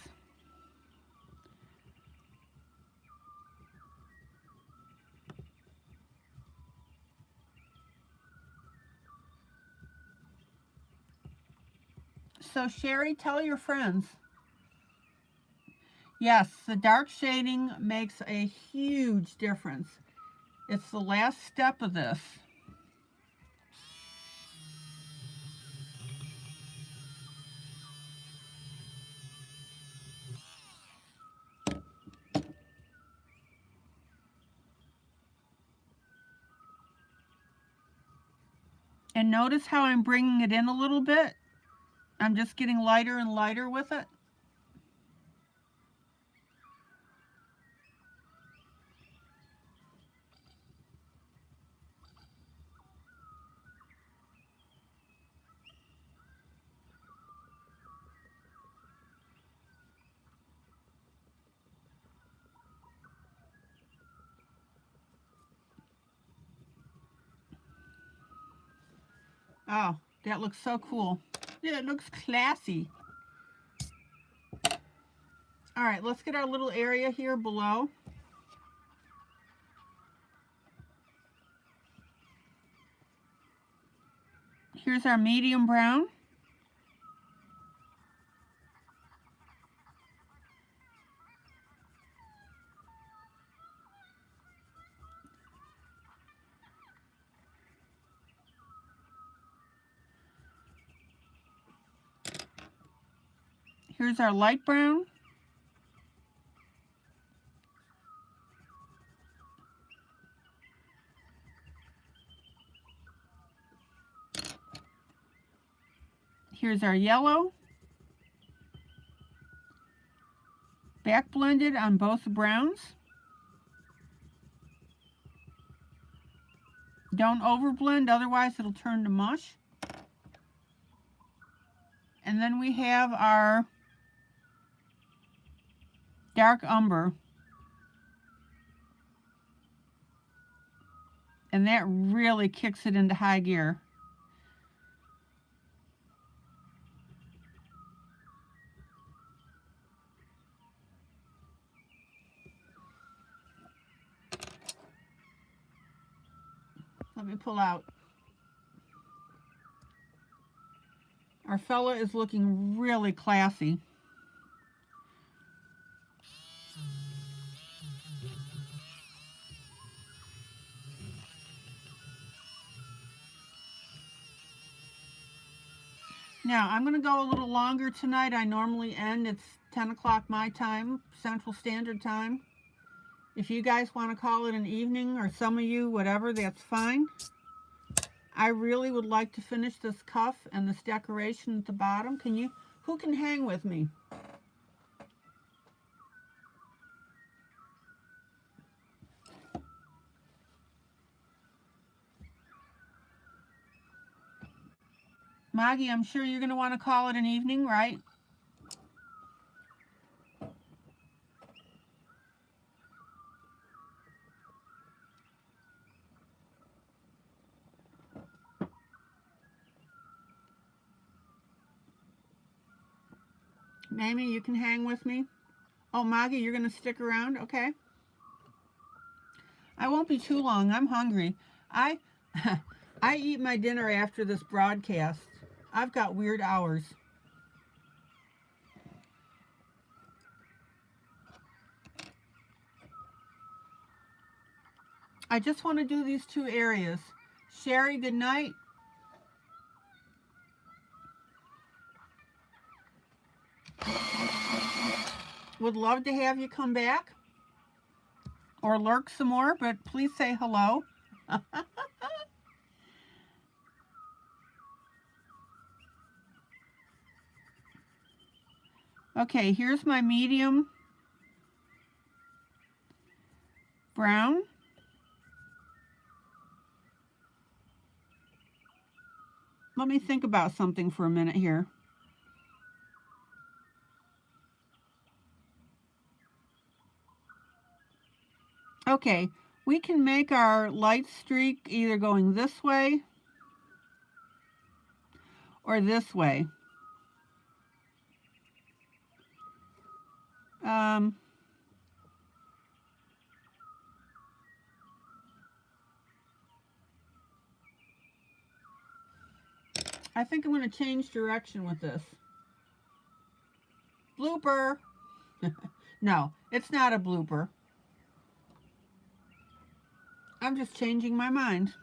So Sherry, tell your friends. Yes, the dark shading makes a huge difference. It's the last step of this. And notice how I'm bringing it in a little bit. I'm just getting lighter and lighter with it. Oh, that looks so cool. Yeah, it looks classy. All right, let's get our little area here below. Here's our medium brown. Here's our light brown. Here's our yellow. Back blended on both browns. Don't overblend, otherwise it'll turn to mush. And then we have our dark umber. And that really kicks it into high gear. Let me pull out. Our fella is looking really classy. Now, I'm going to go a little longer tonight. I normally end, it's 10 o'clock my time, Central Standard Time. If you guys want to call it an evening, or some of you, whatever, that's fine. I really would like to finish this cuff and this decoration at the bottom. Who can hang with me? Maggie, I'm sure you're going to want to call it an evening, right? Mamie, you can hang with me. Oh, Maggie, you're going to stick around? Okay. I won't be too long. I'm hungry. I eat my dinner after this broadcast. I've got weird hours. I just want to do these two areas. Sherry, good night. Would love to have you come back or lurk some more, but please say hello. Okay, here's my medium brown. Let me think about something for a minute here. Okay, we can make our light streak either going this way or this way. I think I'm going to change direction with this. Blooper. No, it's not a blooper. I'm just changing my mind.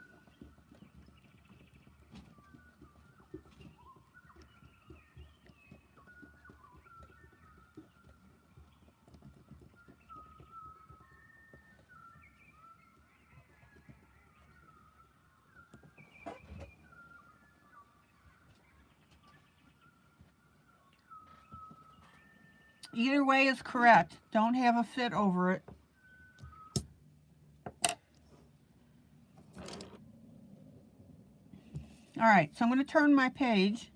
Either way is correct. Don't have a fit over it. All right, so I'm going to turn my page.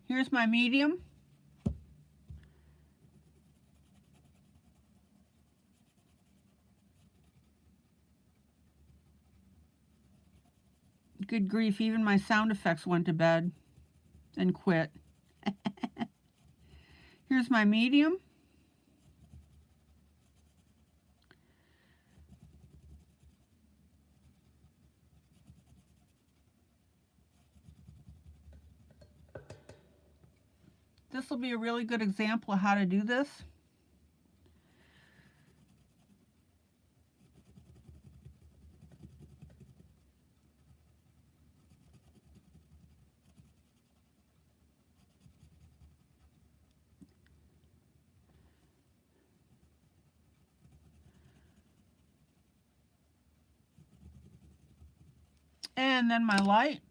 Here's my medium. Good grief, even my sound effects went to bed and quit. Here's my medium. This will be a really good example of how to do this. And then my light.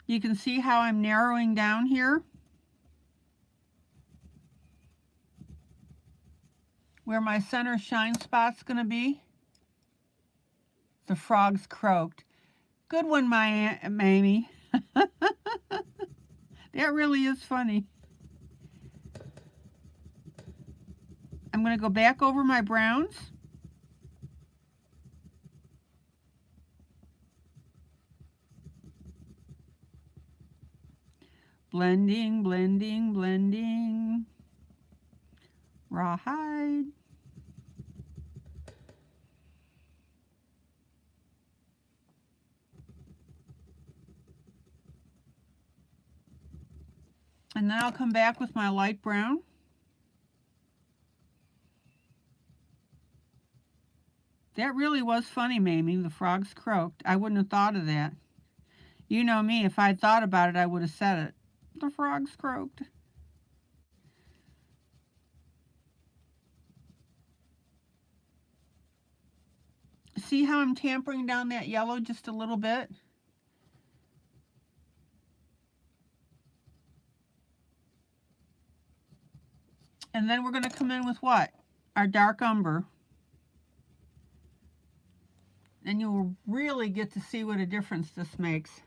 You can see how I'm narrowing down here, where my center shine spot's going to be. The frogs croaked. Good one, my Aunt Mamie. That really is funny. I'm going to go back over my browns. Blending, blending, blending. Rawhide. And then I'll come back with my light brown. That really was funny, Mamie. The frogs croaked. I wouldn't have thought of that. You know me, if I'd thought about it, I would have said it. The frogs croaked. See how I'm tampering down that yellow just a little bit? And then we're going to come in with what? Our dark umber. And you'll really get to see what a difference this makes.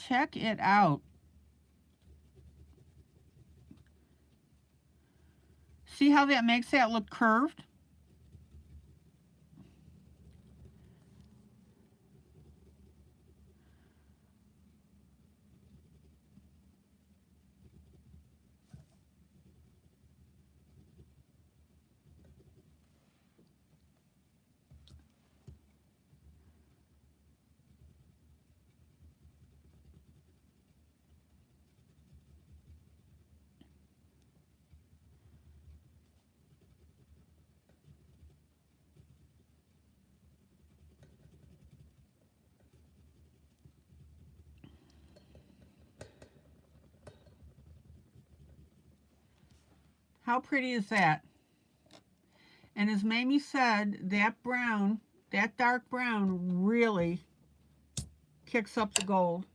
check it out. See how that makes that look curved? How pretty is that? And as Mamie said, that brown, that dark brown really kicks up the gold.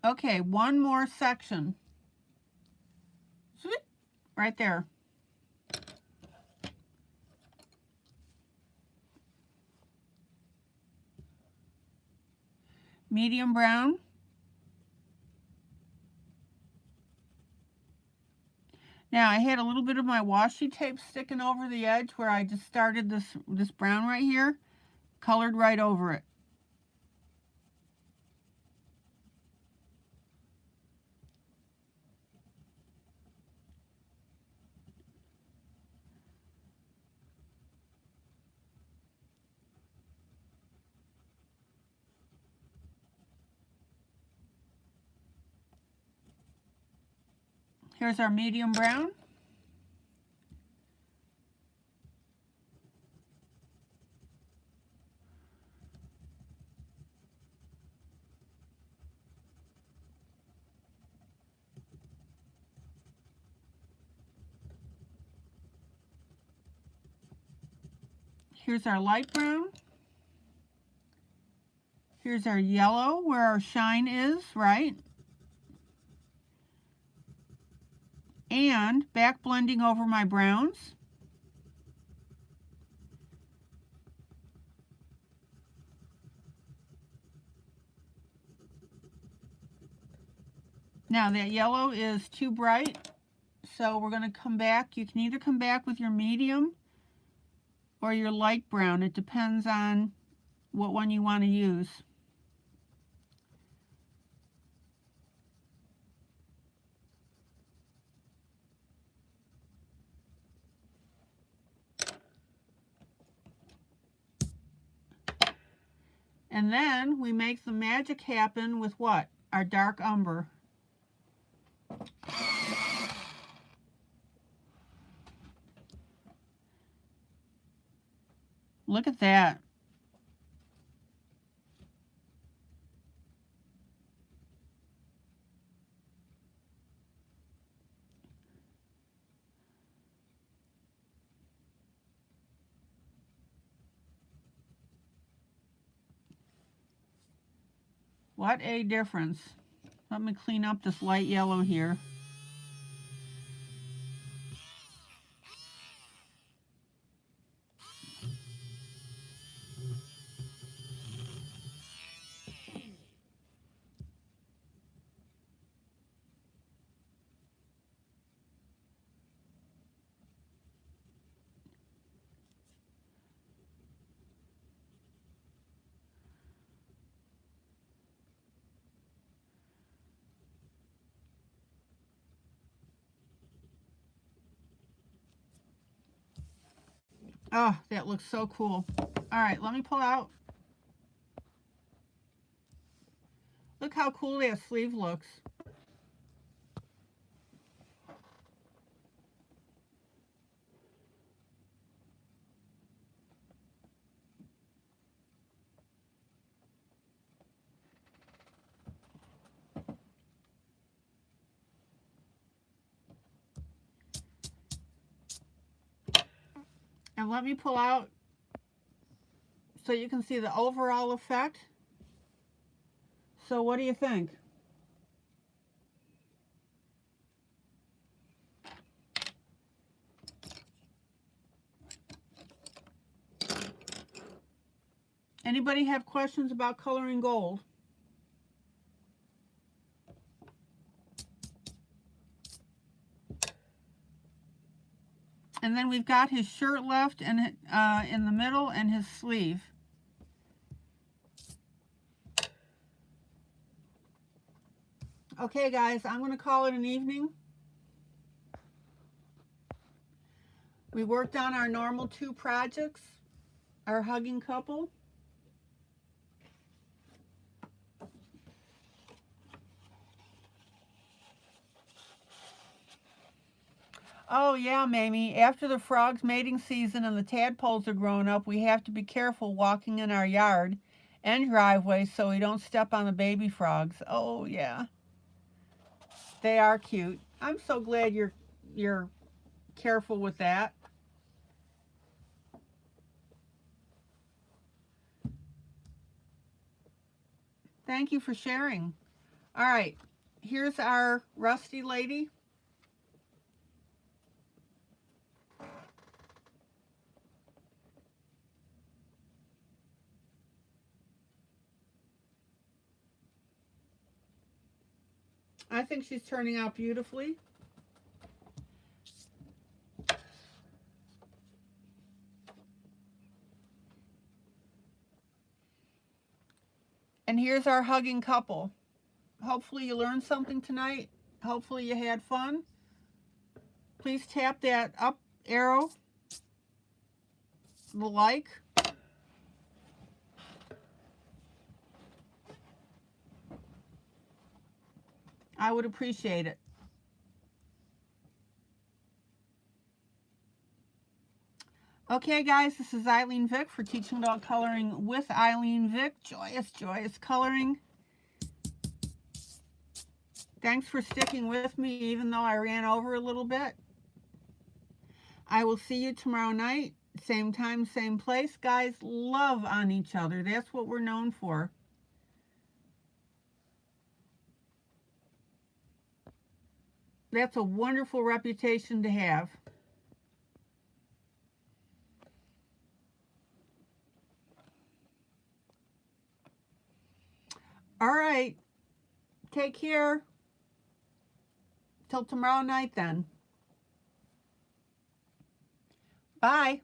Okay, one more section. Right there. Medium brown. Now I had a little bit of my washi tape sticking over the edge where I just started this brown right here, colored right over it. Here's our medium brown. Here's our light brown. Here's our yellow where our shine is, right? And back blending over my browns. Now that yellow is too bright, so we're going to come back. You can either come back with your medium or your light brown. It depends on what one you want to use. And then we make the magic happen with what? Our dark umber. Look at that. What a difference. Let me clean up this light yellow here. Oh, that looks so cool. All right, let me pull out. Look how cool that sleeve looks. And let me pull out so you can see the overall effect. So what do you think? Anybody have questions about coloring gold? And then we've got his shirt left and in the middle and his sleeve. Okay, guys, I'm going to call it an evening. We worked on our normal 2 projects, our hugging couple. Oh yeah, Mamie, after the frog's mating season and the tadpoles are grown up, we have to be careful walking in our yard and driveway so we don't step on the baby frogs. Oh yeah. They are cute. I'm so glad you're careful with that. Thank you for sharing. All right, here's our rusty lady. I think she's turning out beautifully. And here's our hugging couple. Hopefully you learned something tonight. Hopefully you had fun. Please tap that up arrow, the like. I would appreciate it. Okay, guys, this is ILene Vick for Teaching About Coloring with ILene Vick. Joyous, joyous coloring. Thanks for sticking with me, even though I ran over a little bit. I will see you tomorrow night, same time, same place. Guys, love on each other. That's what we're known for. That's a wonderful reputation to have. All right. Take care. Till tomorrow night then. Bye.